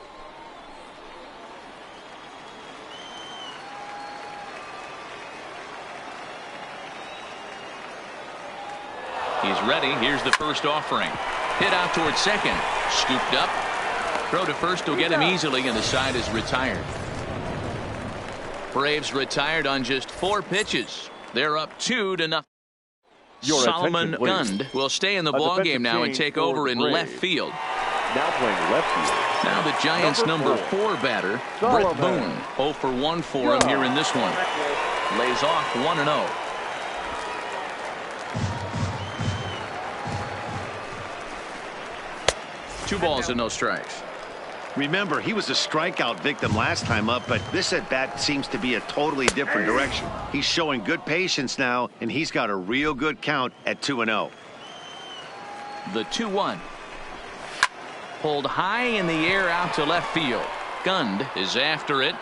He's ready. Here's the first offering. Hit out towards second. Scooped up. Throw to first will get him easily, and the side is retired. Braves retired on just 4 pitches. They're up 2-0. Solomon Gund will stay in the ballgame now and take over in left field. Now playing left field. Now the Giants' number 4 batter, Brett Boone. 0 for 1 for him here in this one. Lays off 1-0. Two balls and no strikes. Remember, he was a strikeout victim last time up, but this at bat seems to be a totally different direction. He's showing good patience now, and he's got a real good count at 2-0. The 2-1. Pulled high in the air out to left field. Gund is after it.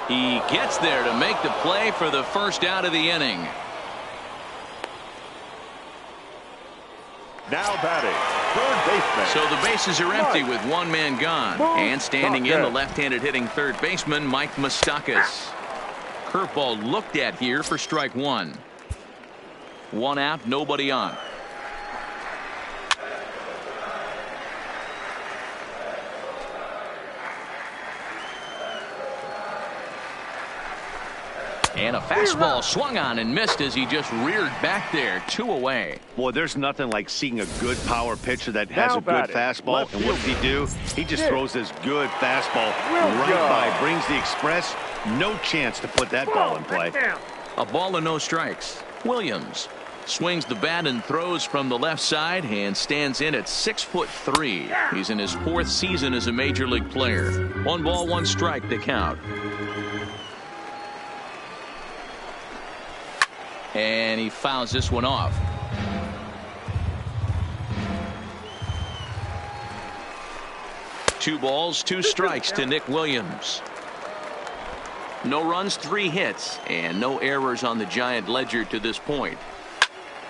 He gets there to make the play for the first out of the inning. Now batting, third baseman. So the bases are empty with one man gone. And standing in, the left-handed hitting third baseman, Mike Moustakas. Curveball looked at here for strike 1. 1 out, nobody on. And a fastball swung on and missed as he just reared back there. 2 away. Boy, there's nothing like seeing a good power pitcher that has a good fastball. And what does he do? He just throws this good fastball right by. Brings the express. No chance to put that ball in play. A ball and no strikes. Williams swings the bat and throws from the left side and stands in at 6'3". He's in his 4th season as a major league player. 1 ball, 1 strike to count. And he fouls this one off. Two balls, 2 strikes to Nick Williams. No runs, 3 hits, and no errors on the Giant ledger to this point.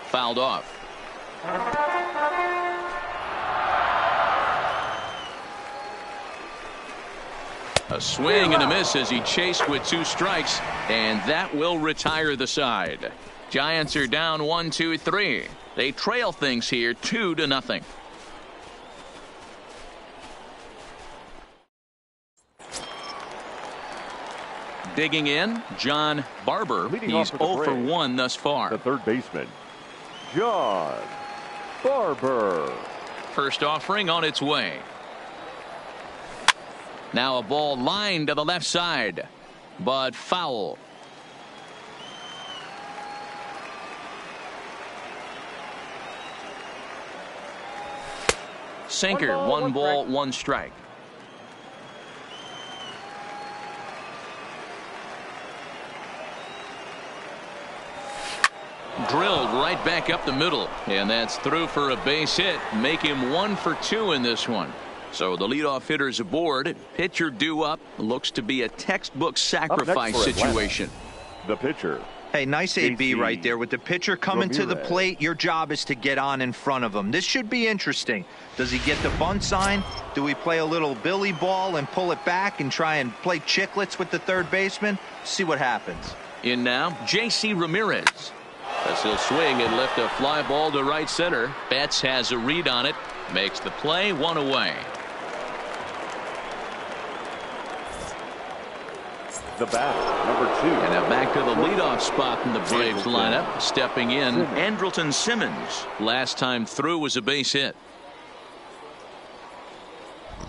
Fouled off. A swing and a miss as he chased with 2 strikes, and that will retire the side. Giants are down 1-2-3. They trail things here 2-0. Digging in, John Barber. Leading He's off for the 0 for Braves, 1 thus far. the third baseman, John Barber. First offering on its way. Now a ball lined to the left side, but foul. Sinker, one ball, one strike. Drilled right back up the middle, and that's through for a base hit. Make him 1 for 2 in this one. So the leadoff hitter's aboard. Pitcher due up. Looks to be a textbook sacrifice situation. The pitcher. Hey, nice AB right there. With the pitcher coming to the plate, your job is to get on in front of him. This should be interesting. Does he get the bunt sign? Do we play a little billy ball and pull it back and try and play chicklets with the third baseman? See what happens. In now, J.C. Ramirez. As he'll swing and lift a fly ball to right center. Betts has a read on it. Makes the play, 1 away. The batter, number 2. And now back to the leadoff spot in the Braves lineup. Stepping in, Andrelton Simmons. Last time through was a base hit.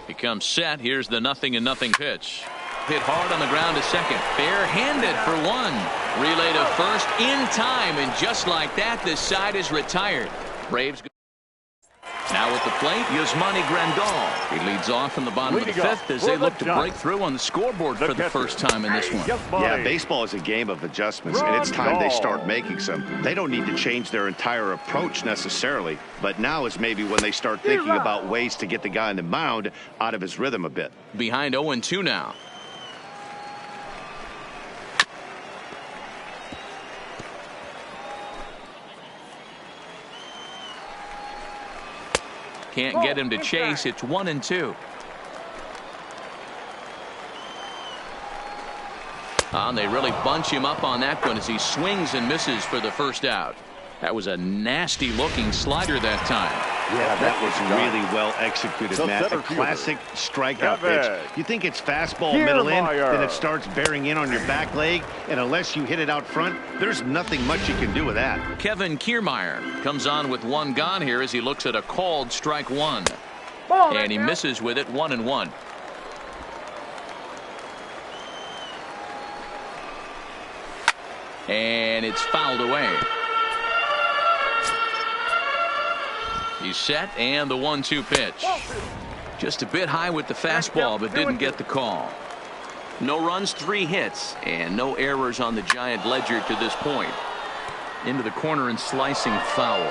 Becomes set. Here's the 0-0 pitch. Hit hard on the ground to second. Bare-handed for 1. Relay to first in time, and just like that, this side is retired. Braves. Now at the plate, Yasmani Grandal. He leads off in the bottom of the 5th as they look to break through on the scoreboard for the first time in this one. Yeah, baseball is a game of adjustments, and it's time they start making some. They don't need to change their entire approach necessarily, but now is maybe when they start thinking about ways to get the guy on the mound out of his rhythm a bit. Behind 0-2 now. Can't get him to chase. It's 1-2. And they really bunch him up on that one as he swings and misses for the first out. That was a nasty looking slider that time. Yeah, that was really well executed, Matt. A classic strikeout pitch. You think it's fastball middle in, then it starts bearing in on your back leg, and unless you hit it out front, there's nothing much you can do with that. Kevin Kiermaier comes on with 1 gone here as he looks at a called strike 1. And he misses with it, 1-1. And it's fouled away. He's set, and the 1-2 pitch. Just a bit high with the fastball, but didn't get the call. No runs, 3 hits, and no errors on the Giant ledger to this point. Into the corner and slicing foul.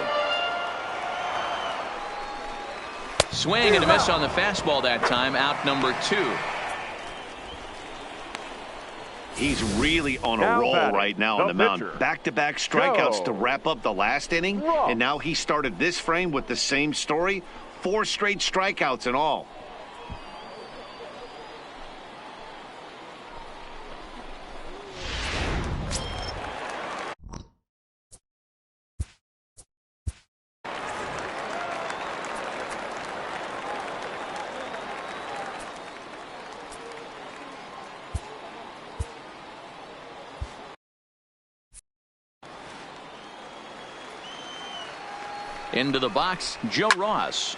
Swing and a miss on the fastball that time. Out number 2. He's really on a roll right now on the mound. Back-to-back strikeouts to wrap up the last inning, and now he started this frame with the same story. 4 straight strikeouts in all. Into the box, Joe Ross.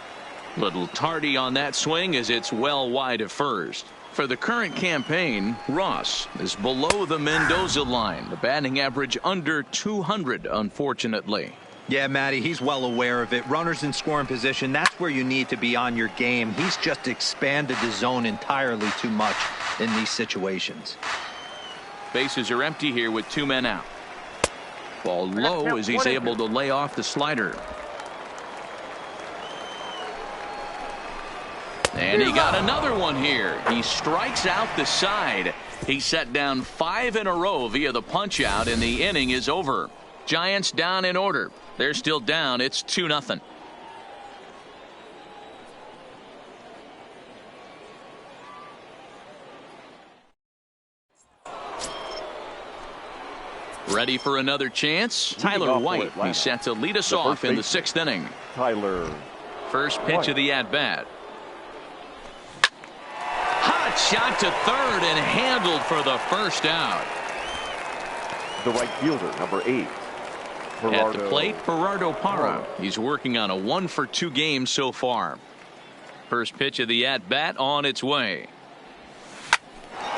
Little tardy on that swing as it's well wide of first. For the current campaign, Ross is below the Mendoza line. The batting average under 200, unfortunately. Yeah, Matty, he's well aware of it. Runners in scoring position, that's where you need to be on your game. He's just expanded the zone entirely too much in these situations. Bases are empty here with 2 men out. Ball low as he's able to lay off the slider. And he got another one here. He strikes out the side. He set down 5 in a row via the punch out, and the inning is over. Giants down in order. They're still down. It's 2-0. Ready for another chance? Tyler White. He's set to lead us off in the 6th inning. Tyler. First pitch of the at-bat. shot to third and handled for the first out. The right fielder, number 8. At the plate, Gerardo Parra. He's working on a 1-for-2 game so far. First pitch of the at-bat on its way.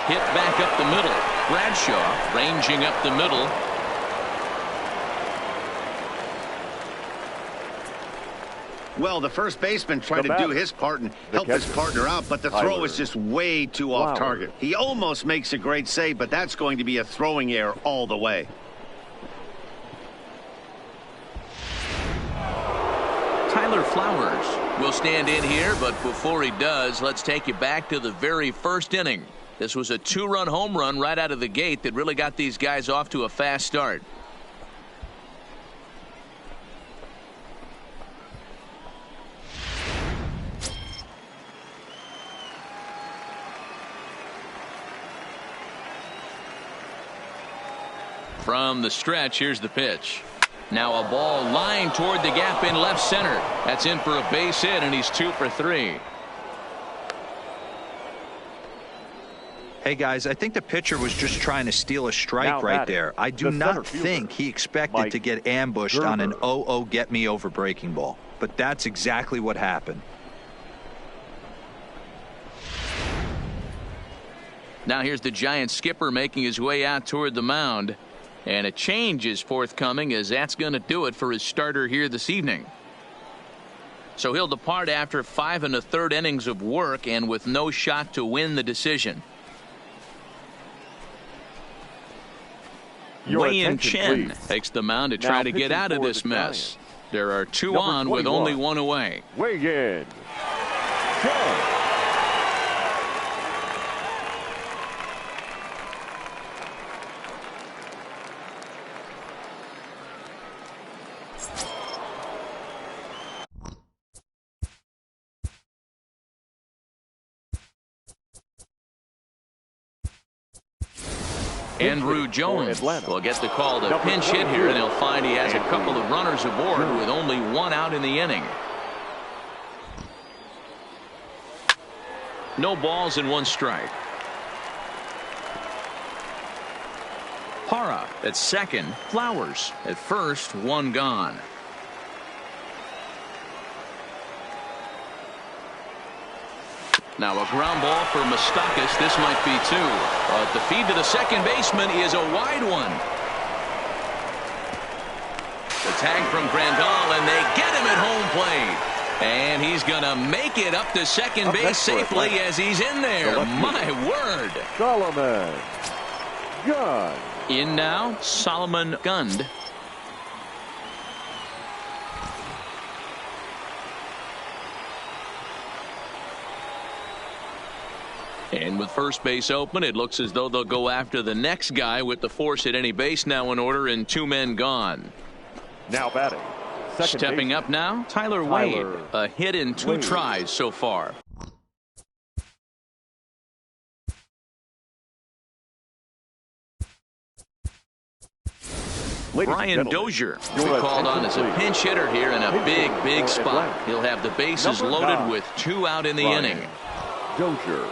Hit back up the middle. Bradshaw ranging up the middle. Well, the first baseman tried to do his part and help his partner out, but the throw is just way too off target. He almost makes a great save, but that's going to be a throwing error all the way. Tyler Flowers will stand in here, but before he does, let's take you back to the very first inning. This was a 2-run home run right out of the gate that really got these guys off to a fast start. From the stretch, here's the pitch. Now a ball lined toward the gap in left center. That's in for a base hit, and he's 2 for 3. Hey, guys, I think the pitcher was just trying to steal a strike right there. I do not think he expected to get ambushed on an 0-0 get-me-over breaking ball. But that's exactly what happened. Now here's the Giants skipper making his way out toward the mound. And a change is forthcoming, as that's going to do it for his starter here this evening. So he'll depart after 5 1/3 innings of work and with no shot to win the decision. Wei-Yin Chen takes the mound to try to get out of this mess. There are 2 on with only 1 away. Wei-Yin Chen. Andrew Jones will get the call to pinch hit here, and he'll find he has a couple of runners aboard with only 1 out in the inning. No balls and 1 strike. Parra at second, Flowers at first, 1 gone. Now a ground ball for Moustakas. This might be 2. But the feed to the second baseman is a wide one. The tag from Grandal, and they get him at home plate. And he's going to make it up to second base safely as he's in there. My word. Solomon Gund. In now, Solomon Gund. And with first base open, it looks as though they'll go after the next guy with the force at any base now in order and 2 men gone. Now batting. Stepping up now, Tyler Wade. A hit in 2 tries so far. Brian Dozier will be called on as a pinch hitter here in a big spot. He'll have the bases loaded with 2 out in the inning. Dozier.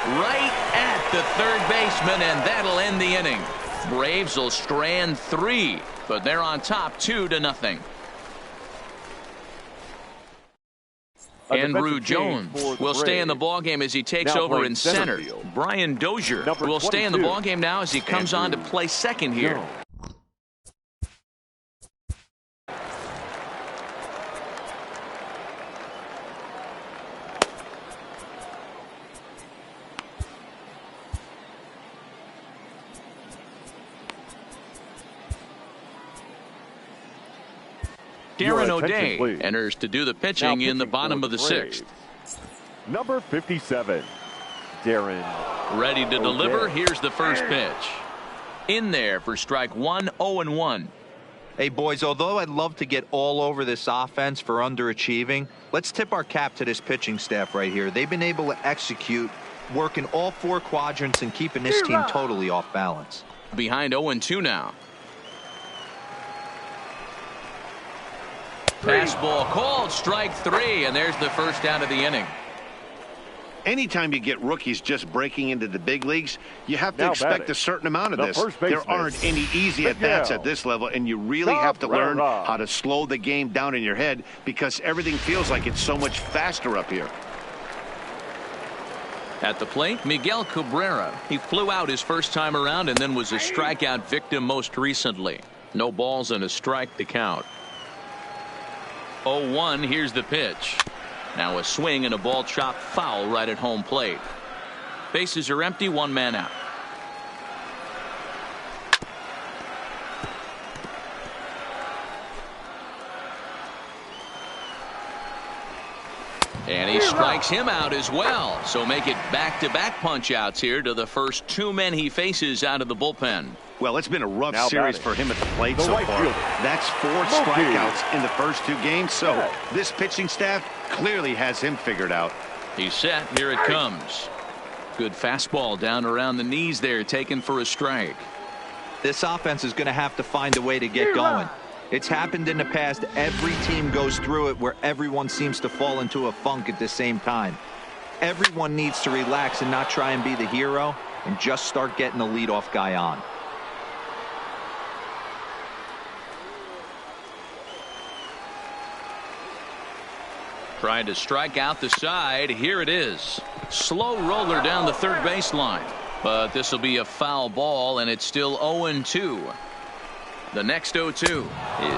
Right at the third baseman, and that'll end the inning. Braves will strand 3, but they're on top 2-0. Andrew Jones will stay in the ballgame as he takes over in center. Brian Dozier will stay in the ballgame now as he comes on to play second here. Darren O'Day enters to do the pitching in the bottom of the 6th. Number 57, Darren. Ready to deliver. Here's the first pitch. In there for strike 1, 0-1. Hey, boys, although I'd love to get all over this offense for underachieving, let's tip our cap to this pitching staff right here. They've been able to execute, working all 4 quadrants and keeping this team totally off balance. Behind 0-2 now. Fastball called, strike 3, and there's the first out of the inning. Anytime you get rookies just breaking into the big leagues, you have to expect a certain amount of this. There aren't any easy at-bats at this level, and you really have to learn how to slow the game down in your head because everything feels like it's so much faster up here. At the plate, Miguel Cabrera. He flew out his first time around and then was a strikeout victim most recently. No balls and a strike to count. 0-1, here's the pitch. Now a swing and a ball chopped foul right at home plate. Bases are empty, one man out. And he strikes him out as well. So make it back-to-back punch-outs here to the first two men he faces out of the bullpen. Well, it's been a rough series for him at the plate so far. That's 4 strikeouts in the first 2 games. So this pitching staff clearly has him figured out. He's set. Here it comes. Good fastball down around the knees there, taken for a strike. This offense is going to have to find a way to get going. It's happened in the past. Every team goes through it where everyone seems to fall into a funk at the same time. Everyone needs to relax and not try and be the hero and just start getting the leadoff guy on. Trying to strike out the side. Here it is. Slow roller down the third baseline. But this will be a foul ball, and it's still 0-2. The next 0-2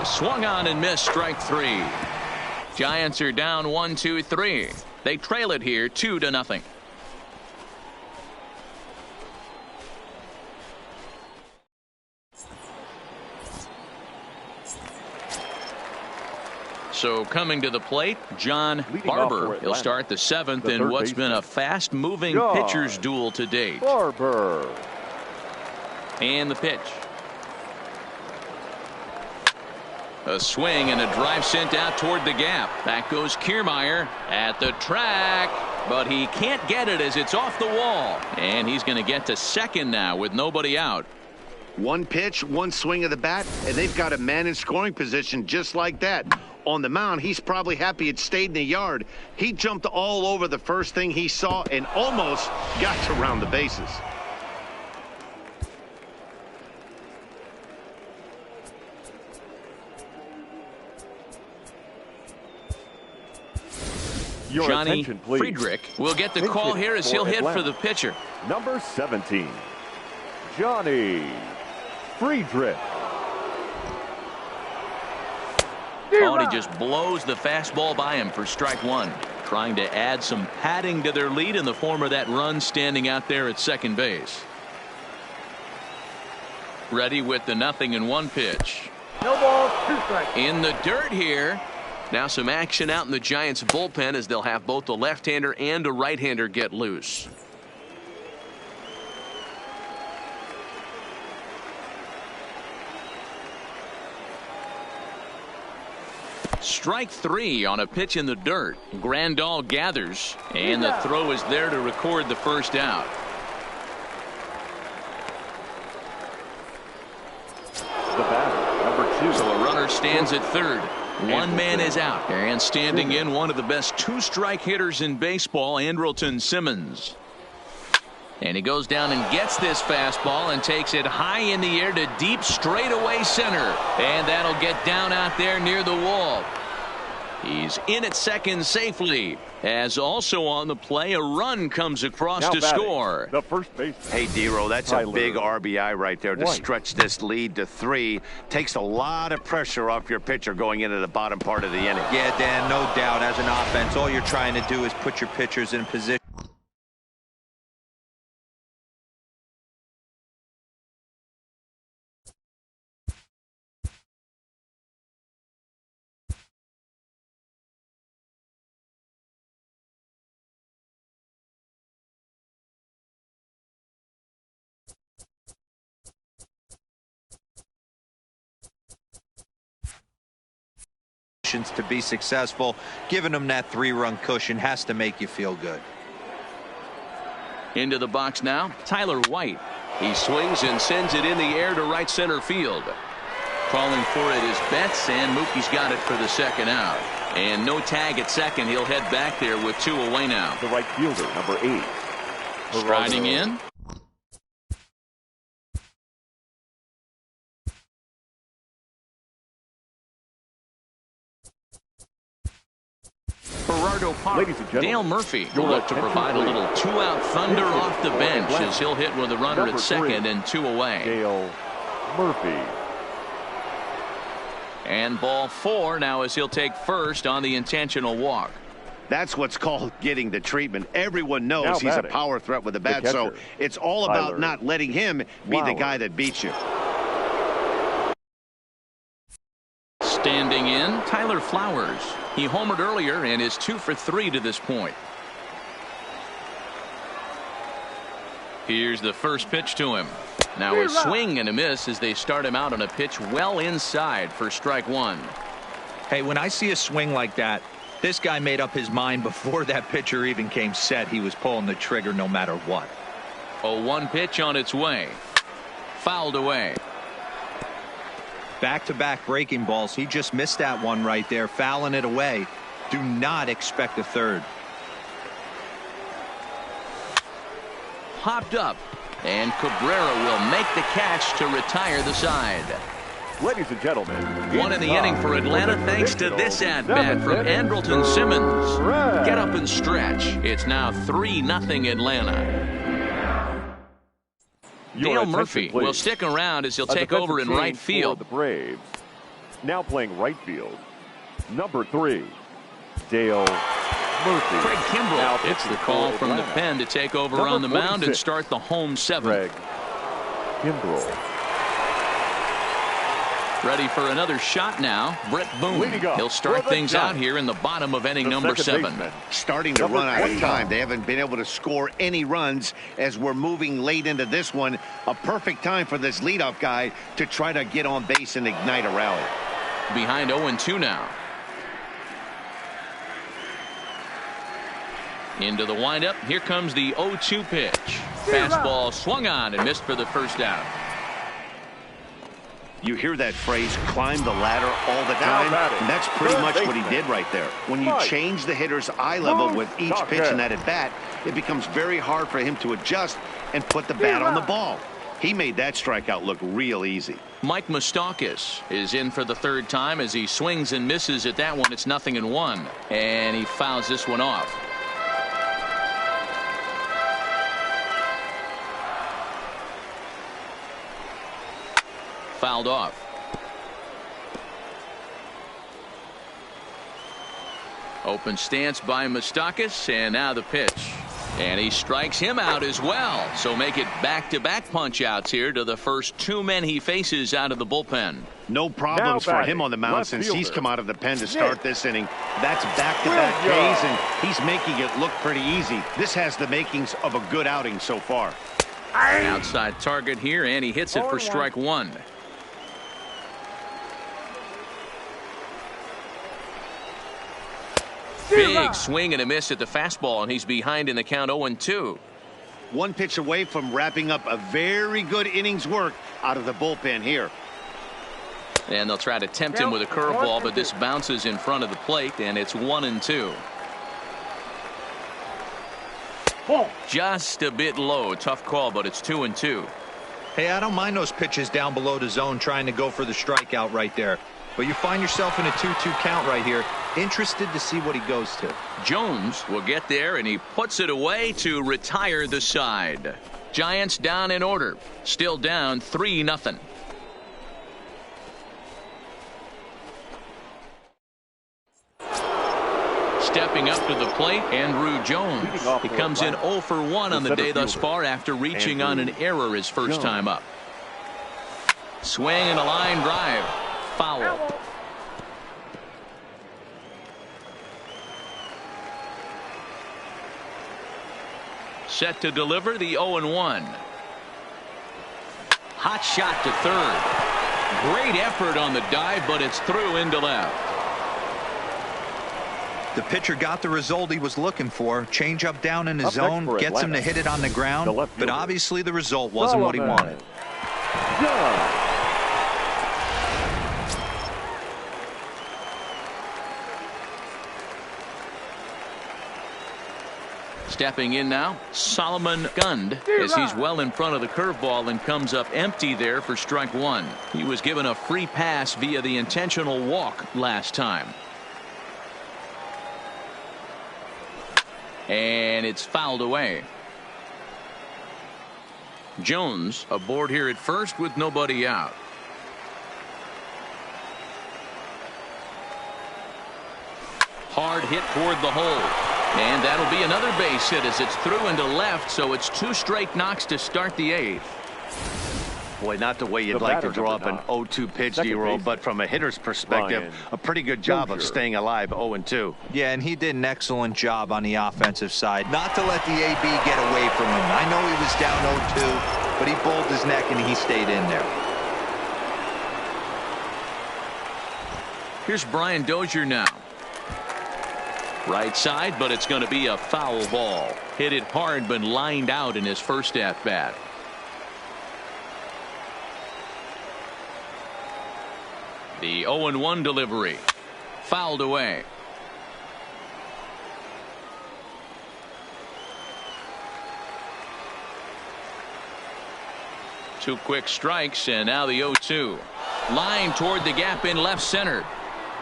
is swung on and missed, strike 3. Giants are down 1-2-3. They trail it here 2-0. So coming to the plate, John Barber. He'll start the 7th in what's been a fast-moving pitcher's duel to date. Barber. And the pitch. A swing and a drive sent out toward the gap. Back goes Kiermaier at the track, but he can't get it as it's off the wall. And he's going to get to second now with nobody out. One pitch, one swing of the bat, and they've got a man in scoring position just like that. On the mound, he's probably happy it stayed in the yard. He jumped all over the first thing he saw and almost got to round the bases. Johnny Friedrich will get the call here as he'll hit for the pitcher. Number 17, Johnny Friedrich. Oh, and he just blows the fastball by him for strike 1. Trying to add some padding to their lead in the form of that run standing out there at second base. Ready with the 0-1 pitch. No balls, 2 strikes. In the dirt here. Now some action out in the Giants bullpen as they'll have both the left-hander and a right-hander get loose. Strike 3 on a pitch in the dirt. Grandal gathers, and the throw is there to record the first out. The batter, number 2. So a runner stands at third. One man is out, and standing in one of the best 2-strike hitters in baseball, Andrelton Simmons. And he goes down and gets this fastball and takes it high in the air to deep straightaway center. And that'll get down out there near the wall. He's in at second safely. As also on the play, a run comes across now to batting, score. The first base. Hey, D-Row, that's a big RBI right there to stretch this lead to 3. Takes a lot of pressure off your pitcher going into the bottom part of the inning. Yeah, Dan, no doubt. As an offense, all you're trying to do is put your pitchers in position. To be successful. Giving them that 3-run cushion has to make you feel good. Into the box now, Tyler White. He swings and sends it in the air to right center field. Calling for it is Betts, and Mookie's got it for the second out. And no tag at second. He'll head back there with 2 away now. The right fielder, number 8. Striding in. Ladies and gentlemen, Dale Murphy will look to provide a little 2-out thunder off the bench as he'll hit with a runner at second and 2 away. Dale Murphy. And ball 4 now as he'll take first on the intentional walk. That's what's called getting the treatment. Everyone knows he's a power threat with the bat, so it's all about not letting him be the guy that beats you. Standing in, Tyler Flowers. He homered earlier and is 2 for 3 to this point. Here's the first pitch to him. Now a swing and a miss as they start him out on a pitch well inside for strike 1. Hey, when I see a swing like that, this guy made up his mind before that pitcher even came set. He was pulling the trigger no matter what. 0-1 pitch on its way. Fouled away. Back-to-back breaking balls. He just missed that one right there, fouling it away. Do not expect a third. Popped up, and Cabrera will make the catch to retire the side. Ladies and gentlemen, 1 in the inning for Atlanta thanks to this at-bat from Andrelton Simmons. Get up and stretch. It's now 3-0 Atlanta. Dale Murphy will stick around as he'll take over in right field. The Braves. Now playing right field, number 3, Dale Murphy. Craig Kimbrell hits the call from the pen to take over on the mound and start the home 7th. Craig Kimbrell. Ready for another shot now. Brett Boone. He'll start things out here in the bottom of inning number 7. Starting to run out of time. They haven't been able to score any runs as we're moving late into this one. A perfect time for this leadoff guy to try to get on base and ignite a rally. Behind 0-2 now. Into the windup. Here comes the 0-2 pitch. Fastball swung on and missed for the first out. You hear that phrase, climb the ladder all the time, and that's pretty much what he did right there. When you change the hitter's eye level with each pitch in that at-bat, it becomes very hard for him to adjust and put the bat on the ball. He made that strikeout look real easy. Mike Moustakas is in for the 3rd time as he swings and misses at that one. It's 0-1, and he fouls this one off. Fouled off. Open stance by Moustakas, and now the pitch. And he strikes him out as well. So make it back-to-back punch-outs here to the first 2 men he faces out of the bullpen. No problems for him on the mound since he's come out of the pen to start this inning. That's back-to-back Ks, and he's making it look pretty easy. This has the makings of a good outing so far. Outside target here, and he hits it for strike 1. Big swing and a miss at the fastball, and he's behind in the count 0-2. 1 pitch away from wrapping up a very good innings work out of the bullpen here. And they'll try to tempt him with a curveball, but this bounces in front of the plate, and it's 1-2. Just a bit low. Tough call, but it's 2-2. Hey, I don't mind those pitches down below the zone trying to go for the strikeout right there. But you find yourself in a 2-2 count right here. Interested to see what he goes to. Jones will get there, and he puts it away to retire the side. Giants down in order. Still down 3-0. Stepping up to the plate, Andrew Jones. He comes in 0 for 1 on the day thus far after reaching on an error his first time up. Swing and a line drive. Foul. Set to deliver the 0-1. Hot shot to third. Great effort on the dive, but it's through into left. The pitcher got the result he was looking for. Change up down in his zone, gets him to hit it on the ground, but obviously the result wasn't what he wanted. Stepping in now, Solomon Gund, as he's well in front of the curveball and comes up empty there for strike one. He was given a free pass via the intentional walk last time. And it's fouled away. Jones aboard here at first with nobody out. Hard hit toward the hole. And that'll be another base hit as it's through into left, so it's 2 straight knocks to start the 8th. Boy, not the way you'd like to draw up an 0-2 pitch, D-roll, but from a hitter's perspective, a pretty good job of staying alive 0-2. Yeah, and he did an excellent job on the offensive side. Not to let the AB get away from him. I know he was down 0-2, but he bowled his neck and he stayed in there. Here's Brian Dozier now. Right side, but it's going to be a foul ball. Hit it hard, but lined out in his first at-bat. The 0-1 delivery. Fouled away. Two quick strikes, and now the 0-2. Line toward the gap in left center.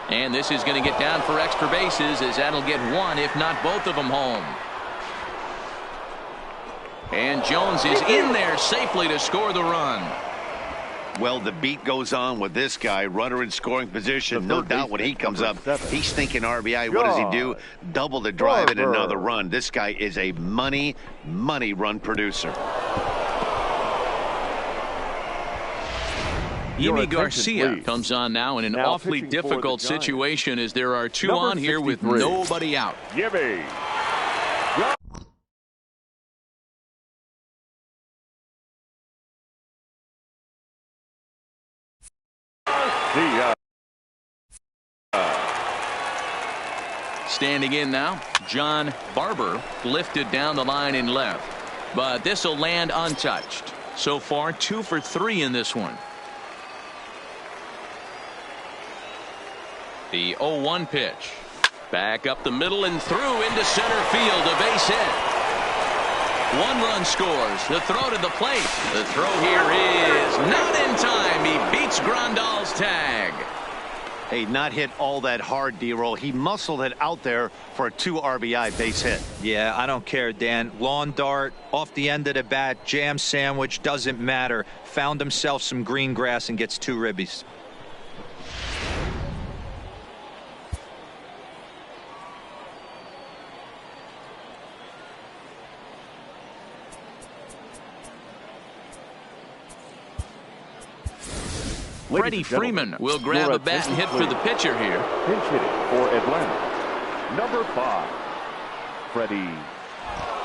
And this is going to get down for extra bases, as that'll get one, if not both of them, home. And Jones is in there safely to score the run. Well, the beat goes on with this guy. Runner in scoring position. No doubt when he comes up, he's thinking RBI. What does he do? Double the drive and another run. This guy is a money run producer. Yimi Garcia comes on now in an awfully difficult situation, as there are 2 on here with nobody out. Yimi. Standing in now, John Barber lifted down the line in left, but this will land untouched. So far 2 for 3 in this one. The 0-1 pitch. Back up the middle and through into center field. A base hit. 1 run scores. The throw to the plate. The throw here is not in time. He beats Grandal's tag. Hey, not hit all that hard, D-roll. He muscled it out there for a 2 RBI base hit. Yeah, I don't care, Dan. Lawn dart, off the end of the bat, jam sandwich, doesn't matter. Found himself some green grass and gets 2 ribbies. Freddie Freeman will grab a bat and hit for the pitcher here. Pinch hitting for Atlanta. Number 5, Freddie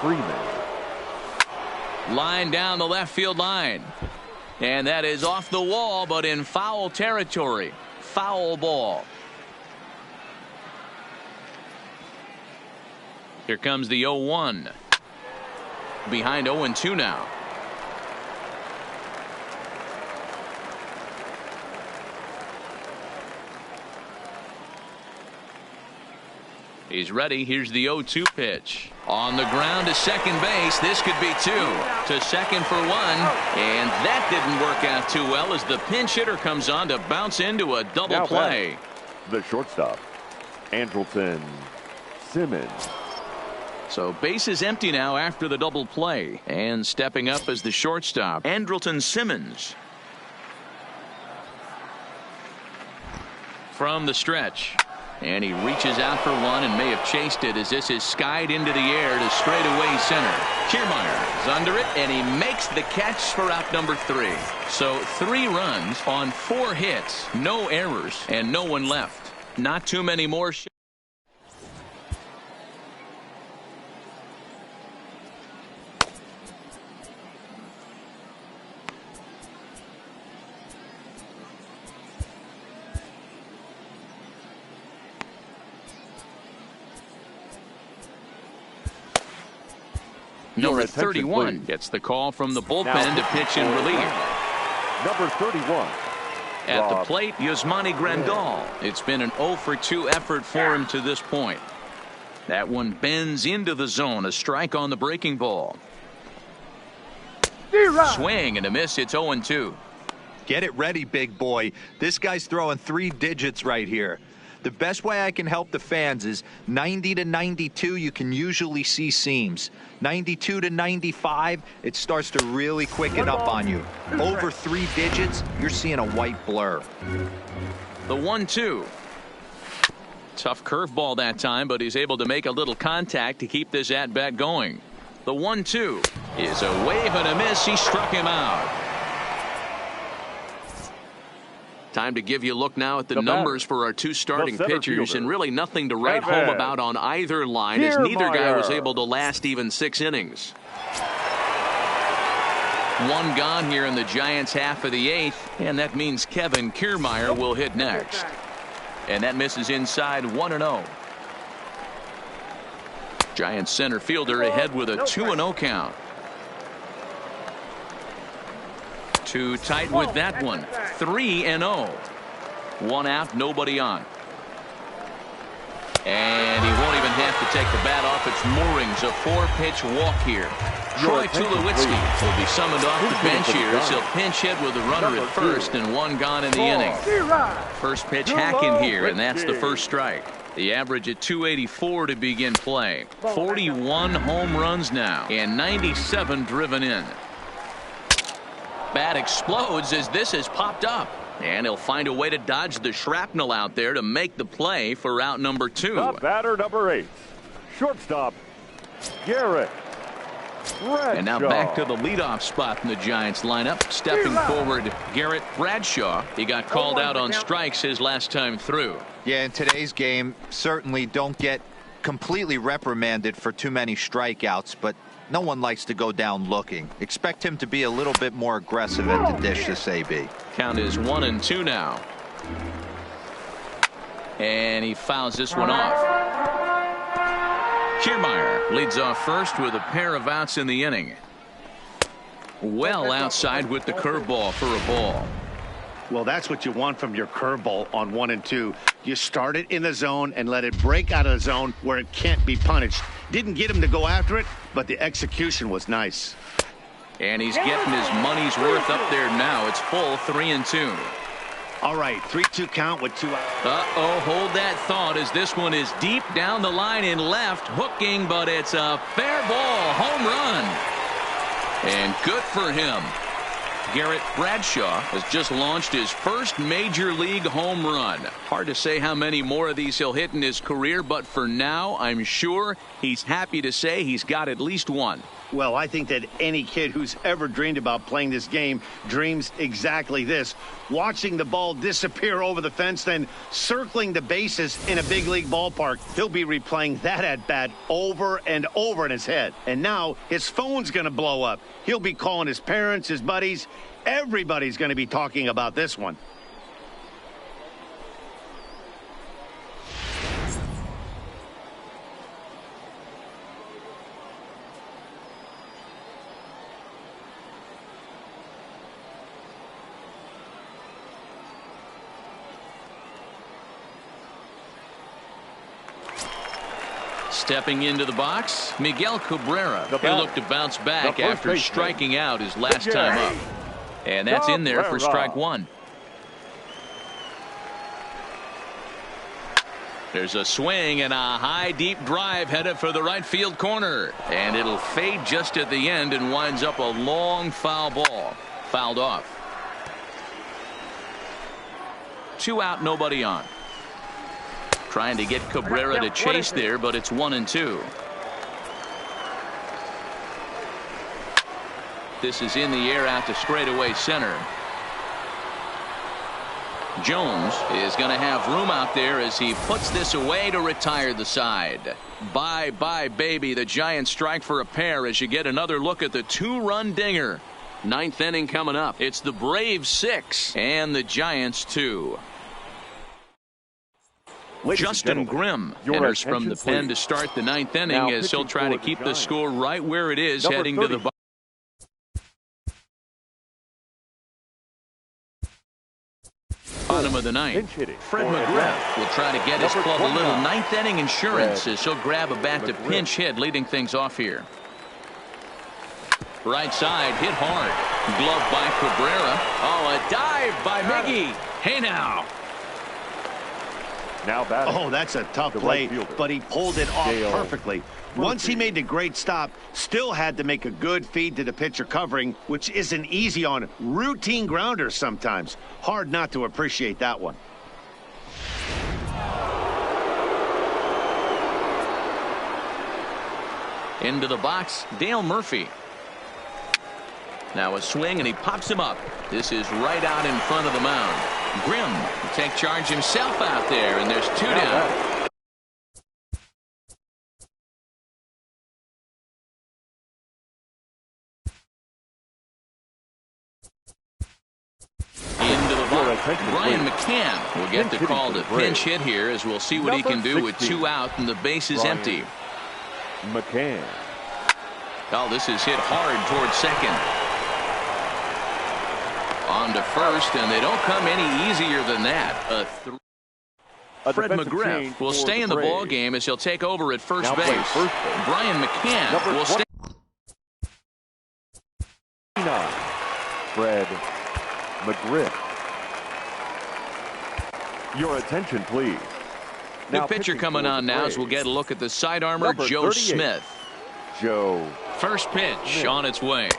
Freeman. Line down the left field line. And that is off the wall, but in foul territory. Foul ball. Here comes the 0-1. Behind 0-2 now. He's ready. Here's the 0-2 pitch. On the ground to second base. This could be 2. To second for 1. And that didn't work out too well, as the pinch hitter comes on to bounce into a double play. The shortstop, Andrelton Simmons. So base is empty now after the double play. And stepping up as the shortstop, Andrelton Simmons. From the stretch. And he reaches out for 1 and may have chased it, as this is skied into the air to straightaway center. Kiermaier is under it, and he makes the catch for out number 3. So 3 runs on 4 hits, no errors, and no one left. Not too many more. Number 31 gets the call from the bullpen to pitch in relief. Number 31. At the plate, Yasmani Grandal. It's been an 0 for 2 effort for him to this point. That one bends into the zone. A strike on the breaking ball. Swing and a miss. It's 0-2. Get it ready, big boy. This guy's throwing 3 digits right here. The best way I can help the fans is 90 to 92, you can usually see seams. 92 to 95, it starts to really quicken up on you. Over 3 digits, you're seeing a white blur. The 1-2. Tough curveball that time, but he's able to make a little contact to keep this at-bat going. The 1-2 is a wave and a miss. He struck him out. Time to give you a look now at the numbers for our 2 starting pitchers, and really nothing to write home about on either line, as neither guy was able to last even 6 innings. 1 gone here in the Giants' half of the 8th, and that means Kevin Kiermaier will hit next. And that misses inside 1-0. Giants center fielder ahead with a 2-0 count. Too tight with that one. 3-0. 1 out, nobody on. And he won't even have to take the bat off its moorings. A 4-pitch walk here. Troy Tulowitzki will be summoned off the bench here as he'll pinch hit with a runner at first and 1 gone in the inning. First pitch hacking here, and that's the first strike. The average at 284 to begin play. 41 home runs now and 97 driven in. Bat explodes as this has popped up, and he'll find a way to dodge the shrapnel out there to make the play for out number 2. The batter number 8, shortstop Garrett Bradshaw. And now back to the leadoff spot in the Giants lineup. Stepping forward, Garrett Bradshaw. He got called out on strikes his last time through. Yeah, in today's game, certainly don't get completely reprimanded for too many strikeouts, but no one likes to go down looking. Expect him to be a little bit more aggressive at the dish this AB. Count is 1-2 now. And he fouls this one off. Kiermaier leads off first with a pair of outs in the inning. Well outside with the curveball for a ball. Well, that's what you want from your curveball on 1 and 2. You start it in the zone and let it break out of the zone where it can't be punished. Didn't get him to go after it, but the execution was nice. And he's getting his money's worth up there now. It's full 3-2. All right, 3-2 count with 2 outs. Uh-oh, hold that thought as this one is deep down the line in left, hooking, but it's a fair ball, home run. And good for him. Garrett Bradshaw has just launched his first major league home run. Hard to say how many more of these he'll hit in his career, but for now, I'm sure he's happy to say he's got at least 1. Well, I think that any kid who's ever dreamed about playing this game dreams exactly this. Watching the ball disappear over the fence, then circling the bases in a big league ballpark. He'll be replaying that at-bat over and over in his head. And now his phone's going to blow up. He'll be calling his parents, his buddies. Everybody's going to be talking about this one. Stepping into the box, Miguel Cabrera. He'll look to bounce back after striking out his last time up. And that's in there for strike 1. There's a swing and a high deep drive headed for the right field corner. And it'll fade just at the end and winds up a long foul ball. Fouled off. 2 out, nobody on. Trying to get Cabrera to chase there, but it's 1-2. This is in the air out to straightaway center. Jones is going to have room out there as he puts this away to retire the side. Bye-bye, baby. The Giants strike for a pair as you get another look at the 2-run dinger. 9th inning coming up. It's the Braves 6 and the Giants 2. Justin Grimm enters from the pen to start the 9th inning as he'll try to keep the score right where it is heading to the bottom of the ninth. Fred McGriff will try to get his club a little ninth inning insurance as he'll grab a bat to pinch hit, leading things off here. Right side, hit hard. Glove by Cabrera. Oh, a dive by Miggy. Hey now. Now batting. Oh, that's a tough play, but he pulled it off perfectly. Once he made the great stop, still had to make a good feed to the pitcher covering, which isn't easy on routine grounders sometimes. Hard not to appreciate that one. Into the box, Dale Murphy. Now a swing, and he pops him up. This is right out in front of the mound. Grimm will take charge himself out there, and there's two down. Into the box, Brian McCann will get the call to pinch hit here, as we'll see what he can do with 2 out and the base is empty. McCann. Oh, this is hit hard towards second. On to first, and they don't come any easier than that. Fred McGriff will stay in the ball game as he'll take over at first base. Brian McCann will stay. Fred McGriff. Your attention, please. New pitcher coming on now as we'll get a look at the sidearmer, Joe Smith. First pitch on its way.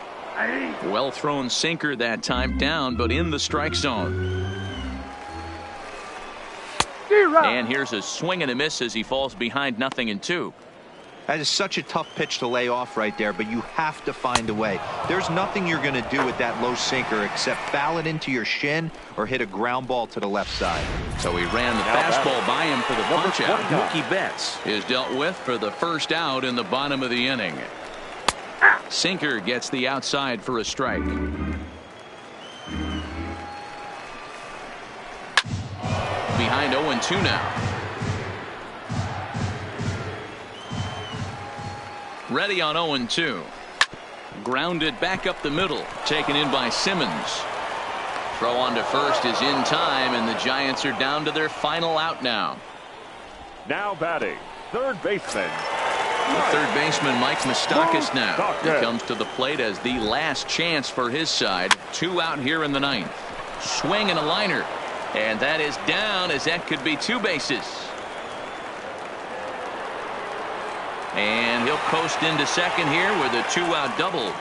Well thrown sinker that time, down but in the strike zone. And here's a swing and a miss as he falls behind 0-2. That is such a tough pitch to lay off right there, but you have to find a way. There's nothing you're going to do with that low sinker except foul it into your shin or hit a ground ball to the left side. So he ran the fastball by him for the punch out. Mookie Betts is dealt with for the first out in the bottom of the inning. Sinker gets the outside for a strike. Behind 0-2 now. Ready on 0-2. Grounded back up the middle. Taken in by Simmons. Throw on to first is in time, and the Giants are down to their final out now. Now batting, third baseman. The third baseman, Mike Moustakas, now. He comes to the plate as the last chance for his side. 2 out here in the ninth. Swing and a liner. And that is down, as that could be 2 bases. And he'll coast into second here with a 2-out double.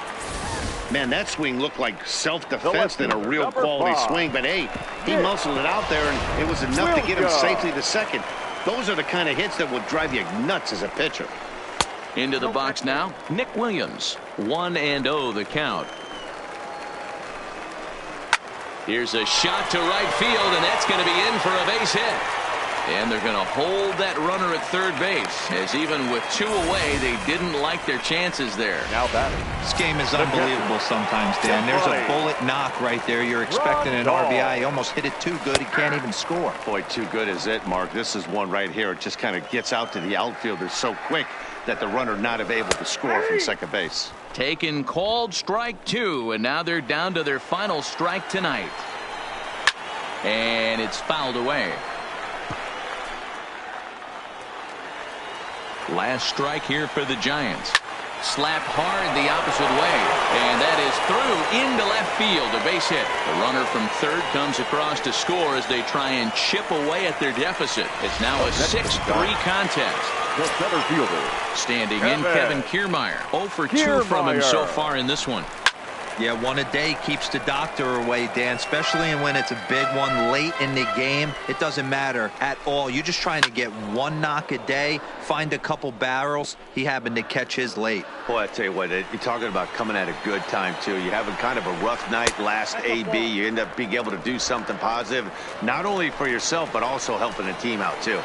Man, that swing looked like self-defense than a real quality swing. But, hey, he muscled it out there, and it was enough to get him safely to second. Those are the kind of hits that will drive you nuts as a pitcher. Into the box now, Nick Williams. 1-0 the count. Here's a shot to right field, and that's going to be in for a base hit. And they're going to hold that runner at third base, as even with 2 away, they didn't like their chances there. Now batting. This game is unbelievable sometimes, Dan. There's a bullet knock right there. You're expecting an RBI. He almost hit it too good. He can't even score. Boy, too good is it, Mark. This is one right here. It just kind of gets out to the outfielder so quick that the runner not able to score from second base. Taken, called, strike 2, and now they're down to their final strike tonight. And it's fouled away. Last strike here for the Giants. Slapped hard the opposite way, and that is through into left field, a base hit. The runner from third comes across to score as they try and chip away at their deficit. It's now a 6-3 contest. The center fielder standing in, Kevin Kiermaier. 0 for 2 from him so far in this one. Yeah, 1 a day keeps the doctor away, Dan, especially when it's a big one late in the game. It doesn't matter at all. You're just trying to get 1 knock a day, find a couple barrels. He happened to catch his late. Boy, I tell you what, you're talking about coming at a good time, too. You have a kind of a rough night last AB. You end up being able to do something positive, not only for yourself, but also helping the team out, too.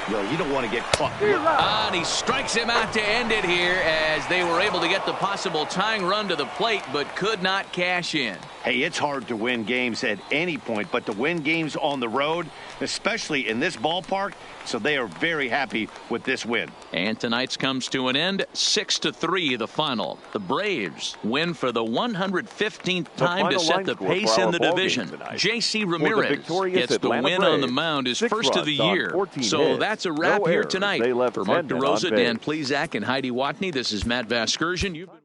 You don't want to get caught. And he strikes him out to end it here as they were able to get the possible tying run to the plate, but could not cash in. Hey, it's hard to win games at any point, but to win games on the road, especially in this ballpark, so they are very happy with this win. And tonight's comes to an end, 6-3 the final. The Braves win for the 115th time to set the pace in the division. J.C. Ramirez gets the win on the mound, his first of the year. So that's a wrap here tonight. For Mark DeRosa, Dan Plezak, and Heidi Watney, this is Matt Vasgersian. You've been